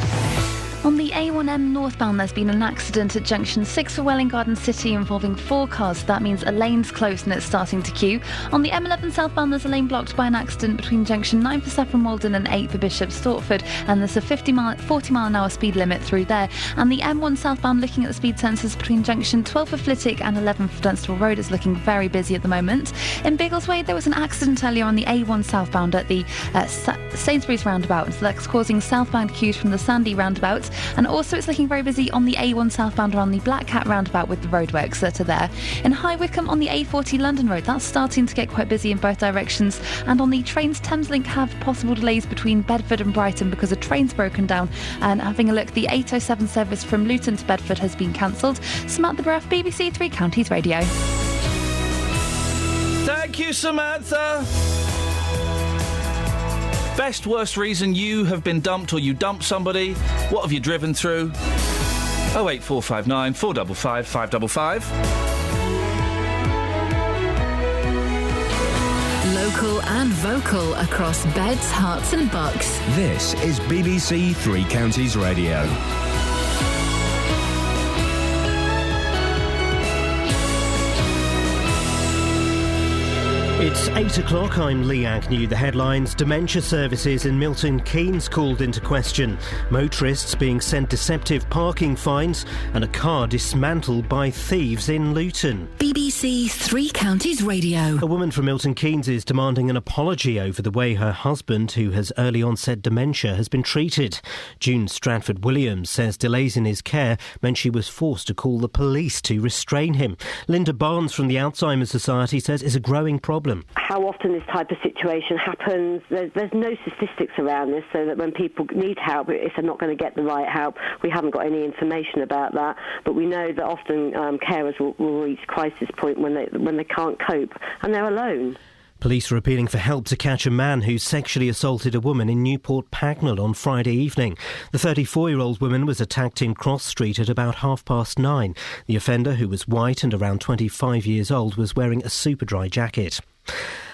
Speaker 10: On the A1M northbound, there's been an accident at junction 6 for Welwyn Garden City involving 4 cars. So that means a lane's closed and it's starting to queue. On the M11 southbound, there's a lane blocked by an accident between junction 9 for Saffron Walden and 8 for Bishop Stortford. And there's a 40 mile an hour speed limit through there. And the M1 southbound, looking at the speed sensors between junction 12 for Flitwick and 11 for Dunstable Road, is looking very busy at the moment. In Biggleswade, there was an accident earlier on the A1 southbound at the Sainsbury's roundabout. So that's causing southbound queues from the Sandy roundabout. And also it's looking very busy on the A1 southbound around the Black Cat roundabout with the roadworks that are there. In High Wycombe on the A40 London Road, that's starting to get quite busy in both directions. And on the trains, Thameslink have possible delays between Bedford and Brighton because a train's broken down. And having a look, the 807 service from Luton to Bedford has been cancelled. Samantha Bruff, BBC Three Counties Radio.
Speaker 6: Thank you, Samantha. Best, worst reason you have been dumped or you dumped somebody. What have you driven through? 08459 455 555.
Speaker 8: Local and vocal across beds, hearts and bucks.
Speaker 9: This is BBC Three Counties Radio.
Speaker 1: It's 8 o'clock, I'm Lee Agnew. The headlines: dementia services in Milton Keynes called into question, motorists being sent deceptive parking fines, and a car dismantled by thieves in Luton.
Speaker 8: BBC Three Counties Radio.
Speaker 1: A woman from Milton Keynes is demanding an apology over the way her husband, who has early onset dementia, has been treated. June Stratford Williams says delays in his care meant she was forced to call the police to restrain him. Linda Barnes from the Alzheimer's Society says it's a growing problem problem.
Speaker 12: How often this type of situation happens, there's no statistics around this, so that when people need help, if they're not going to get the right help, we haven't got any information about that. But we know that often carers will reach crisis point when they can't cope and they're alone.
Speaker 1: Police are appealing for help to catch a man who sexually assaulted a woman in Newport Pagnell on Friday evening. The 34-year-old woman was attacked in Cross Street at about 9:30. The offender, who was white and around 25 years old, was wearing a Superdry jacket.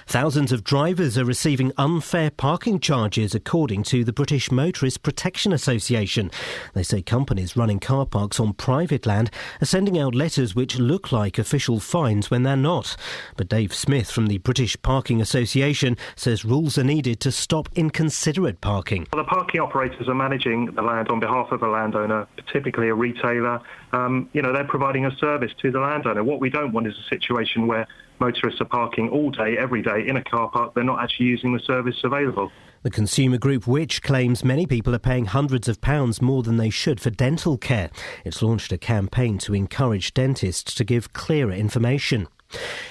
Speaker 1: Thousands of drivers are receiving unfair parking charges, according to the British Motorist Protection Association. They say companies running car parks on private land are sending out letters which look like official fines when they're not. But Dave Smith from the British Parking Association says rules are needed to stop inconsiderate parking.
Speaker 14: The parking operators are managing the land on behalf of a landowner, typically a retailer. They're providing a service to the landowner. What we don't want is a situation where motorists are parking all day, every day in a car park. They're not actually using the service available.
Speaker 1: The consumer group Which claims many people are paying hundreds of pounds more than they should for dental care. It's launched a campaign to encourage dentists to give clearer information.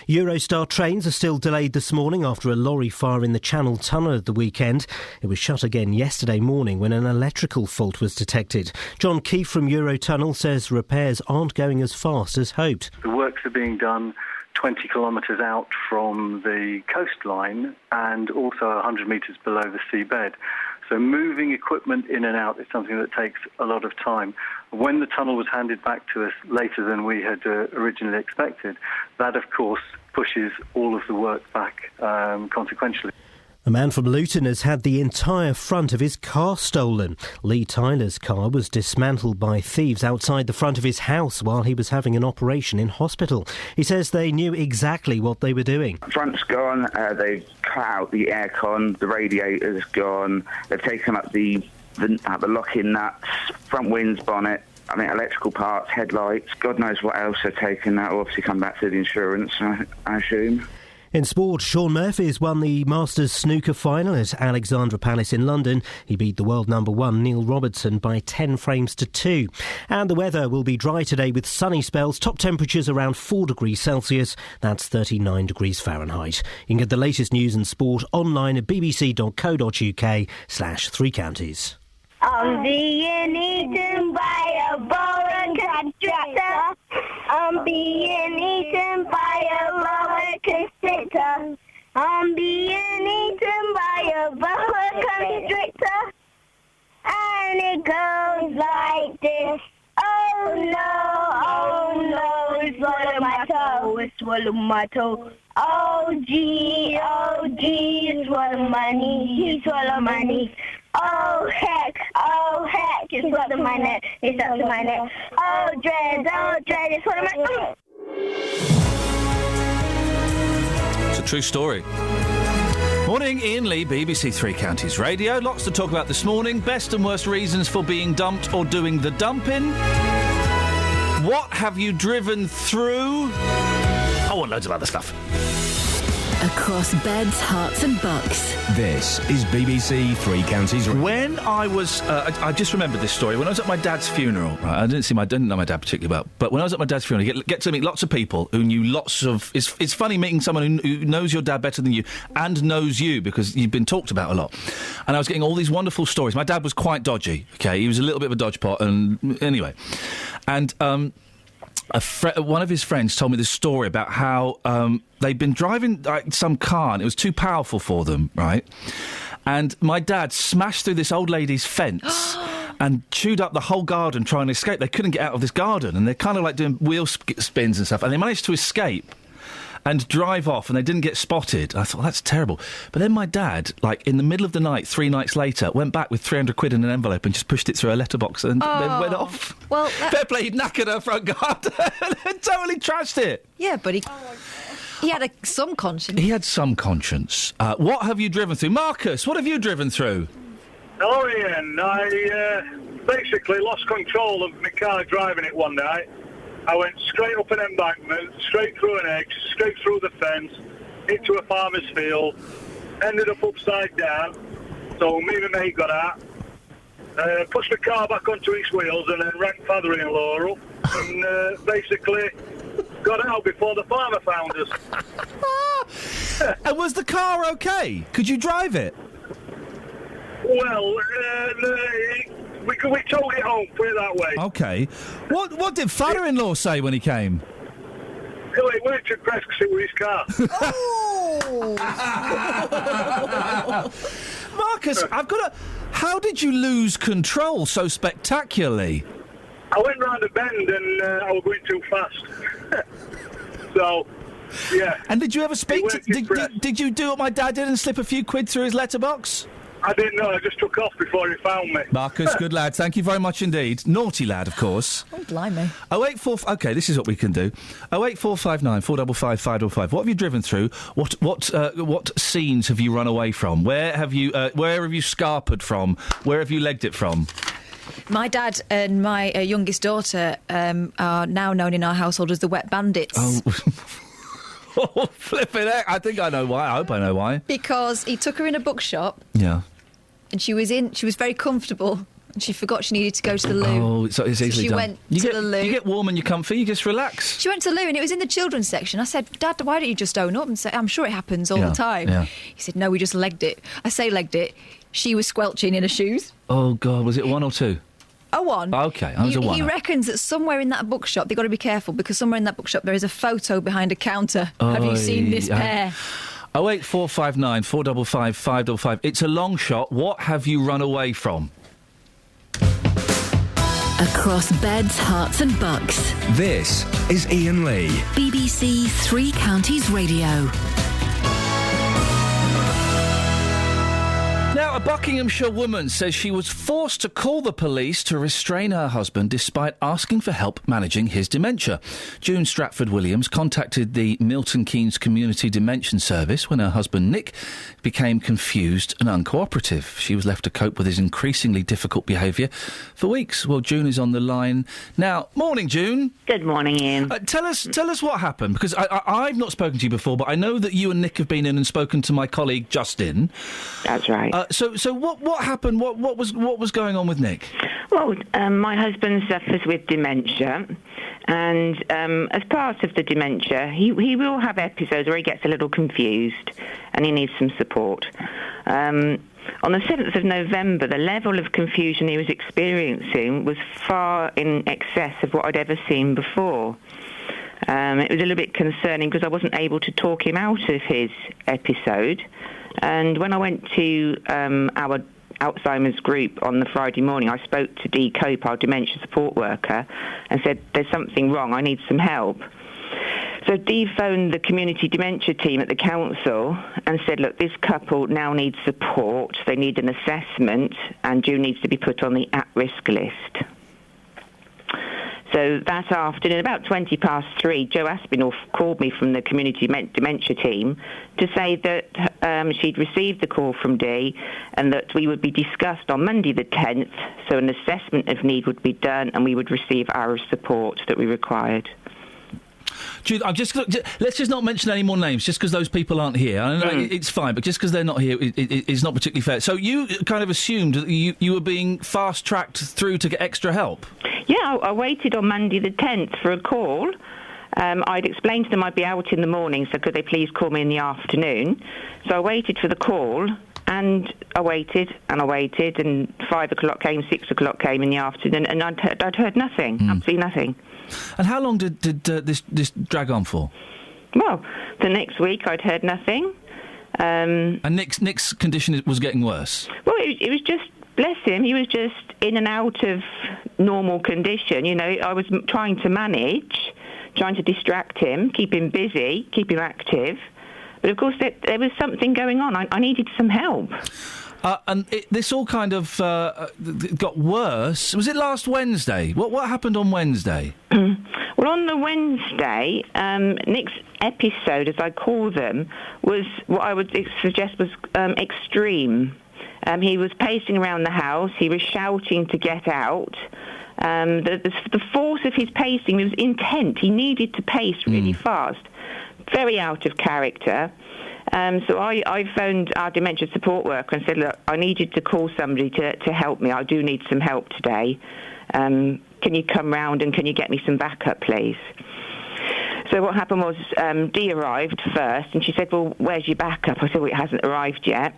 Speaker 1: Eurostar trains are still delayed this morning after a lorry fire in the Channel Tunnel at the weekend. It was shut again yesterday morning when an electrical fault was detected. John Keefe from Eurotunnel says repairs aren't going as fast as hoped.
Speaker 15: The works are being done 20 kilometres out from the coastline and also 100 metres below the seabed. So moving equipment in and out is something that takes a lot of time. When the tunnel was handed back to us later than we had originally expected, that of course pushes all of the work back consequentially.
Speaker 1: A man from Luton has had the entire front of his car stolen. Lee Tyler's car was dismantled by thieves outside the front of his house while he was having an operation in hospital. He says they knew exactly what they were doing.
Speaker 3: Front's gone, they've cut out the aircon, the radiator's gone, they've taken up the lock-in nuts, front winds, bonnet, electrical parts, headlights, God knows what else they've taken. That will obviously come back to the insurance, I assume.
Speaker 1: In sport, Shaun Murphy has won the Masters snooker final at Alexandra Palace in London. He beat the world number one Neil Robertson by 10 frames to 2. And the weather will be dry today with sunny spells, top temperatures around 4 degrees Celsius. That's 39 degrees Fahrenheit. You can get the latest news and sport online at bbc.co.uk/3 counties.
Speaker 16: I'm being eaten by a boa constrictor. I'm being eaten by a boa constrictor. I'm being eaten by a boa constrictor. And it goes like this. Oh no, it's swallowed my toe, it's swallowed my toe. Oh gee, it's swallowed my knee, he swallowed my knee. Oh heck, it's swallowed my neck, it's up to my neck. Oh dread, it's swallowed my...
Speaker 6: It's a true story. Morning, Iain Lee, BBC Three Counties Radio. Lots to talk about this morning. Best and worst reasons for being dumped or doing the dumping. What have you driven through? Oh, and loads of other stuff.
Speaker 8: Across beds, hearts and bucks.
Speaker 9: This is BBC Three Counties.
Speaker 6: When I was, I just remembered this story. When I was at my dad's funeral, right, I didn't know my dad particularly well, but when I was at my dad's funeral, you get to meet lots of people who knew lots of... It's funny meeting someone who knows your dad better than you and knows you because you've been talked about a lot. And I was getting all these wonderful stories. My dad was quite dodgy, okay? He was a little bit of a dodgepot, and anyway. And one of his friends told me this story about how they'd been driving some car and it was too powerful for them, right? And my dad smashed through this old lady's fence and chewed up the whole garden trying to escape. They couldn't get out of this garden and they're kind of like doing wheel spins and stuff, and they managed to escape and drive off, and they didn't get spotted. I thought, that's terrible. But then my dad, in the middle of the night, 3 nights later, went back with 300 quid in an envelope and just pushed it through a letterbox and then went off.
Speaker 19: Well,
Speaker 6: fair play, he'd knackered her front garden and totally trashed it.
Speaker 19: Yeah, but he had some conscience.
Speaker 6: He had some conscience. What have you driven through? Marcus, what have you driven through?
Speaker 17: Hello, Ian. I basically lost control of my car driving it one night. I went straight up an embankment, straight through an edge, straight through the fence, into a farmer's field, ended up upside down. So me and my mate got out, pushed the car back onto its wheels and then rang father-in-law up and basically got out before the farmer found us.
Speaker 6: And was the car okay? Could you drive it?
Speaker 17: Well, we towed it home, put it that way.
Speaker 6: Okay. What did father-in-law say when he came?
Speaker 17: Well, he weren't too impressed because it was his car.
Speaker 6: Marcus, how did you lose control so spectacularly?
Speaker 17: I went round a bend and I was going too fast. So, yeah.
Speaker 6: And did you ever speak to... Did you do what my dad did and slip a few quid through his letterbox?
Speaker 17: I didn't know. I just took off before he found me.
Speaker 6: Marcus, good lad. Thank you very much indeed. Naughty lad, of course.
Speaker 19: Oh, blimey.
Speaker 6: 084... OK, this is what we can do. 08459 455 555. What have you driven through? What scenes have you run away from? Where have you scarpered from? Where have you legged it from?
Speaker 19: My dad and my youngest daughter are now known in our household as the Wet Bandits.
Speaker 6: Oh, oh flipping heck. I think I know why. I hope I know why.
Speaker 19: Because he took her in a bookshop.
Speaker 6: Yeah.
Speaker 19: And she was very comfortable. And she forgot she needed to go to the loo.
Speaker 6: Oh, it's easily
Speaker 19: so she
Speaker 6: done.
Speaker 19: went to the loo.
Speaker 6: You get warm and you're comfy, you just relax.
Speaker 19: She went to the loo and it was in the children's section. I said, Dad, why don't you just own up and say, I'm sure it happens all the time.
Speaker 6: Yeah.
Speaker 19: He said, no, we just legged it. I say legged it. She was squelching in her shoes.
Speaker 6: Oh, God, was it 1 or 2?
Speaker 19: A 1.
Speaker 6: OK, I was a 1.
Speaker 19: He reckons that somewhere in that bookshop, they've got to be careful, because somewhere in that bookshop there is a photo behind a counter. Have you seen this pair?
Speaker 5: 08459 455 555. It's a long shot. What have you run away from?
Speaker 8: Across beds, hearts and bucks.
Speaker 9: This is Iain Lee.
Speaker 8: BBC Three Counties Radio.
Speaker 6: Now, a Buckinghamshire woman says she was forced to call the police to restrain her husband despite asking for help managing his dementia. June Stratford-Williams contacted the Milton Keynes Community Dementia Service when her husband Nick became confused and uncooperative. She was left to cope with his increasingly difficult behaviour for weeks. Well, June is on the line now. Morning, June.
Speaker 11: Good morning, Ian.
Speaker 6: Tell us what happened, because I've not spoken to you before, but I know that you and Nick have been in and spoken to my colleague Justin.
Speaker 11: That's right.
Speaker 6: So what happened? What was going on with Nick?
Speaker 11: Well, my husband suffers with dementia, and as part of the dementia, he will have episodes where he gets a little confused and he needs some support. On the 7th of November, the level of confusion he was experiencing was far in excess of what I'd ever seen before. It was a little bit concerning because I wasn't able to talk him out of his episode. And when I went to our Alzheimer's group on the Friday morning, I spoke to Dee Cope, our dementia support worker, and said, there's something wrong, I need some help. So Dee phoned the community dementia team at the council and said, look, this couple now needs support, they need an assessment, and June needs to be put on the at-risk list. So that afternoon, about 3:20, Joe Aspinall called me from the community dementia team to say that she'd received the call from Dee and that we would be discussed on Monday the 10th, so an assessment of need would be done and we would receive our support that we required.
Speaker 6: Jude, let's just not mention any more names, just because those people aren't here. I know it's fine, but just because they're not here, it's not particularly fair. So you kind of assumed that you were being fast-tracked through to get extra help?
Speaker 11: Yeah, I waited on Monday the 10th for a call. I'd explained to them I'd be out in the morning, so could they please call me in the afternoon? So I waited for the call, and I waited, and 5 o'clock came, 6 o'clock came in the afternoon, and I'd heard nothing, absolutely nothing.
Speaker 6: And how long did this drag on for?
Speaker 11: Well, the next week I'd heard nothing.
Speaker 6: And Nick's condition was getting worse?
Speaker 11: Well, it was just, bless him, he was just in and out of normal condition. You know, I was trying to manage, trying to distract him, keep him busy, keep him active. But of course there was something going on. I needed some help.
Speaker 6: And this all kind of got worse. Was it last Wednesday? What happened on Wednesday?
Speaker 11: Well, on the Wednesday, Nick's episode, as I call them, was what I would suggest was extreme. He was pacing around the house. He was shouting to get out. The force of his pacing was intense. He needed to pace really fast. Very out of character. So I phoned our dementia support worker and said, look, I need you to call somebody to help me. I do need some help today. Can you come round and can you get me some backup, please? So what happened was Dee arrived first, and she said, well, where's your backup? I said, well, it hasn't arrived yet.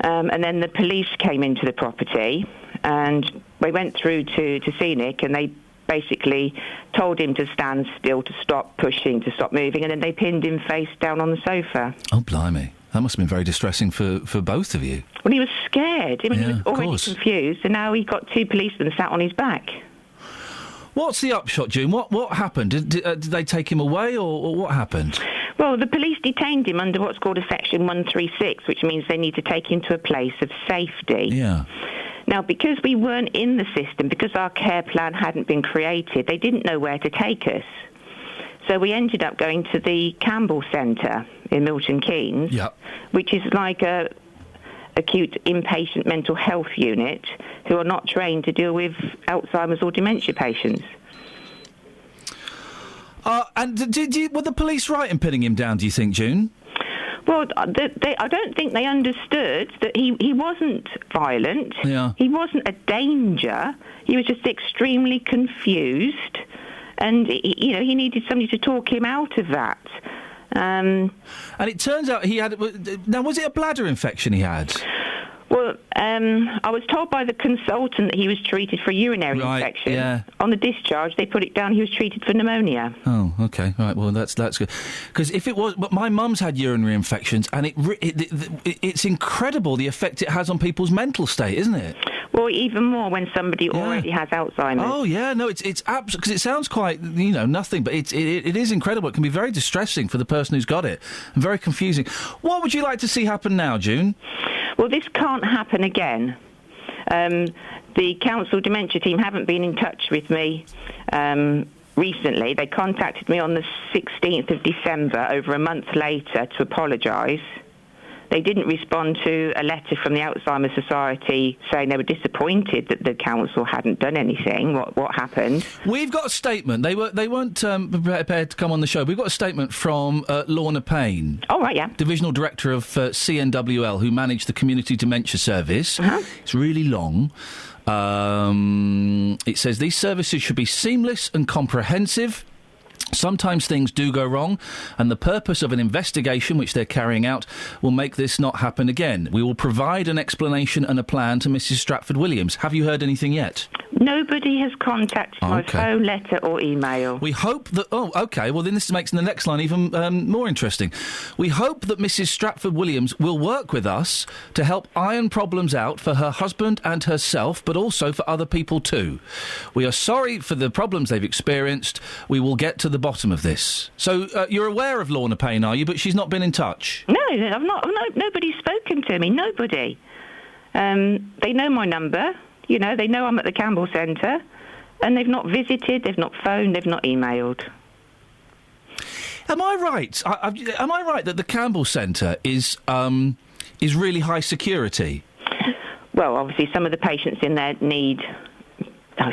Speaker 11: And then the police came into the property, and they went through to see Nick, and they basically told him to stand still, to stop pushing, to stop moving, and then they pinned him face down on the sofa.
Speaker 6: Oh, blimey. That must have been very distressing for both of you.
Speaker 11: Well, he was scared. I mean,
Speaker 6: Yeah,
Speaker 11: he was already confused, and now he got two policemen sat on his back.
Speaker 6: What's the upshot, June? What happened? Did they take him away, or what happened?
Speaker 11: Well, the police detained him under what's called a Section 136, which means they need to take him to a place of safety.
Speaker 6: Yeah.
Speaker 11: Now, because we weren't in the system, because our care plan hadn't been created, they didn't know where to take us. So we ended up going to the Campbell Centre in Milton Keynes, which is like a acute inpatient mental health unit who are not trained to deal with Alzheimer's or dementia patients.
Speaker 6: And were the police right in pinning him down, do you think, June?
Speaker 11: Well, I don't think they understood that he wasn't violent.
Speaker 6: Yeah.
Speaker 11: He wasn't a danger. He was just extremely confused. And, he needed somebody to talk him out of that.
Speaker 6: And it turns out he had... Now, was it a bladder infection he had?
Speaker 11: Well, I was told by the consultant that he was treated for a urinary infection.
Speaker 6: Yeah.
Speaker 11: On the discharge, they put it down he was treated for pneumonia.
Speaker 6: Oh, OK. Right, well, that's good. Because if it was... But my mum's had urinary infections, and it's incredible the effect it has on people's mental state, isn't it?
Speaker 11: Well, even more when somebody already has Alzheimer's.
Speaker 6: Oh, yeah, no, it's absolutely... Because it sounds quite, nothing, but it is incredible. It can be very distressing for the person who's got it, and very confusing. What would you like to see happen now, June?
Speaker 11: Well, this can't happen again. The council dementia team haven't been in touch with me recently. They contacted me on the 16th of December, over a month later, to apologise. They didn't respond to a letter from the Alzheimer's Society saying they were disappointed that the council hadn't done anything. What happened?
Speaker 6: We've got a statement. They weren't prepared to come on the show. We've got a statement from Lorna Payne.
Speaker 11: Oh, right, yeah.
Speaker 6: Divisional Director of CNWL, who managed the Community Dementia Service.
Speaker 11: Uh-huh.
Speaker 6: It's really long. It says these services should be seamless and comprehensive. Sometimes things do go wrong, and the purpose of an investigation which they're carrying out will make this not happen again. We will provide an explanation and a plan to Mrs. Stratford-Williams. Have you heard anything yet?
Speaker 11: Nobody has contacted my phone, letter or email.
Speaker 6: We hope that... Oh, OK, well, then this makes the next line even more interesting. We hope that Mrs. Stratford-Williams will work with us to help iron problems out for her husband and herself, but also for other people too. We are sorry for the problems they've experienced. We will get to the bottom of this. So you're aware of Lorna Payne, are you? But she's not been in touch?
Speaker 11: No, I've not. Nobody's spoken to me. Nobody. They know my number. They know I'm at the Campbell Centre, and they've not visited, they've not phoned, they've not emailed.
Speaker 6: Am I right? Am I right that the Campbell Centre is really high security?
Speaker 11: Well, obviously, some of the patients in there need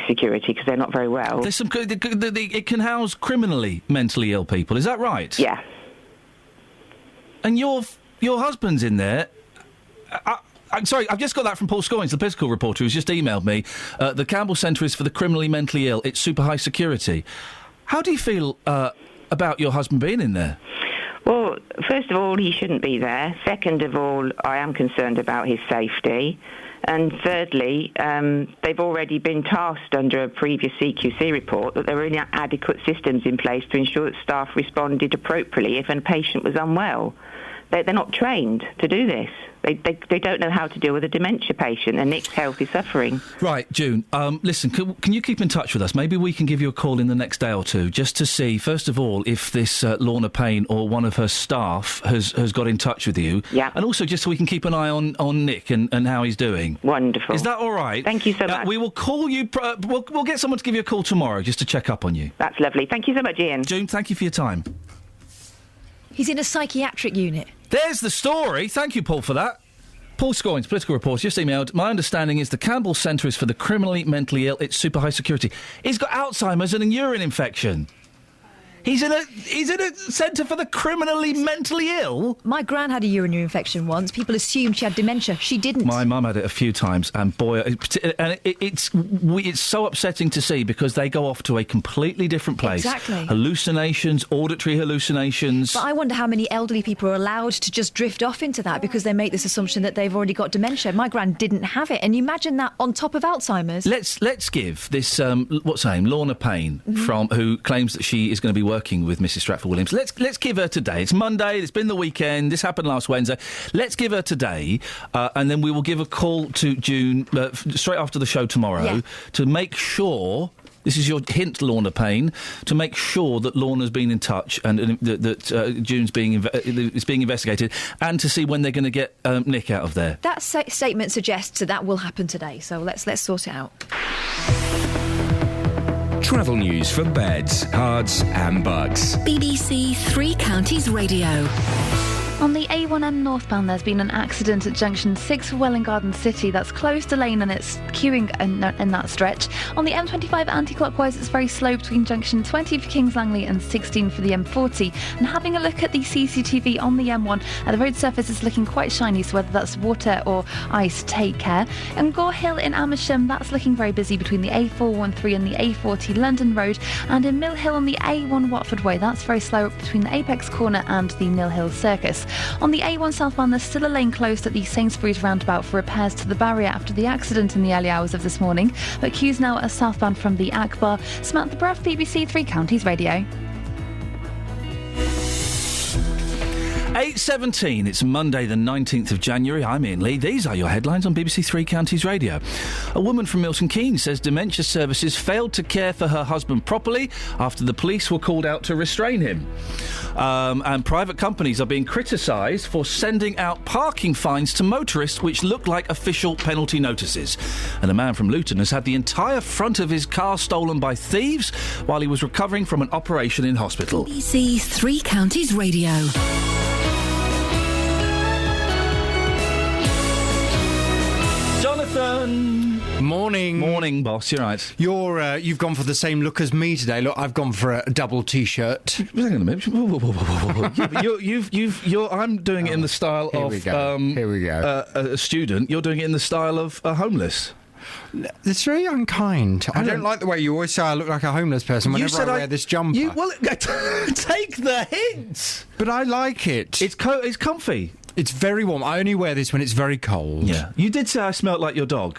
Speaker 11: security because they're not very well.
Speaker 6: There's some. It can house criminally mentally ill people. Is that right?
Speaker 11: Yeah.
Speaker 6: And your husband's in there. I'm sorry, I've just got that from Paul Scoins, the political reporter, who's just emailed me. The Campbell Centre is for the criminally mentally ill. It's super high security. How do you feel about your husband being in there?
Speaker 11: Well, first of all, he shouldn't be there. Second of all, I am concerned about his safety. And thirdly, they've already been tasked under a previous CQC report that there were inadequate systems in place to ensure that staff responded appropriately if a patient was unwell. They're not trained to do this. They don't know how to deal with a dementia patient, and Nick's health is suffering. Right,
Speaker 6: June, listen, can you keep in touch with us? Maybe we can give you a call in the next day or two, just to see, first of all, if this Lorna Payne or one of her staff has got in touch with you.
Speaker 11: Yeah.
Speaker 6: And also just so we can keep an eye on Nick and how he's doing.
Speaker 11: Wonderful.
Speaker 6: Is that all right?
Speaker 11: Thank you so much.
Speaker 6: We will call you... We'll get someone to give you a call tomorrow just to check up on you.
Speaker 11: That's lovely. Thank you so much, Iain.
Speaker 6: June, thank you for your time.
Speaker 19: He's in a psychiatric unit.
Speaker 6: There's the story. Thank you, Paul, for that. Paul Scoins, political reporter, just emailed, my understanding is the Campbell Centre is for the criminally mentally ill. It's super high security. He's got Alzheimer's and a urine infection. He's in a centre for the criminally mentally ill.
Speaker 19: My gran had a urinary infection once. People assumed she had dementia. She didn't.
Speaker 6: My mum had it a few times, and boy, it's so upsetting to see because they go off to a completely different place.
Speaker 19: Exactly.
Speaker 6: Hallucinations, auditory hallucinations.
Speaker 19: But I wonder how many elderly people are allowed to just drift off into that because they make this assumption that they've already got dementia. My gran didn't have it, and you imagine that on top of Alzheimer's.
Speaker 6: Let's give this what's her name, Lorna Payne, who claims that she is going to be working with Mrs. Stratford-Williams. Let's give her today. It's Monday. It's been the weekend. This happened last Wednesday. Let's give her today, and then we will give a call to June straight after the show tomorrow to make sure. This is your hint, Lorna Payne, to make sure that Lorna's been in touch and that June's is being investigated, and to see when they're going to get Nick out of there.
Speaker 19: That statement suggests that will happen today. So let's sort it out.
Speaker 9: Travel news for beds, cards and bugs.
Speaker 8: BBC Three Counties Radio.
Speaker 10: On the A1M northbound, there's been an accident at junction 6 for Welwyn Garden City. That's closed to lane and it's queuing in that stretch. On the M25 anti-clockwise, it's very slow between junction 20 for Kings Langley and 16 for the M40. And having a look at the CCTV on the M1, the road surface is looking quite shiny, so whether that's water or ice, take care. And Gore Hill in Amersham, that's looking very busy between the A413 and the A40 London Road. And in Mill Hill on the A1 Watford Way, that's very slow between the Apex Corner and the Mill Hill Circus. On the A1 southbound, there's still a lane closed at the Sainsbury's roundabout for repairs to the barrier after the accident in the early hours of this morning. But queues now are southbound from the Akbar. Samantha Bruff, BBC Three Counties Radio.
Speaker 6: 8:17, it's Monday the 19th of January. I'm Iain Lee. These are your headlines on BBC Three Counties Radio. A woman from Milton Keynes says dementia services failed to care for her husband properly after the police were called out to restrain him. And private companies are being criticised for sending out parking fines to motorists which look like official penalty notices. And a man from Luton has had the entire front of his car stolen by thieves while he was recovering from an operation in hospital.
Speaker 8: BBC Three Counties Radio.
Speaker 6: Jonathan!
Speaker 18: Morning,
Speaker 6: boss. You're right.
Speaker 18: You've gone for the same look as me today. Look, I've gone for a double T-shirt.
Speaker 6: Hang on a minute. I'm doing it in the style of.
Speaker 18: Here we go.
Speaker 6: A student. You're doing it in the style of a homeless.
Speaker 18: It's very unkind. I don't like the way you always say I look like a homeless person whenever I wear this jumper.
Speaker 6: Take the hint.
Speaker 18: But I like it.
Speaker 6: It's comfy.
Speaker 18: It's very warm. I only wear this when it's very cold.
Speaker 6: Yeah. You did say I smelled like your dog.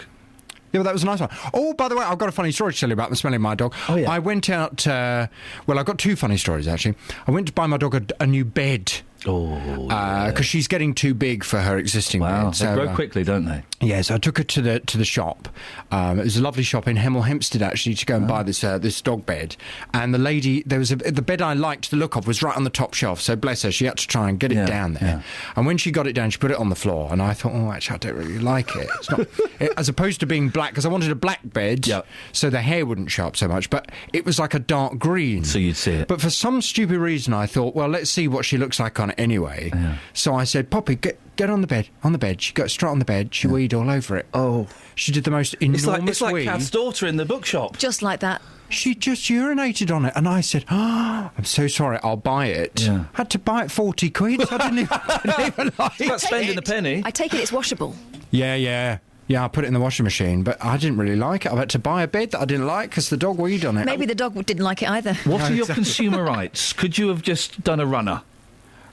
Speaker 18: Yeah, well, that was a nice one. Oh, by the way, I've got a funny story to tell you about the smelling my dog.
Speaker 6: Oh, yeah.
Speaker 18: I went out... I've got two funny stories, actually. I went to buy my dog a new bed.
Speaker 6: Oh,
Speaker 18: because she's getting too big for her existing bed.
Speaker 6: So, they grow quickly, don't they?
Speaker 18: Yeah, so I took her to the shop. It was a lovely shop in Hemel Hempstead, actually, to go and buy this dog bed. And the lady, the bed I liked the look of was right on the top shelf. So bless her, she had to try and get it down there. Yeah. And when she got it down, she put it on the floor. And I thought, actually, I don't really like it. It's not, as opposed to being black, because I wanted a black bed, so the hair wouldn't show up so much. But it was like a dark green.
Speaker 6: So you'd see it.
Speaker 18: But for some stupid reason, I thought, well, let's see what she looks like on it anyway. Yeah. So I said, Poppy, get on the bed. On the bed. She got straight on the bed. She weed all over it.
Speaker 6: Oh.
Speaker 18: She did the most enormous
Speaker 6: It's like Kath's daughter in the bookshop.
Speaker 19: Just like that.
Speaker 18: She just urinated on it. And I said, I'm so sorry, I'll buy it.
Speaker 6: Yeah.
Speaker 18: Had to buy it 40 quid. I didn't even like
Speaker 6: it's like spending a penny.
Speaker 19: I take it it's washable.
Speaker 18: Yeah, I put it in the washing machine, but I didn't really like it. I had to buy a bed that I didn't like because the dog weed on it.
Speaker 19: Maybe the dog didn't like it either.
Speaker 6: What are your consumer rights? Could you have just done a runner?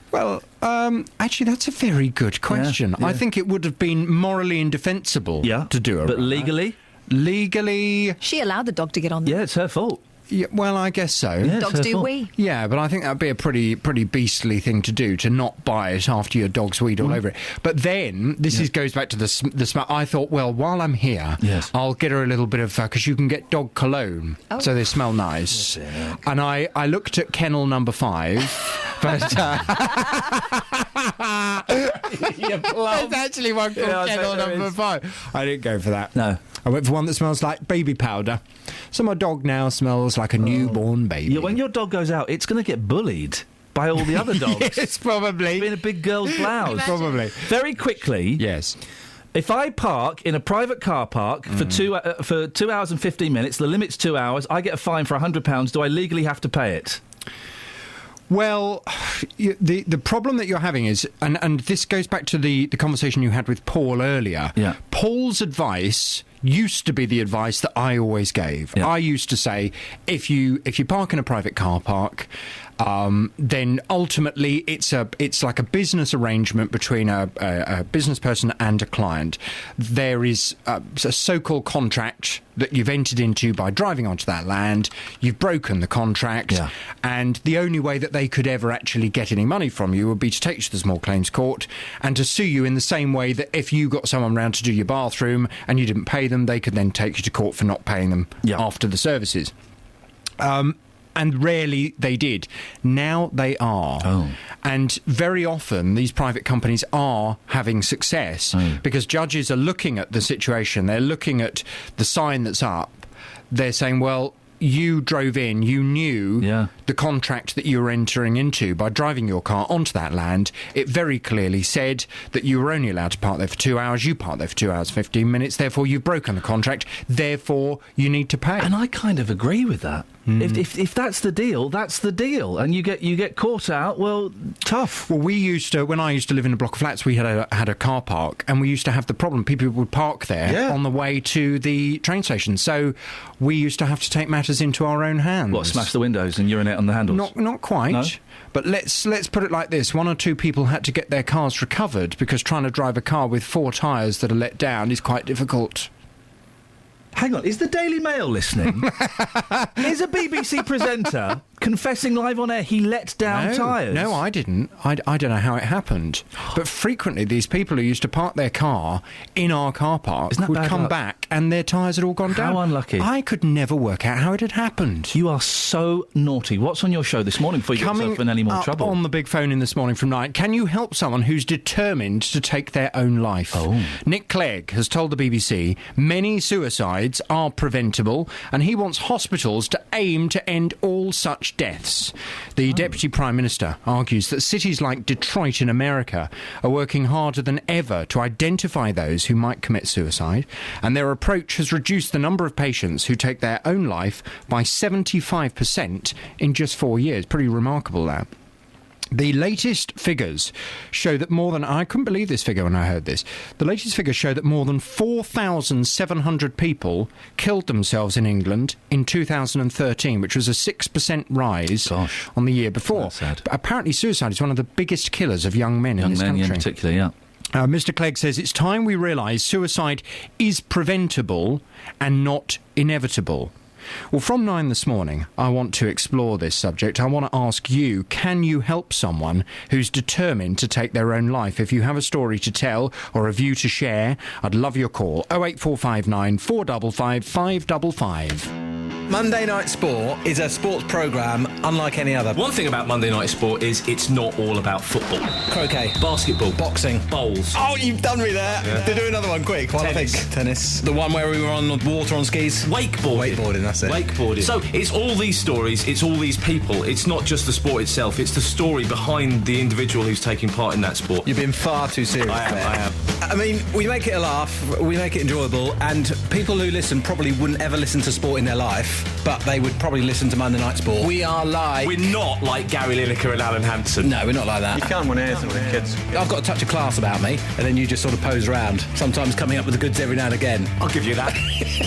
Speaker 18: Well, actually, that's a very good question. Yeah. I think it would have been morally indefensible to do a runner.
Speaker 6: But legally?
Speaker 18: Legally...
Speaker 19: She allowed the dog to get on there.
Speaker 6: Yeah, it's her fault.
Speaker 18: Yeah, well, I guess so.
Speaker 6: Yeah,
Speaker 19: dogs do wee.
Speaker 18: Yeah, but I think that'd be a pretty beastly thing to do, to not buy it after your dog's weed all over it. But then, goes back to the smell. I thought, well, while I'm here, I'll get her a little bit of... because you can get dog cologne, so they smell nice. And I looked at kennel number 5, but... There's actually one called kennel number 5. I didn't go for that.
Speaker 6: No.
Speaker 18: I went for one that smells like baby powder. So my dog now smells like a newborn baby.
Speaker 6: Yeah, when your dog goes out, it's going to get bullied by all the other dogs.
Speaker 18: Yes, probably.
Speaker 6: Being a big girl's blouse.
Speaker 18: Probably.
Speaker 6: Very quickly.
Speaker 18: Yes.
Speaker 6: If I park in a private car park for 2 hours and 15 minutes, the limit's 2 hours, I get a fine for £100, do I legally have to pay it?
Speaker 18: Well, the problem that you're having is, and this goes back to the conversation you had with Paul earlier.
Speaker 6: Yeah.
Speaker 18: Paul's advice used to be the advice that I always gave. Yeah. I used to say, if you park in a private car park, then ultimately it's like a business arrangement between a business person and a client. There is a so-called contract that you've entered into by driving onto that land. You've broken the contract, and the only way that they could ever actually get any money from you would be to take you to the small claims court and to sue you in the same way that if you got someone round to do your bathroom and you didn't pay them, they could then take you to court for not paying them after the services. And rarely they did. Now they are. Oh. And very often these private companies are having success because judges are looking at the situation. They're looking at the sign that's up. They're saying, well, you drove in, you knew the contract that you were entering into by driving your car onto that land. It very clearly said that you were only allowed to park there for 2 hours. You parked there for 2 hours, 15 minutes. Therefore, you've broken the contract. Therefore, you need to pay.
Speaker 6: And I kind of agree with that. If that's the deal, that's the deal, and you get caught out. Well, tough.
Speaker 18: Well, when I used to live in a block of flats, we had a car park, and we used to have the problem. People would park there on the way to the train station, so we used to have to take matters into our own hands.
Speaker 6: What, smash the windows and urinate on the handles?
Speaker 18: Not quite. No? But let's put it like this: 1 or 2 people had to get their cars recovered because trying to drive a car with 4 tyres that are let down is quite difficult.
Speaker 6: Hang on, is the Daily Mail listening? Is a BBC presenter confessing live on air he let down tyres?
Speaker 18: No, I didn't. I don't know how it happened. But frequently these people who used to park their car in our car park would come back and their tyres had all gone down.
Speaker 6: How unlucky.
Speaker 18: I could never work out how it had happened.
Speaker 6: You are so naughty. What's on your show this morning before you get yourself in any more trouble?
Speaker 18: On the big phone in this morning from 9, can you help someone who's determined to take their own life?
Speaker 6: Oh.
Speaker 18: Nick Clegg has told the BBC many suicides are preventable and he wants hospitals to aim to end all such deaths. The Deputy Prime Minister argues that cities like Detroit in America are working harder than ever to identify those who might commit suicide, and their approach has reduced the number of patients who take their own life by 75% in just 4 years. Pretty remarkable, that. The latest figures show that I couldn't believe this figure when I heard this. The latest figures show that more than 4,700 people killed themselves in England in 2013, which was a 6% rise on the year before.
Speaker 6: That's sad.
Speaker 18: But apparently suicide is one of the biggest killers of young men in this country.
Speaker 6: Young men in particular, yeah.
Speaker 18: Mr. Clegg says it's time we realise suicide is preventable and not inevitable. Well, from 9 this morning, I want to explore this subject. I want to ask you, can you help someone who's determined to take their own life? If you have a story to tell or a view to share, I'd love your call. 08459 455 555.
Speaker 4: Monday Night Sport is a sports programme unlike any other.
Speaker 20: One thing about Monday Night Sport is it's not all about football.
Speaker 4: Croquet.
Speaker 20: Basketball.
Speaker 4: Boxing.
Speaker 20: Bowls.
Speaker 4: Oh, you've done me there. Yeah. Do another one quick. While
Speaker 20: Tennis.
Speaker 4: I think. Tennis. The one where we were on the water on skis.
Speaker 20: Wakeboarding,
Speaker 4: that's it.
Speaker 20: Wakeboarding. So it's all these stories, it's all these people. It's not just the sport itself, it's the story behind the individual who's taking part in that sport.
Speaker 4: You've been far too serious.
Speaker 20: I am.
Speaker 4: I mean, we make it a laugh, we make it enjoyable, and people who listen probably wouldn't ever listen to sport in their life, but they would probably listen to Monday Night Sport. We are like...
Speaker 20: We're not like Gary Lineker and Alan Hansen.
Speaker 4: No, we're not like that.
Speaker 17: You can't win anything with kids.
Speaker 4: I've got a touch of class about me, and then you just sort of pose around, sometimes coming up with the goods every now and again.
Speaker 20: I'll give you that.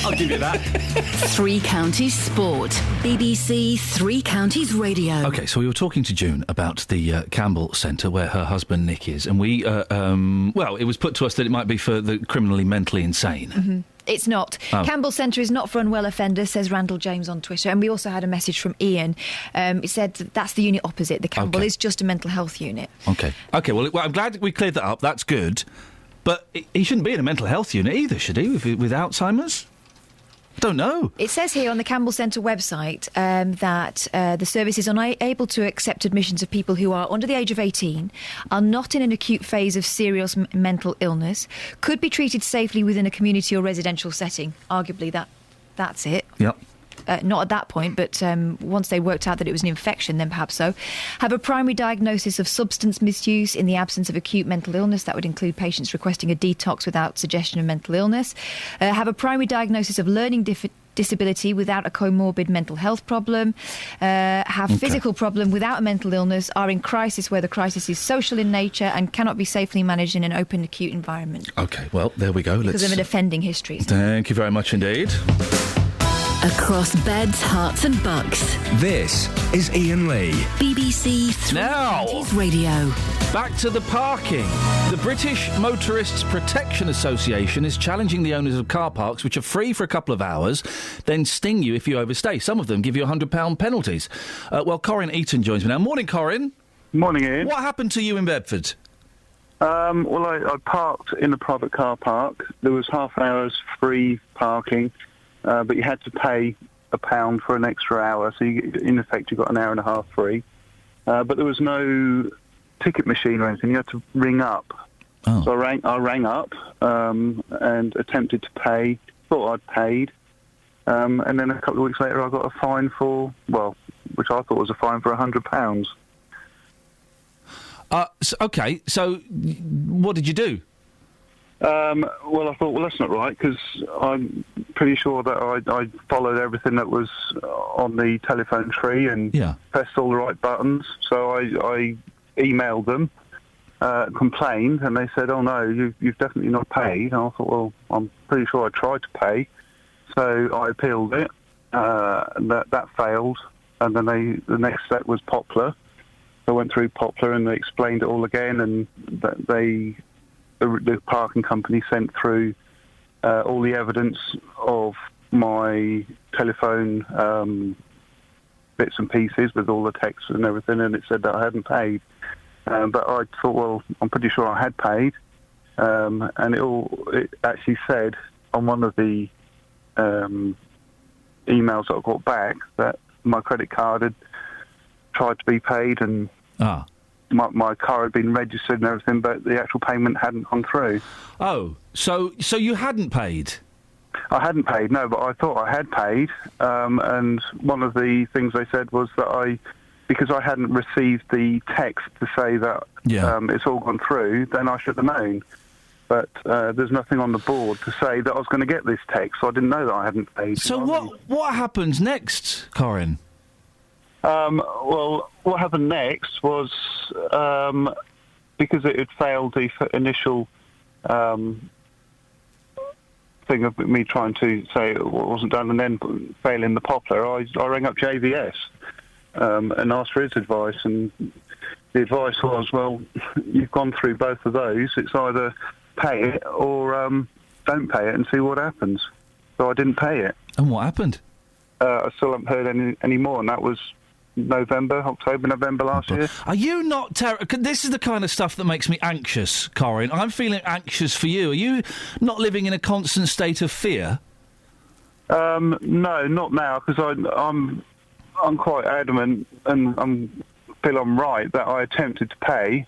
Speaker 20: I'll give you that.
Speaker 8: 3 Counties Sport. BBC 3 Counties Radio.
Speaker 6: OK, so we were talking to June about the Campbell Centre where her husband Nick is, and we, well, it was put to us that it might be for the criminally mentally insane.
Speaker 19: Mm-hmm. It's not. Oh. Campbell Centre is not for unwell offenders, says Randall James on Twitter. And we also had a message from Iain. He said that's the unit opposite. The Campbell is just a mental health unit.
Speaker 6: OK, well, I'm glad we cleared that up. That's good. But he shouldn't be in a mental health unit either, should he, with Alzheimer's? I don't know.
Speaker 19: It says here on the Campbell Centre website that the service is unable to accept admissions of people who are under the age of 18, are not in an acute phase of serious mental illness, could be treated safely within a community or residential setting. Arguably, that's it.
Speaker 6: Yep.
Speaker 19: Not at that point, but once they worked out that it was an infection, then perhaps so. Have a primary diagnosis of substance misuse in the absence of acute mental illness. That would include patients requesting a detox without suggestion of mental illness. Have a primary diagnosis of learning disability without a comorbid mental health problem, have physical problem without a mental illness, are in crisis where the crisis is social in nature and cannot be safely managed in an open, acute environment.
Speaker 6: OK, well, there we go.
Speaker 19: Because of an offending history.
Speaker 6: Thank you very much indeed.
Speaker 8: Across beds, hearts and bucks.
Speaker 9: This is Iain Lee.
Speaker 8: BBC Three Counties Radio.
Speaker 6: Back to the parking. The British Motorists Protection Association is challenging the owners of car parks which are free for a couple of hours, then sting you if you overstay. Some of them give you £100 penalties. Well, Corin Eaton joins me now. Morning, Corin.
Speaker 13: Morning, Ian.
Speaker 6: What happened to you in Bedford?
Speaker 13: Well, I parked in a private car park. There was half an hour's free parking, but you had to pay £1 for an extra hour, so in effect you got an hour and a half free. But there was no ticket machine or anything. You had to ring up. Oh. So I rang up and attempted to pay, thought I'd paid, and then a couple of weeks later I got a fine for, which I thought was a fine for £100.
Speaker 6: OK, so what did you do?
Speaker 13: Well, I thought, that's not right, because I'm pretty sure that I followed everything that was on the telephone tree and pressed all the right buttons. So I emailed them, complained, and they said, oh, no, you've definitely not paid. And I thought, well, I'm pretty sure I tried to pay. So I appealed it. That failed. And then the next step was Poplar. I went through Poplar and they explained it all again, and that the parking company sent through all the evidence of my telephone bits and pieces with all the texts and everything, and it said that I hadn't paid. But I thought, well, I'm pretty sure I had paid, and it actually said on one of the emails that I got back that my credit card had tried to be paid and my car had been registered and everything, but the actual payment hadn't gone through.
Speaker 6: Oh, so you hadn't paid?
Speaker 13: I hadn't paid, no, but I thought I had paid, and one of the things they said was that because I hadn't received the text to say that it's all gone through, then I should have known. But there's nothing on the board to say that I was going to get this text, so I didn't know that I hadn't paid.
Speaker 6: So what happens next, Corin?
Speaker 13: Well, what happened next was, because it had failed the initial thing of me trying to say it wasn't done and then failing the Poplar, I rang up JVS and asked for his advice, and the advice was, well, you've gone through both of those, it's either pay it or don't pay it and see what happens. So I didn't pay it.
Speaker 6: And what happened?
Speaker 13: I still haven't heard any more, and that was October, November last year.
Speaker 6: Are you not this is the kind of stuff that makes me anxious, Corin. I'm feeling anxious for you. Are you not living in a constant state of fear?
Speaker 13: No, not now, because I'm quite adamant and feel I'm right that I attempted to pay.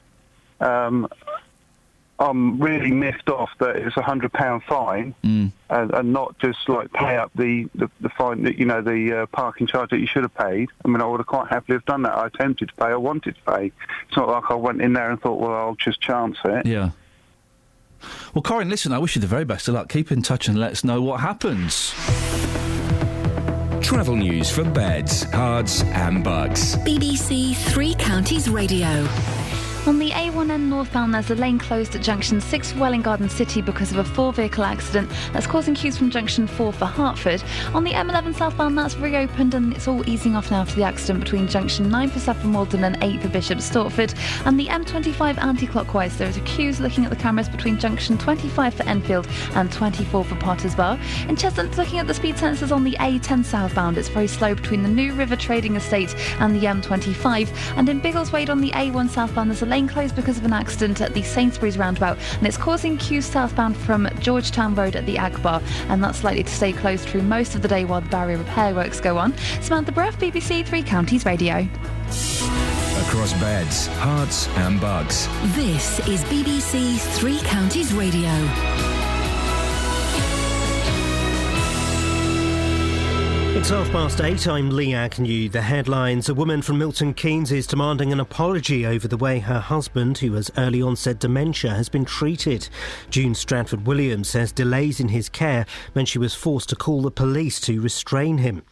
Speaker 13: I'm really miffed off that it's £100 fine and not just like pay up the fine, the parking charge that you should have paid. I mean, I would have quite happily have done that. I attempted to pay. I wanted to pay. It's not like I went in there and thought, well, I'll just chance it.
Speaker 6: Yeah. Well, Corin, listen, I wish you the very best of luck. Keep in touch and let us know what happens.
Speaker 9: Travel news for beds, cards and bugs.
Speaker 8: BBC Three Counties Radio.
Speaker 10: On the A1N northbound, there's a lane closed at junction 6 for Welwyn Garden City because of a 4-vehicle accident that's causing queues from junction 4 for Hertford. On the M11 southbound, that's reopened and it's all easing off now for the accident between junction 9 for Saffron Walden and 8 for Bishop Stortford. And the M25 anti-clockwise, there is a queues looking at the cameras between junction 25 for Enfield and 24 for Potters Bar. In Cheshunt, looking at the speed sensors on the A10 southbound, it's very slow between the New River Trading Estate and the M25. And in Biggleswade on the A1 southbound, there's a lane closed because of an accident at the Sainsbury's roundabout, and it's causing queues southbound from Georgetown Road at the Agbar, and that's likely to stay closed through most of the day while the barrier repair works go on. Samantha Bruff, BBC Three Counties Radio.
Speaker 9: Across beds, hearts and bugs.
Speaker 8: This is BBC Three Counties Radio.
Speaker 1: It's 8:30. I'm Lee Agnew. The headlines: a woman from Milton Keynes is demanding an apology over the way her husband, who has early onset dementia, has been treated. June Stratford-Williams says delays in his care meant she was forced to call the police to restrain him.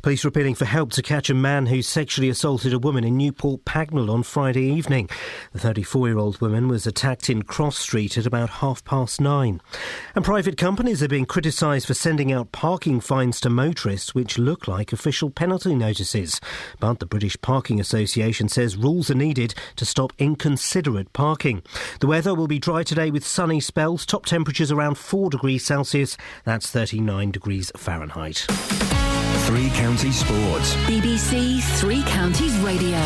Speaker 1: Police are appealing for help to catch a man who sexually assaulted a woman in Newport Pagnell on Friday evening. The 34-year-old woman was attacked in Cross Street at about 9:30. And private companies are being criticised for sending out parking fines to motorists which look like official penalty notices. But the British Parking Association says rules are needed to stop inconsiderate parking. The weather will be dry today with sunny spells, top temperatures around 4 degrees Celsius, that's 39 degrees Fahrenheit.
Speaker 9: Three Counties Sports.
Speaker 8: BBC Three Counties Radio.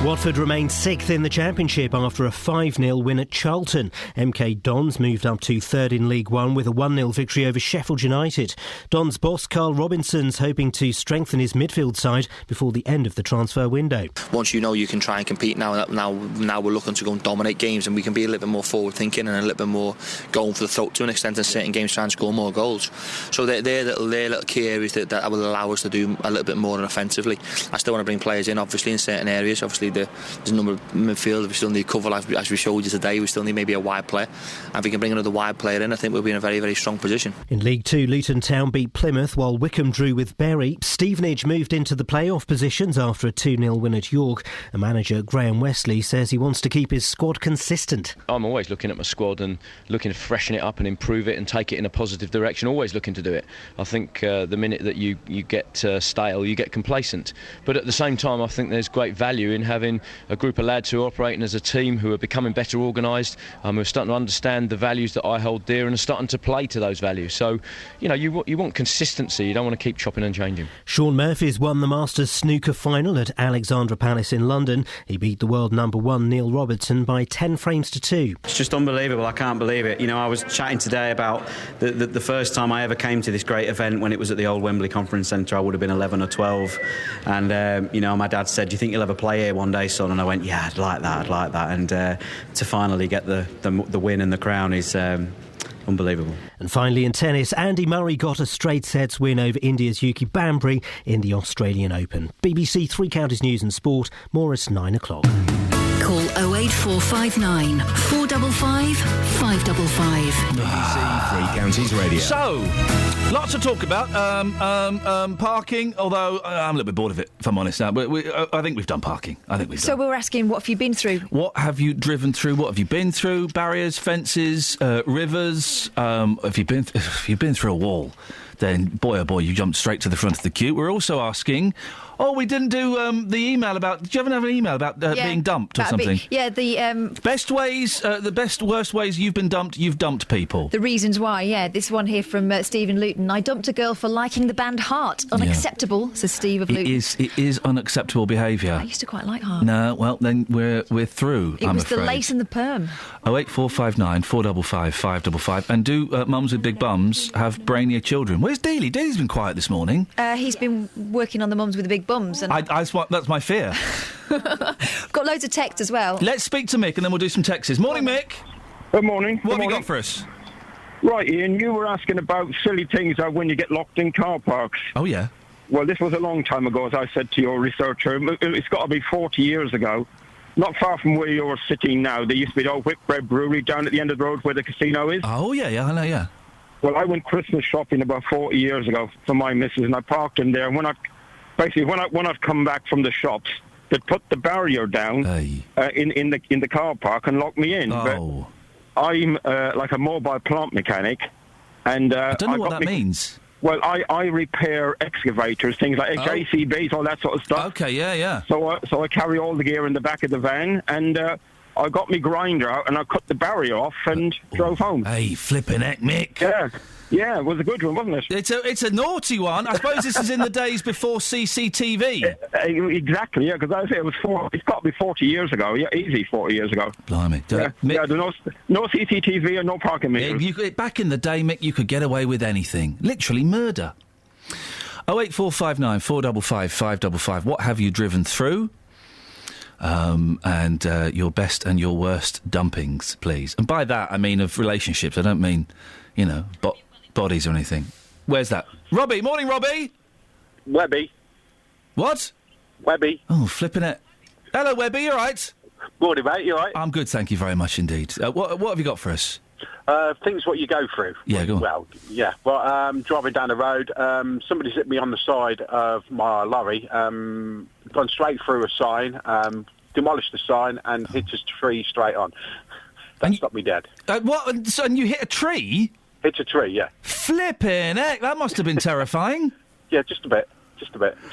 Speaker 1: Watford remained 6th in the Championship after a 5-0 win at Charlton. MK Dons moved up to 3rd in League One with a 1-0 victory over Sheffield United. Dons boss Carl Robinson's hoping to strengthen his midfield side before the end of the transfer window.
Speaker 21: Once you know you can try and compete now we're looking to go and dominate games, and we can be a little bit more forward thinking and a little bit more going for the throat to an extent, and certain games trying to score more goals. So they're little key areas that will allow us to do a little bit more offensively. I still want to bring players in, obviously, in certain areas. Obviously there's a number of midfielders we still need cover, as we showed you today. We still need maybe a wide player, and if we can bring another wide player in, I think we'll be in a very, very strong position.
Speaker 1: In League 2, Luton Town beat Plymouth while Wycombe drew with Bury. Stevenage moved into the playoff positions after a 2-0 win at York. And manager Graham Wesley says he wants to keep his squad consistent.
Speaker 22: I'm always looking at my squad and looking to freshen it up and improve it and take it in a positive direction, always looking to do it. I think the minute that you get stale, you get complacent, but at the same time I think there's great value in having a group of lads who are operating as a team, who are becoming better organised, who are starting to understand the values that I hold dear and are starting to play to those values. So, you want consistency, you don't want to keep chopping and changing.
Speaker 1: Shaun Murphy's won the Masters snooker final at Alexandra Palace in London. He beat the world number 1 Neil Robertson by 10 frames to 2.
Speaker 23: It's just unbelievable, I can't believe it. I was chatting today about the first time I ever came to this great event when it was at the old Wembley Conference Centre. I would have been 11 or 12, and my dad said, "Do you think you'll ever play here one day, son?" And I went, "Yeah, I'd like that." And to finally get the win and the crown is unbelievable.
Speaker 1: And finally in tennis, Andy Murray got a straight sets win over India's Yuki Bambry in the Australian Open. BBC Three Counties News and Sport, more at 9 o'clock.
Speaker 8: Call 08459 455 555.
Speaker 9: BBC Three Counties Radio.
Speaker 6: So, lots to talk about. Parking, although I'm a little bit bored of it, if I'm honest now. But I think we've done parking.
Speaker 19: So we were asking, what have you been through?
Speaker 6: What have you driven through? What have you been through? Barriers, fences, rivers. If you've been through a wall, then boy oh boy, you jumped straight to the front of the queue. We're also asking. Oh, we didn't do the email about... Do you ever have an email about being dumped or something?
Speaker 19: The
Speaker 6: best ways, worst ways you've been dumped, you've dumped people.
Speaker 19: The reasons why, yeah. This one here from Stephen Luton. I dumped a girl for liking the band Heart. Unacceptable, says Steve of Luton.
Speaker 6: It is unacceptable behaviour.
Speaker 19: I used to quite like Heart.
Speaker 6: No, well, then we're through,
Speaker 19: I'm
Speaker 6: afraid.
Speaker 19: It was the lace and the perm.
Speaker 6: 08459 455 555. And do mums with big bums have brainier children? Where's Daly? Daly's been quiet this morning.
Speaker 19: He's been working on the mums with the big bums. And
Speaker 6: that's my fear.
Speaker 19: Got loads of texts as well.
Speaker 6: Let's speak to Mick and then we'll do some texts. Morning, Mick.
Speaker 24: Good morning.
Speaker 6: What have you got for us?
Speaker 24: Right, Ian, you were asking about silly things like when you get locked in car parks.
Speaker 6: Oh, yeah.
Speaker 24: Well, this was a long time ago, as I said to your researcher. It's got to be 40 years ago. Not far from where you're sitting now, there used to be the old Whitbread Brewery down at the end of the road where the casino is.
Speaker 6: Oh, yeah, I know, yeah.
Speaker 24: Well, I went Christmas shopping about 40 years ago for my missus, and I parked in there, and when I'd come back from the shops, they'd put the barrier down in the car park and lock me in.
Speaker 6: Oh.
Speaker 24: But I'm like a mobile plant mechanic, and
Speaker 6: I don't know what that means.
Speaker 24: Well, I repair excavators, things like JCBs, all that sort of stuff.
Speaker 6: Okay, yeah.
Speaker 24: So I carry all the gear in the back of the van, and I got my grinder out and I cut the barrier off and drove home.
Speaker 6: Hey, flipping heck, Mick.
Speaker 24: Yeah, it was a good one, wasn't it?
Speaker 6: It's a naughty one. I suppose this is in the days before CCTV.
Speaker 24: Exactly, yeah, because I say it's got to be 40 years ago. Yeah, easy 40 years ago.
Speaker 6: Blimey.
Speaker 24: There's no CCTV and no parking meters.
Speaker 6: Back in the day, Mick, you could get away with anything. Literally murder. 08459 455 555. What have you driven through? And your best and your worst dumpings, please. And by that, I mean of relationships. I don't mean, bodies or anything. Where's that? Robbie. Morning, Robbie.
Speaker 2: Webby.
Speaker 6: What?
Speaker 2: Webby.
Speaker 6: Oh, flipping it. Hello, Webby. You all right?
Speaker 2: Morning, mate. You all right?
Speaker 6: I'm good, thank you very much indeed. What have you got for us?
Speaker 2: Things what you go through.
Speaker 6: Yeah, go on.
Speaker 2: Well, yeah. Well, driving down the road, somebody's hit me on the side of my lorry, gone straight through a sign, demolished the sign, and hit a tree straight on. That stopped me dead.
Speaker 6: What? So, and you hit a tree?
Speaker 2: Hit a tree, yeah.
Speaker 6: Flipping heck, that must have been terrifying.
Speaker 2: Yeah, just a bit.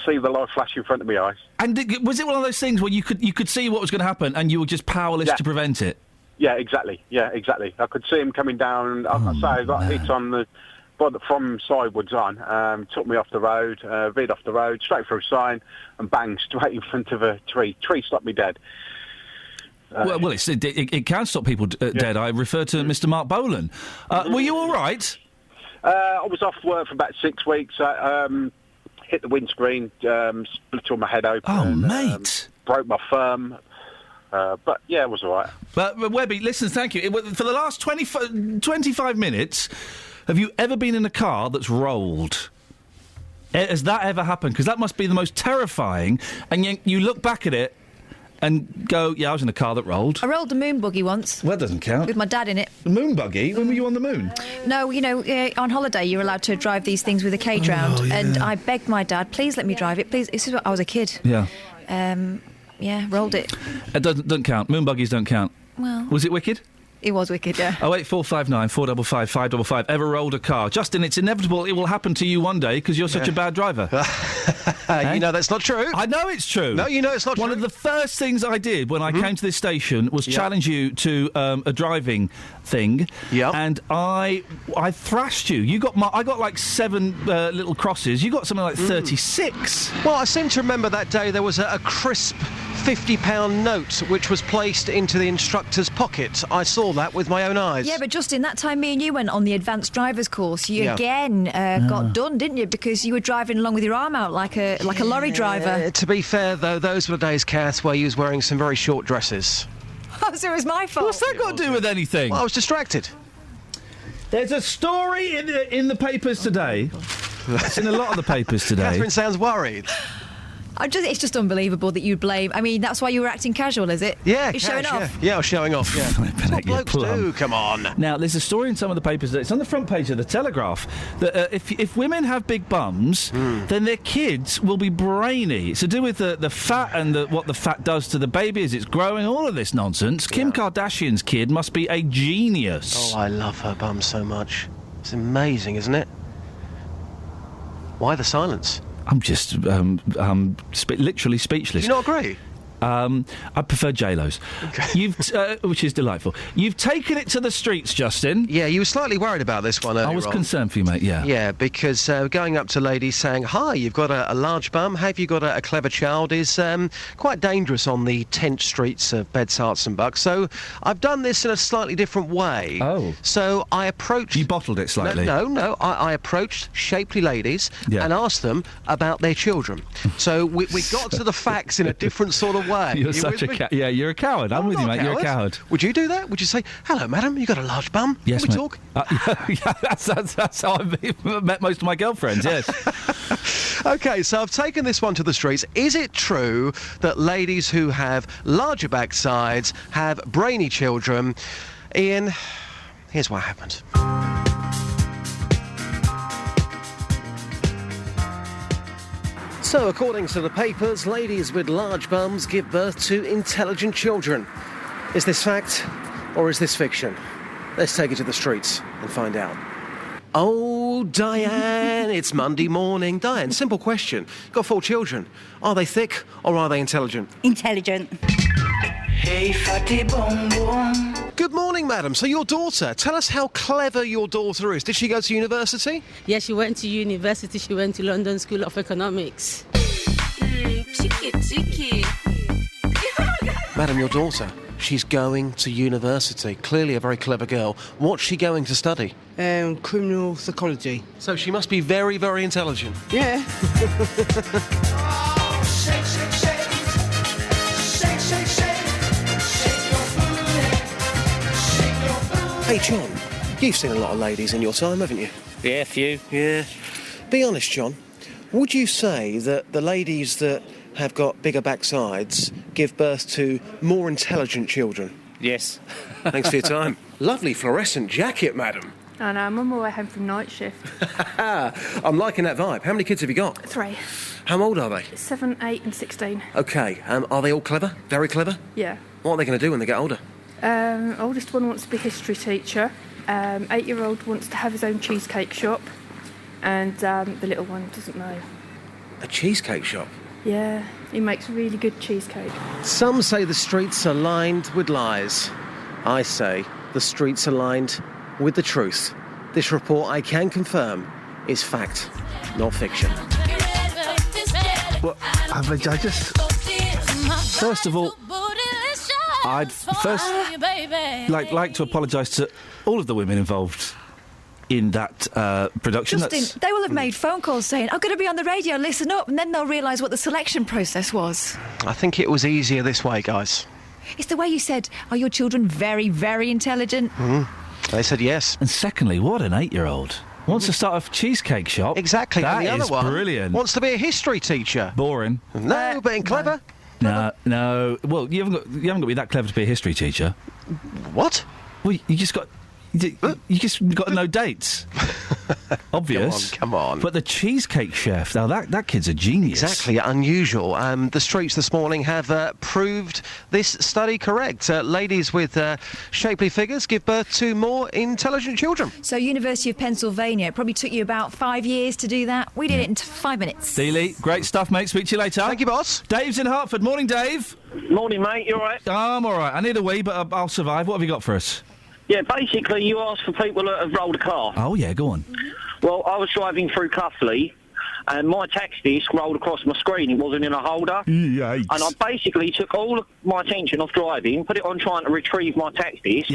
Speaker 2: See the light flash in front of my eyes.
Speaker 6: And was it one of those things where you could see what was going to happen and you were just powerless to prevent it?
Speaker 2: Yeah, exactly. I could see him coming down. I got hit on from sideways on. Took me off the road, veered off the road, straight through a sign, and bang, straight in front of a tree. Tree stopped me dead.
Speaker 6: Well, it can stop people dead. I refer to Mr. Mark Bolan. Were you all right?
Speaker 2: I was off work for about 6 weeks. Hit the windscreen, split all my head open.
Speaker 6: Oh, mate.
Speaker 2: Broke my thumb. But, yeah, it was all right.
Speaker 6: But Webby, listen, thank you. For the last 25 minutes, have you ever been in a car that's rolled? Has that ever happened? Because that must be the most terrifying. And you look back at it and go, yeah, I was in a car that rolled.
Speaker 19: I rolled a moon buggy once.
Speaker 6: Well, that doesn't count.
Speaker 19: With my dad in it.
Speaker 6: The moon buggy? When were you on the moon?
Speaker 19: No, on holiday you're allowed to drive these things with a cage round.
Speaker 6: Yeah.
Speaker 19: And I begged my dad, please let me drive it, please. This is what I was a kid.
Speaker 6: Yeah.
Speaker 19: Rolled it.
Speaker 6: It doesn't count. Moon buggies don't count.
Speaker 19: Well...
Speaker 6: Was it wicked?
Speaker 19: It was wicked, yeah.
Speaker 6: 08459 455 555. Ever rolled a car? Justin, it's inevitable it will happen to you one day because you're such a bad driver.
Speaker 7: You know that's not true.
Speaker 6: I know it's true.
Speaker 7: No, you know it's not true.
Speaker 6: One of the first things I did when I came to this station was challenge you to a driving thing.
Speaker 7: Yeah.
Speaker 6: And I thrashed you. I got like 7 little crosses. You got something like 36.
Speaker 7: Well, I seem to remember that day there was a crisp £50 note which was placed into the instructor's pocket. I saw that with my own eyes.
Speaker 19: Yeah, but Justin, that time me and you went on the advanced driver's course, you again got done, didn't you? Because you were driving along with your arm out like a lorry driver.
Speaker 7: To be fair, though, those were the days, Kath, where you was wearing some very short dresses.
Speaker 19: Oh, so it was my fault.
Speaker 6: What's that got to do with anything?
Speaker 7: Well, I was distracted.
Speaker 6: There's a story in the papers today. It's in a lot of the papers today.
Speaker 7: Catherine sounds worried.
Speaker 19: It's just unbelievable that you blame... I mean, that's why you were acting casual, is it?
Speaker 7: Yeah,
Speaker 19: You're showing off.
Speaker 7: Yeah, I was showing off, yeah. That's what blokes do, come on.
Speaker 6: Now, there's a story in some of the papers, it's on the front page of the Telegraph, that if women have big bums, then their kids will be brainy. It's to do with the fat and what the fat does to the baby as it's growing, all of this nonsense. Kim Kardashian's kid must be a genius.
Speaker 7: Oh, I love her bum so much. It's amazing, isn't it? Why the silence?
Speaker 6: I'm just literally speechless.
Speaker 7: Do you not agree?
Speaker 6: I prefer J-Lo's. Okay. Which is delightful. You've taken it to the streets, Justin.
Speaker 7: Yeah, you were slightly worried about this one earlier
Speaker 6: I was concerned for you, mate, yeah.
Speaker 7: Yeah, because going up to ladies saying, hi, you've got a large bum, have you got a clever child, is quite dangerous on the tense streets of Beds, Herts and Bucks. So I've done this in a slightly different way.
Speaker 6: Oh.
Speaker 7: So I approached...
Speaker 6: You bottled it slightly?
Speaker 7: No. I approached shapely ladies and asked them about their children. So we got to the facts in a different sort of way.
Speaker 6: You're such a coward. Yeah, you're a coward. I'm with you, mate. You're a coward.
Speaker 7: Would you do that? Would you say, hello, madam, you got a large bum?
Speaker 6: Yes,
Speaker 7: Can we talk?
Speaker 6: Yeah, that's how I've met most of my girlfriends, yes.
Speaker 7: OK, so I've taken this one to the streets. Is it true that ladies who have larger backsides have brainy children? Ian, here's what happened. So, according to the papers, ladies with large bums give birth to intelligent children. Is this fact or is this fiction? Let's take it to the streets and find out. Oh, Diane, it's Monday morning. Diane, simple question. You've got 4 children. Are they thick or are they intelligent?
Speaker 12: Intelligent. Hey, fatty boom boom.
Speaker 7: Good morning, madam. So your daughter, tell us how clever your daughter is. Did she go to university?
Speaker 14: Yeah, she went to university. She went to London School of Economics. Cheeky.
Speaker 7: Madam, your daughter, she's going to university. Clearly a very clever girl. What's she going to study?
Speaker 14: Criminal psychology.
Speaker 7: So she must be very, very intelligent.
Speaker 14: Yeah.
Speaker 12: Shake, shake, shake. Shake, shake, shake. Shake your booty. Shake your booty.
Speaker 7: Hey, John, you've seen a lot of ladies in your time, haven't you?
Speaker 25: Yeah, a few.
Speaker 7: Yeah. Be honest, John. Would you say that the ladies that have got bigger backsides give birth to more intelligent children?
Speaker 3: Yes.
Speaker 7: Thanks for your time. Lovely fluorescent jacket, madam.
Speaker 5: I know, I'm on my way home from night shift.
Speaker 7: I'm liking that vibe. How many kids have you got?
Speaker 5: 3.
Speaker 7: How old are they?
Speaker 5: 7, 8 and 16.
Speaker 7: OK, are they all clever? Very clever?
Speaker 5: Yeah.
Speaker 7: What are they going to do when they get older?
Speaker 5: Oldest one wants to be a history teacher. 8-year-old wants to have his own cheesecake shop. And the little one doesn't know.
Speaker 7: A cheesecake shop?
Speaker 5: Yeah, he makes really good cheesecake.
Speaker 7: Some say the streets are lined with lies. I say the streets are lined with the truth. This report, I can confirm, is fact, not fiction.
Speaker 6: Well, I just... First of all, I'd first like to apologise to all of the women involved in that production.
Speaker 19: Justin, they will have made phone calls saying, I'm going to be on the radio, listen up, and then they'll realise what the selection process was.
Speaker 3: I think it was easier this way, guys.
Speaker 19: It's the way you said, are your children very, very intelligent?
Speaker 3: They said yes.
Speaker 6: And secondly, what an 8-year-old. Wants to start a cheesecake shop.
Speaker 3: Exactly.
Speaker 6: That
Speaker 3: and the
Speaker 6: is
Speaker 3: other one
Speaker 6: brilliant.
Speaker 3: wants to be a history teacher.
Speaker 6: Boring.
Speaker 3: No, but clever.
Speaker 6: No. Well, you haven't got to be that clever to be a history teacher.
Speaker 3: What?
Speaker 6: Well, you just got to know dates. Obvious.
Speaker 3: Come on.
Speaker 6: But the cheesecake chef, now that kid's a genius.
Speaker 3: Exactly, unusual. The streets this morning have proved this study correct. Ladies with shapely figures give birth to more intelligent children.
Speaker 19: So, University of Pennsylvania, it probably took you about 5 years to do that. We did it in 5 minutes.
Speaker 6: Dealey, great stuff, mate. Speak to you later.
Speaker 3: Thank you, boss.
Speaker 6: Dave's in Hertford. Morning, Dave.
Speaker 15: Morning, mate. You all right?
Speaker 6: I'm all right. I need a wee, but I'll survive. What have you got for us?
Speaker 15: Yeah, basically, you asked for people that have rolled a car.
Speaker 6: Oh, yeah, go on.
Speaker 15: Well, I was driving through Cuffley, and my tax disc rolled across my screen. It wasn't in a holder.
Speaker 6: Yikes.
Speaker 15: And I basically took all of my attention off driving, put it on trying to retrieve my tax disc,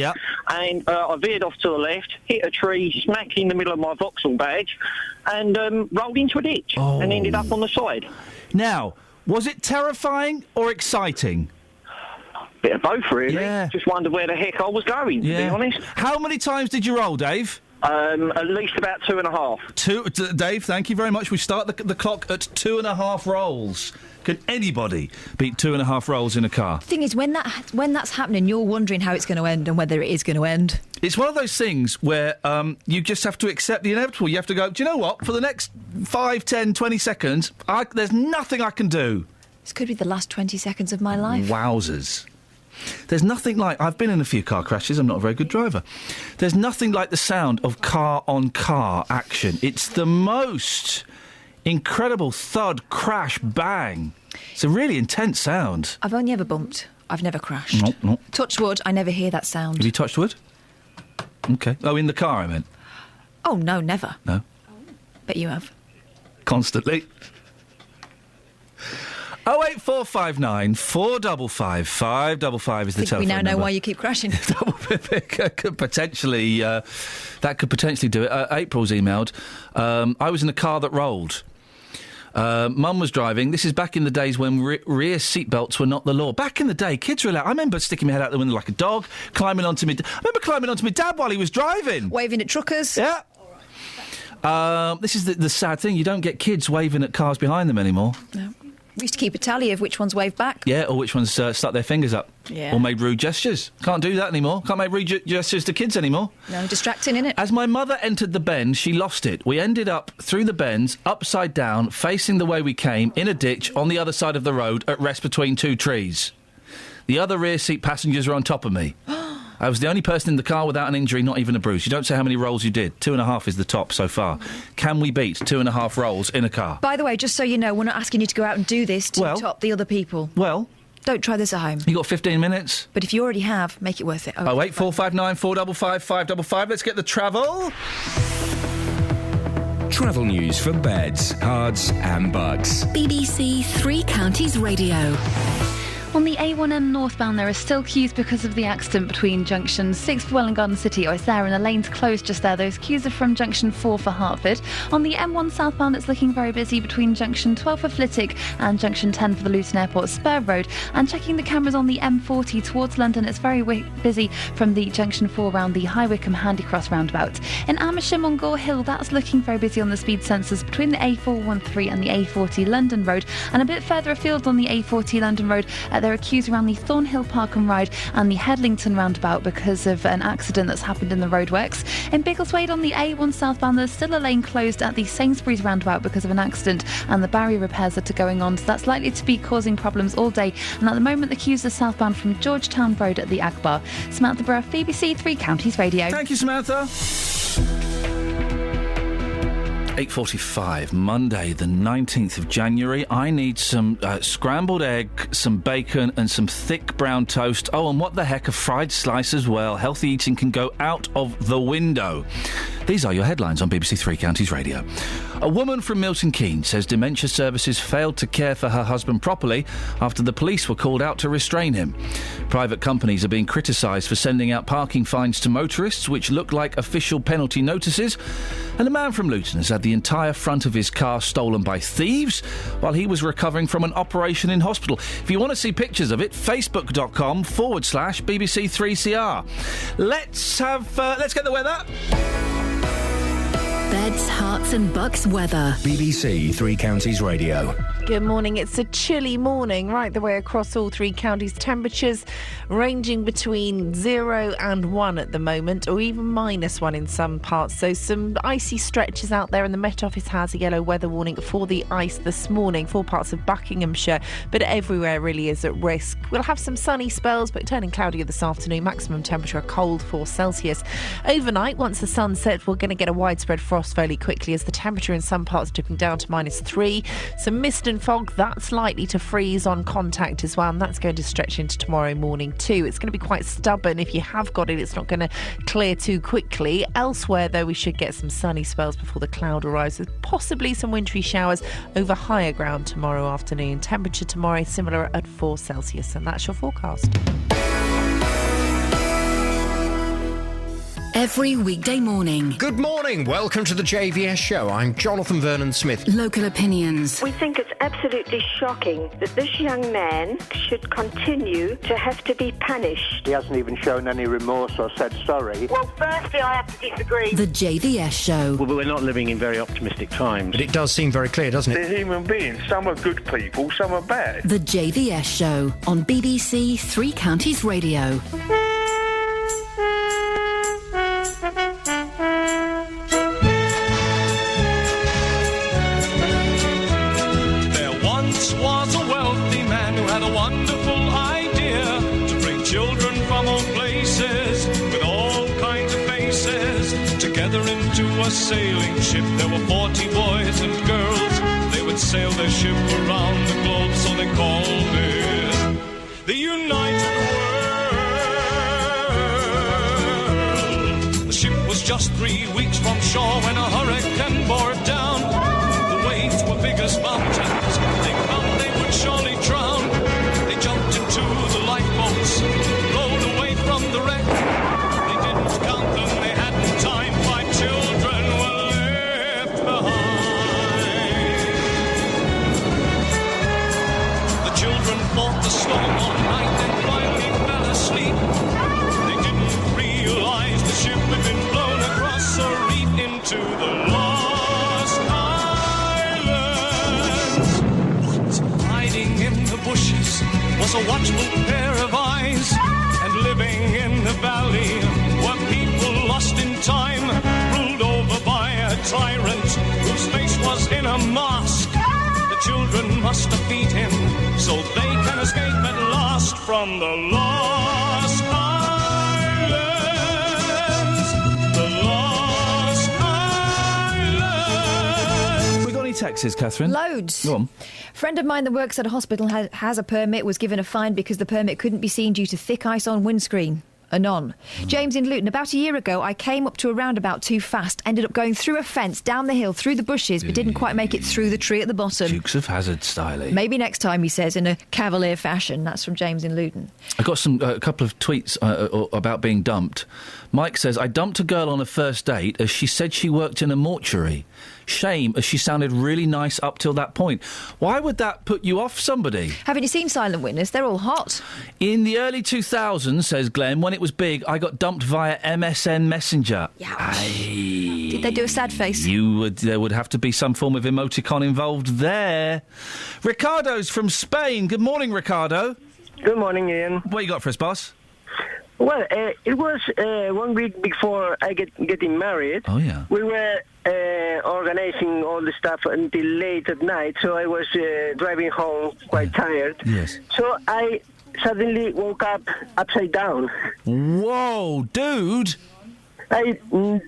Speaker 15: and I veered off to the left, hit a tree, smack in the middle of my Vauxhall badge, and rolled into a ditch, and ended up on the side.
Speaker 6: Now, was it terrifying or exciting?
Speaker 15: Bit of both, really.
Speaker 6: Yeah.
Speaker 15: Just wondered where the heck I was going, to be honest.
Speaker 6: How many times did you roll, Dave?
Speaker 15: At least about 2.5.
Speaker 6: Dave, thank you very much. We start the clock at 2.5 rolls. Can anybody beat 2.5 rolls in a car?
Speaker 19: Thing is, when that's happening, you're wondering how it's going to end and whether it is going to end.
Speaker 6: It's one of those things where you just have to accept the inevitable. You have to go, do you know what? For the next 5, 10, 20 seconds, there's nothing I can do.
Speaker 19: This could be the last 20 seconds of my life.
Speaker 6: Wowzers. There's nothing like... I've been in a few car crashes. I'm not a very good driver. There's nothing like the sound of car-on-car action. It's the most incredible thud, crash, bang. It's a really intense sound.
Speaker 19: I've only ever bumped. I've never crashed.
Speaker 6: No.
Speaker 19: Touch wood, I never hear that sound.
Speaker 6: Have you touched wood? OK. Oh, in the car, I meant.
Speaker 19: Oh, no, never.
Speaker 6: No?
Speaker 19: Bet you have. Constantly.
Speaker 6: 08459 455 555 is the telephone
Speaker 19: We now know
Speaker 6: number.
Speaker 19: why you keep crashing.
Speaker 6: That could potentially do it. April's emailed. I was in a car that rolled. Mum was driving. This is back in the days when rear seatbelts were not the law. Back in the day, kids were allowed. I remember sticking my head out the window like a dog, climbing onto me. I remember climbing onto my dad while he was driving.
Speaker 19: Waving at truckers.
Speaker 6: Yeah. This is the sad thing. You don't get kids waving at cars behind them anymore.
Speaker 19: No. We used to keep a tally of which ones waved back.
Speaker 6: Yeah, or which ones stuck their fingers up.
Speaker 19: Yeah.
Speaker 6: Or made rude gestures. Can't do that anymore. Can't make rude gestures to kids anymore.
Speaker 19: No, distracting, innit?
Speaker 6: As my mother entered the bend, she lost it. We ended up through the bends, upside down, facing the way we came, in a ditch on the other side of the road, at rest between two trees. The other rear seat passengers were on top of me. I was the only person in the car without an injury, not even a bruise. You don't say how many rolls you did. 2.5 is the top so far. Can we beat 2.5 rolls in a car?
Speaker 19: By the way, just so you know, we're not asking you to go out and do this to top the other people.
Speaker 6: Well...
Speaker 19: Don't try this at home.
Speaker 6: You got 15 minutes?
Speaker 19: But if you already have, make it worth it.
Speaker 6: 08459 455 555. Let's get the travel.
Speaker 9: Travel news for beds, cards and bugs.
Speaker 8: BBC Three Counties Radio.
Speaker 10: On the A1M northbound, there are still queues because of the accident between junction 6 for Welwyn Garden City. Oh, it's there, and the lane's closed just there. Those queues are from junction 4 for Hertford. On the M1 southbound, it's looking very busy between junction 12 for Flitwick and junction 10 for the Luton Airport Spur Road. And checking the cameras on the M40 towards London, it's very busy from the junction 4 around the High Wycombe Handy Cross roundabout. In Amersham on Gore Hill, that's looking very busy on the speed sensors between the A413 and the A40 London Road. And a bit further afield on the A40 London Road, there are queues around the Thornhill Park and Ride and the Headlington roundabout because of an accident that's happened in the roadworks. In Biggleswade on the A1 southbound, there's still a lane closed at the Sainsbury's roundabout because of an accident, and the barrier repairs are going on, so that's likely to be causing problems all day. And at the moment, the queues are southbound from Georgetown Road at the Agbar. Samantha Burrough, BBC Three Counties Radio.
Speaker 6: Thank you, Samantha. 8:45, Monday the 19th of January. I need some scrambled egg, some bacon and some thick brown toast. Oh, and what the heck, a fried slice as well. Healthy eating can go out of the window. These are your headlines on BBC Three Counties Radio. A woman from Milton Keynes says dementia services failed to care for her husband properly after the police were called out to restrain him. Private companies are being criticised for sending out parking fines to motorists, which look like official penalty notices. And a man from Luton has had the entire front of his car stolen by thieves while he was recovering from an operation in hospital. If you want to see pictures of it, facebook.com/BBC3CR. Let's get the weather.
Speaker 8: Beds, Herts and Bucks weather.
Speaker 9: BBC Three Counties Radio.
Speaker 11: Good morning. It's a chilly morning right the way across all three counties. Temperatures ranging between 0 and 1 at the moment, or even -1 in some parts. So some icy stretches out there, and the Met Office has a yellow weather warning for the ice this morning for parts of Buckinghamshire, but everywhere really is at risk. We'll have some sunny spells, but turning cloudier this afternoon. Maximum temperature a cold 4 Celsius. Overnight, once the sun sets, we're going to get a widespread frost fairly quickly as the temperature in some parts dipping down to -3. Some mist and fog, that's likely to freeze on contact as well, and that's going to stretch into tomorrow morning too. It's going to be quite stubborn. If you have got it, it's not going to clear too quickly. Elsewhere, though, we should get some sunny spells before the cloud arrives, with possibly some wintry showers over higher ground tomorrow afternoon. Temperature tomorrow similar at 4 Celsius, and that's your forecast.
Speaker 8: Every weekday morning.
Speaker 16: Good morning. Welcome to the JVS show. I'm Jonathan Vernon Smith.
Speaker 8: Local opinions.
Speaker 17: We think it's absolutely shocking that this young man should continue to have to be punished.
Speaker 18: He hasn't even shown any remorse or said sorry.
Speaker 17: Well, firstly, I have to disagree.
Speaker 8: The JVS show.
Speaker 18: Well, but we're not living in very optimistic times.
Speaker 16: But it does seem very clear, doesn't it?
Speaker 18: They're human beings. Some are good people, some are bad.
Speaker 8: The JVS show on BBC Three Counties Radio.
Speaker 12: Was a wealthy man who had a wonderful idea to bring children from all places with all kinds of faces together into a sailing ship. There were 40 boys and girls. They would sail their ship around the globe, so they called it the United World. The ship was just 3 weeks from shore when a hurricane bore it down. The waves were big as mountains. Surely drown. They jumped into the lifeboats, rowed away from the wreck. They didn't count them, they hadn't time. 5 children were left behind. The children fought the storm all night and finally fell asleep. They didn't realize the ship had been blown across a reef into the lost islands. Hiding in the bushes was a watchful pair of eyes, and living in the valley were people lost in time, ruled over by a tyrant whose face was in a mask. The children must defeat him so they can escape at last from the lost islands. The lost islands.
Speaker 6: We got any texts, Catherine?
Speaker 19: Loads.
Speaker 6: Go on.
Speaker 19: A friend of mine that works at a hospital has a permit, was given a fine because the permit couldn't be seen due to thick ice on windscreen. Anon. James in Luton. About a year ago, I came up to a roundabout too fast, ended up going through a fence, down the hill, through the bushes, but didn't quite make it through the tree at the bottom.
Speaker 6: Dukes of Hazzard styling.
Speaker 19: Maybe next time, he says, in a cavalier fashion. That's from James in Luton.
Speaker 6: I got a couple of tweets about being dumped. Mike says, I dumped a girl on a first date as she said she worked in a mortuary. Shame, as she sounded really nice up till that point. Why would that put you off somebody?
Speaker 19: Haven't you seen Silent Witness? They're all hot.
Speaker 6: In the early 2000s, says Glenn, when it was big, I got dumped via MSN Messenger.
Speaker 19: Did they do a sad face?
Speaker 6: There would have to be some form of emoticon involved there. Ricardo's from Spain. Good morning, Ricardo.
Speaker 4: Good morning, Ian.
Speaker 6: What you got for us, boss?
Speaker 4: Well, it was 1 week before I getting married.
Speaker 6: Oh, yeah.
Speaker 4: We were organizing all the stuff until late at night, so I was driving home quite tired.
Speaker 6: Yes.
Speaker 4: So I suddenly woke up upside down.
Speaker 6: Whoa, dude!
Speaker 4: I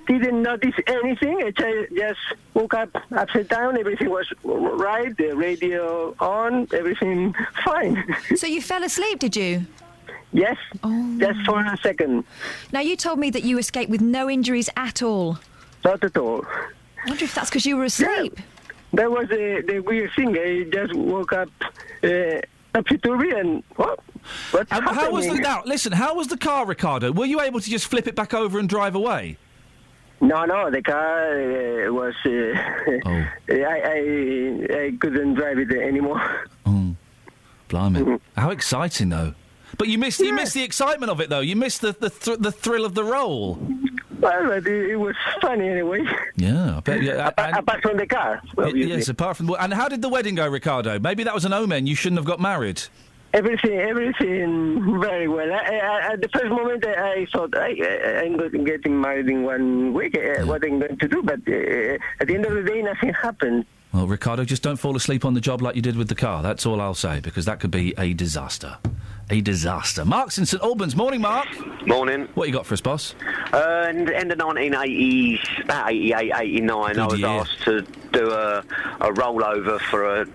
Speaker 4: didn't notice anything. I just woke up upside down. Everything was right. The radio on. Everything fine.
Speaker 19: So you fell asleep, did you?
Speaker 4: Yes, just for a second.
Speaker 19: Now, you told me that you escaped with no injuries at all.
Speaker 4: Not at all.
Speaker 19: I wonder if that's because you were asleep.
Speaker 4: Yeah. That was the weird thing. I just woke up topsy-turvy and what's happening?
Speaker 6: How was now, listen, how was the car, Ricardo? Were you able to just flip it back over and drive away?
Speaker 4: No, the car was... I couldn't drive it anymore.
Speaker 6: Oh, blimey. How exciting, though. But you missed the excitement of it, though. You missed the thrill of the role.
Speaker 4: Well, it was funny anyway.
Speaker 6: Yeah, I bet. Yeah,
Speaker 4: apart from the car.
Speaker 6: Yes, apart from... And how did the wedding go, Ricardo? Maybe that was an omen. You shouldn't have got married.
Speaker 4: Everything very well. At the first moment, I thought I'm getting married in 1 week. What I'm going to do? But at the end of the day, nothing happened.
Speaker 6: Well, Ricardo, just don't fall asleep on the job like you did with the car. That's all I'll say, because that could be a disaster. A disaster. Mark's in St Albans. Morning, Mark.
Speaker 13: Morning.
Speaker 6: What you got for us, boss?
Speaker 13: In the end of 1980s, about 88, 89, I was asked to do a rollover for a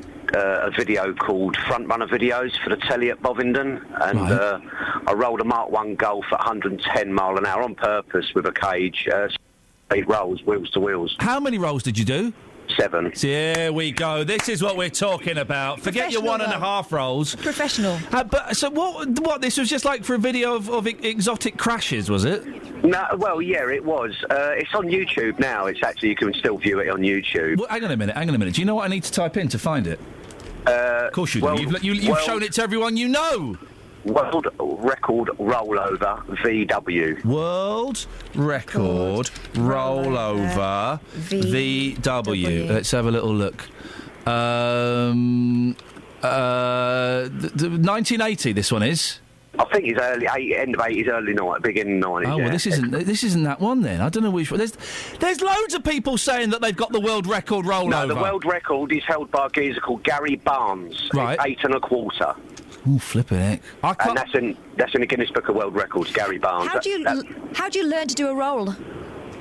Speaker 13: video called Front Runner Videos for the telly at Bovingdon, and I rolled a Mark 1 Golf at 110 mile an hour on purpose with a cage, 8 rolls, wheels to wheels.
Speaker 6: How many rolls did you do?
Speaker 13: 7.
Speaker 6: Here we go. This is what we're talking about. Forget your 1.5 rolls.
Speaker 19: Professional.
Speaker 6: But so what? This was just like for a video of exotic crashes, was it?
Speaker 13: No, well, yeah, it was. It's on YouTube now. It's actually, you can still view it on YouTube.
Speaker 6: Well, hang on a minute. Do you know what I need to type in to find it? Of course you do. You've shown it to everyone you know.
Speaker 13: World Record Rollover VW.
Speaker 6: World Record Rollover VW. Let's have a little look. 1980. This one is.
Speaker 13: I think it's end of 80s, early 90s, beginning 90s.
Speaker 6: Oh, well, this isn't that one then. I don't know which one. There's loads of people saying that they've got the world record rollover.
Speaker 13: No, the world record is held by a geezer called Gary Barnes.
Speaker 6: Right.
Speaker 13: 8 1/4.
Speaker 6: Oh, flipping heck.
Speaker 13: And that's in the Guinness Book of World Records, Gary Barnes.
Speaker 19: How do you learn to do a roll?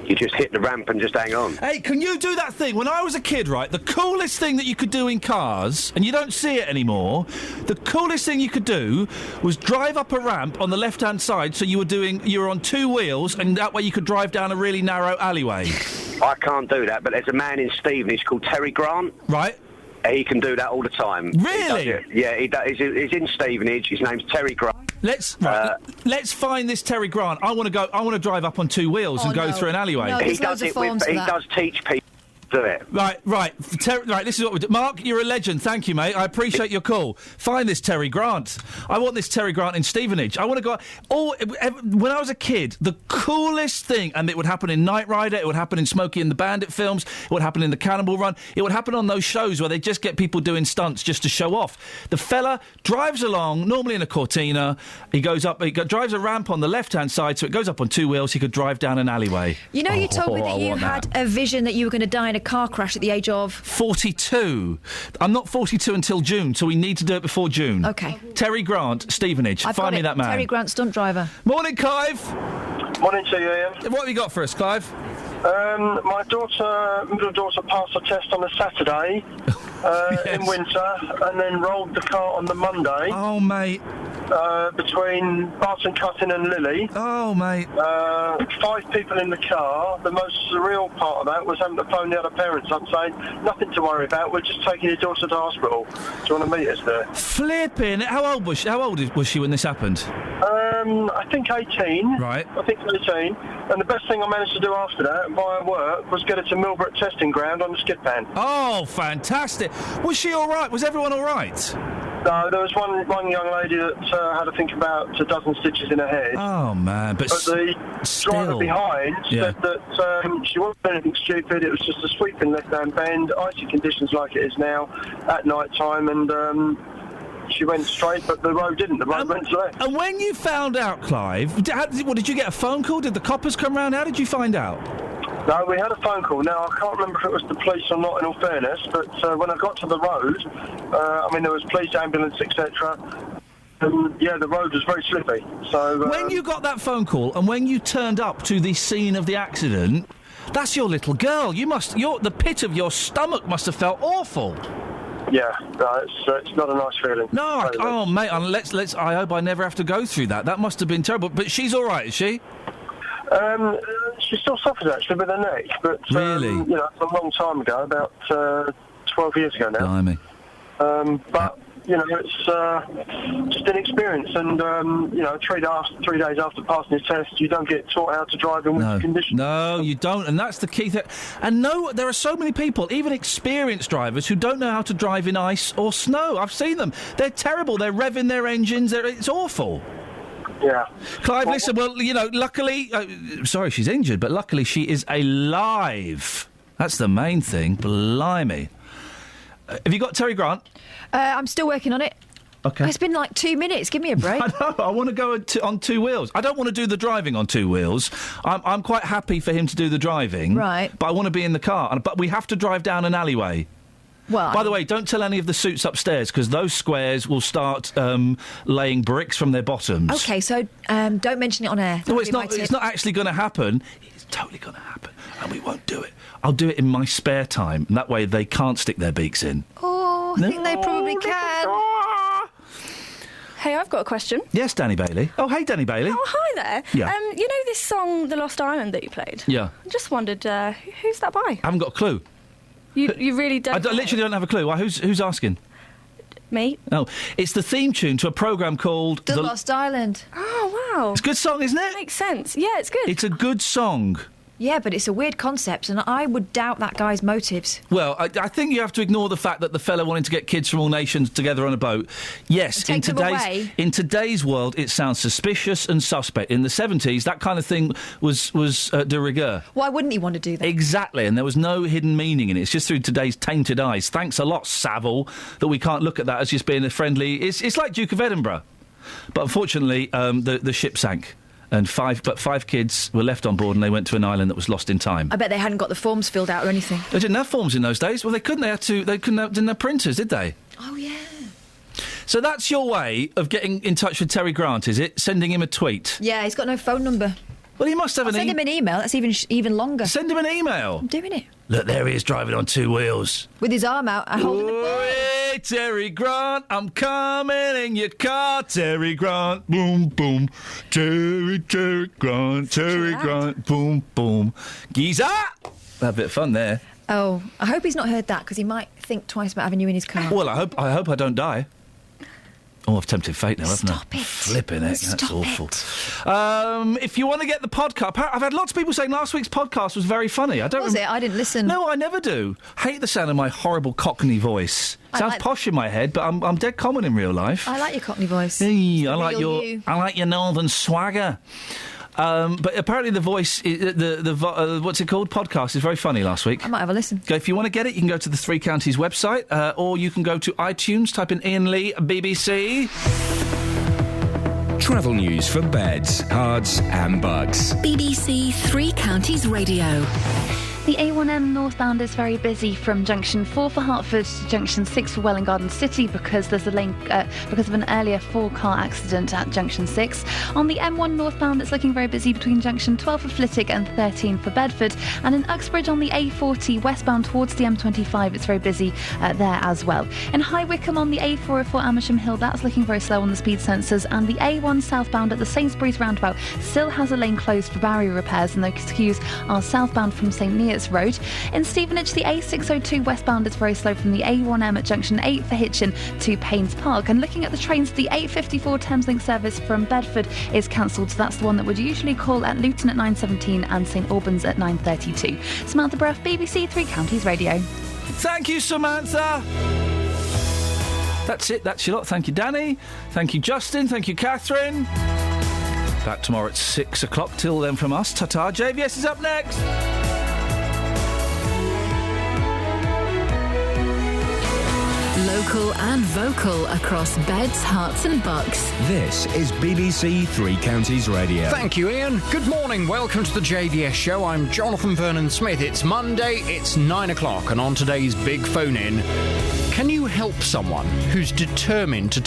Speaker 13: You just hit the ramp and just hang on.
Speaker 6: Hey, can you do that thing? When I was a kid, right, the coolest thing that you could do in cars, and you don't see it anymore, the coolest thing you could do was drive up a ramp on the left-hand side, so you were on 2 wheels, and that way you could drive down a really narrow alleyway.
Speaker 13: I can't do that, but there's a man in Stevenage called Terry Grant.
Speaker 6: Right.
Speaker 13: He can do that all the time.
Speaker 6: Really?
Speaker 13: He does. He's in Stevenage. His name's Terry Grant.
Speaker 6: Let's find this Terry Grant. I want to drive up on 2 wheels and go through an alleyway.
Speaker 13: No, he does teach people to do it.
Speaker 6: Right. This is what we do. Mark, you're a legend. Thank you, mate. I appreciate your call. Find this Terry Grant. I want this Terry Grant in Stevenage. I want to go. When I was a kid, the coolest thing, and it would happen in Knight Rider, it would happen in Smokey and the Bandit films, it would happen in the Cannonball Run, it would happen on those shows where they just get people doing stunts just to show off. The fella drives along, normally in a Cortina. He drives a ramp on the left-hand side, so it goes up on 2 wheels. He could drive down an alleyway.
Speaker 19: You know, you told me that you had a vision that you were going to die in a car crash at the age of
Speaker 6: 42. I'm not 42 until June, so we need to do it before June.
Speaker 19: Okay.
Speaker 6: Terry Grant, Stevenage. Find me that man.
Speaker 19: Terry Grant, stunt driver.
Speaker 6: Morning, Clive.
Speaker 18: Morning to you, Ian.
Speaker 6: What have you got for us, Clive?
Speaker 18: My middle daughter passed a test on a Saturday, in winter, and then rolled the car on the Monday.
Speaker 6: Oh, mate.
Speaker 18: Between Barton Cutting and Lily.
Speaker 6: Oh, mate.
Speaker 18: 5 people in the car. The most surreal part of that was having to phone the other parents up saying, nothing to worry about, we're just taking your daughter to hospital. Do you want to meet us there?
Speaker 6: Flipping. How old was she when this happened?
Speaker 18: I think 18.
Speaker 6: Right.
Speaker 18: I think 18. And the best thing I managed to do after that, via work, was get her to Millbrook Testing Ground on the skid pan.
Speaker 6: Oh, fantastic. Was she all right? Was everyone all right?
Speaker 18: No, there was one young lady that had to think about a dozen stitches in her head.
Speaker 6: Oh, man, but
Speaker 18: the driver behind said that she wasn't doing anything stupid. It was just a sweeping left-hand bend, icy conditions like it is now at night time, and she went straight, but the road didn't. The road went left.
Speaker 6: And when you found out, Clive, did you get a phone call? Did the coppers come round? How did you find out?
Speaker 18: No, we had a phone call. Now, I can't remember if it was the police or not, in all fairness, but when I got to the road, there was police, ambulance, etc. The road was very slippy. So
Speaker 6: when you got that phone call and when you turned up to the scene of the accident, that's your little girl. The pit of your stomach must have felt awful.
Speaker 18: Yeah, no, it's not a nice feeling.
Speaker 6: No, mate, I hope I never have to go through that. That must have been terrible. But she's all right, is she?
Speaker 18: She still suffers, actually, with her neck. But,
Speaker 6: really?
Speaker 18: It's a long time ago, about 12 years ago now.
Speaker 6: Blimey.
Speaker 18: But, it's just an experience. And, 3 days after passing the test, you don't get taught how to drive in winter conditions.
Speaker 6: No, you don't. And that's the key thing. And there are so many people, even experienced drivers, who don't know how to drive in ice or snow. I've seen them. They're terrible. They're revving their engines. It's awful.
Speaker 18: Yeah.
Speaker 6: Clive, listen, luckily... sorry, she's injured, but luckily she is alive. That's the main thing. Blimey. Have you got Terry Grant?
Speaker 19: I'm still working on it.
Speaker 6: Okay.
Speaker 19: It's been like 2 minutes. Give me a break.
Speaker 6: I know. I want to go on 2 wheels. I don't want to do the driving on 2 wheels. I'm quite happy for him to do the driving.
Speaker 19: Right.
Speaker 6: But I want to be in the car. But we have to drive down an alleyway.
Speaker 19: Well,
Speaker 6: by the way, don't tell any of the suits upstairs, because those squares will start laying bricks from their bottoms.
Speaker 19: OK, so don't mention it on air.
Speaker 6: No, it's not actually going to happen. It's totally going to happen, and we won't do it. I'll do it in my spare time, and that way they can't stick their beaks in.
Speaker 19: Oh, I think they probably can.
Speaker 20: Hey, I've got a question.
Speaker 6: Yes, Danny Bailey. Oh, hey, Danny Bailey.
Speaker 20: Oh, hi there.
Speaker 6: Yeah.
Speaker 20: You know this song, The Lost Island, that you played?
Speaker 6: Yeah.
Speaker 20: I just wondered, who's that by?
Speaker 6: I haven't got a clue.
Speaker 20: You really don't?
Speaker 6: I literally don't have a clue. Why? Who's asking?
Speaker 20: Me.
Speaker 6: Oh, it's the theme tune to a programme called
Speaker 19: The Lost Island.
Speaker 20: Oh, wow.
Speaker 6: It's a good song, isn't it?
Speaker 20: Makes sense. Yeah, it's good.
Speaker 6: It's a good song.
Speaker 19: Yeah, but it's a weird concept, and I would doubt that guy's motives.
Speaker 6: Well, I think you have to ignore the fact that the fella wanted to get kids from all nations together on a boat. Yes, in today's world, it sounds suspicious and suspect. In the 70s, that kind of thing was de rigueur.
Speaker 19: Why wouldn't he want to do that?
Speaker 6: Exactly, and there was no hidden meaning in it. It's just through today's tainted eyes. Thanks a lot, Savile, that we can't look at that as just being a friendly... It's like Duke of Edinburgh. But unfortunately, the ship sank. And five kids were left on board, and they went to an island that was lost in time.
Speaker 19: I bet they hadn't got the forms filled out or anything.
Speaker 6: They didn't have forms in those days. Well, they couldn't. Didn't have printers, did they?
Speaker 19: Oh yeah.
Speaker 6: So that's your way of getting in touch with Terry Grant, is it? Sending him a tweet.
Speaker 19: Yeah, he's got no phone number.
Speaker 6: Well, he must have
Speaker 19: send him an email. That's even longer.
Speaker 6: Send him an email.
Speaker 19: I'm doing it.
Speaker 6: Look, there he is driving on 2 wheels.
Speaker 19: With his arm out and holding the ball.
Speaker 6: Hey, Terry Grant, I'm coming in your car, Terry Grant. Boom, boom. Terry Grant, Terry Grant. Boom, boom. Geezer! Had a bit of fun there.
Speaker 19: Oh, I hope he's not heard that, because he might think twice about having you in his car.
Speaker 6: Well, I hope I don't die. Oh, I've tempted fate now, haven't I?
Speaker 19: Stop it.
Speaker 6: Flipping it.
Speaker 19: Stop
Speaker 6: That's awful. If you want to get the podcast... I've had lots of people saying last week's podcast was very funny. I didn't listen. No, I never do. Hate the sound of my horrible Cockney voice. Sounds posh in my head, but I'm dead common in real life.
Speaker 19: I like your Cockney voice.
Speaker 6: Hey, I like your northern swagger. But apparently the voice, what's it called? Podcast is very funny last week.
Speaker 19: I might have a listen.
Speaker 6: If you want to get it, you can go to the Three Counties website, or you can go to iTunes, type in Iain Lee, BBC.
Speaker 9: Travel news for beds, cards and bugs.
Speaker 8: BBC Three Counties Radio.
Speaker 10: The A1M northbound is very busy from junction 4 for Hertford to junction 6 for Welwyn Garden City because there's a lane because of an earlier 4-car accident at junction 6. On the M1 northbound, it's looking very busy between junction 12 for Flitwick and 13 for Bedford. And in Uxbridge on the A40 westbound towards the M25, it's very busy there as well. In High Wycombe on the A404 Amersham Hill, that's looking very slow on the speed sensors. And the A1 southbound at the Sainsbury's roundabout still has a lane closed for barrier repairs, and those queues are southbound from St Neots Road. In Stevenage, the A602 westbound is very slow from the A1M at junction 8 for Hitchin to Paynes Park. And looking at the trains, the 8:54 Thameslink service from Bedford is cancelled, so that's the one that would usually call at Luton at 9:17 and St Albans at 9:32. Samantha Bruff, BBC Three Counties Radio.
Speaker 6: Thank you, Samantha. That's it, that's your lot. Thank you, Danny. Thank you, Justin. Thank you, Catherine. Back tomorrow at 6 o'clock. Till then from us, ta-ta. JVS is up next.
Speaker 8: Local and vocal across Beds, Herts and Bucks.
Speaker 9: This is BBC Three Counties Radio.
Speaker 16: Thank you, Ian. Good morning. Welcome to the JVS show. I'm Jonathan Vernon Smith. It's Monday, it's 9 o'clock, and on today's big phone-in, can you help someone who's determined to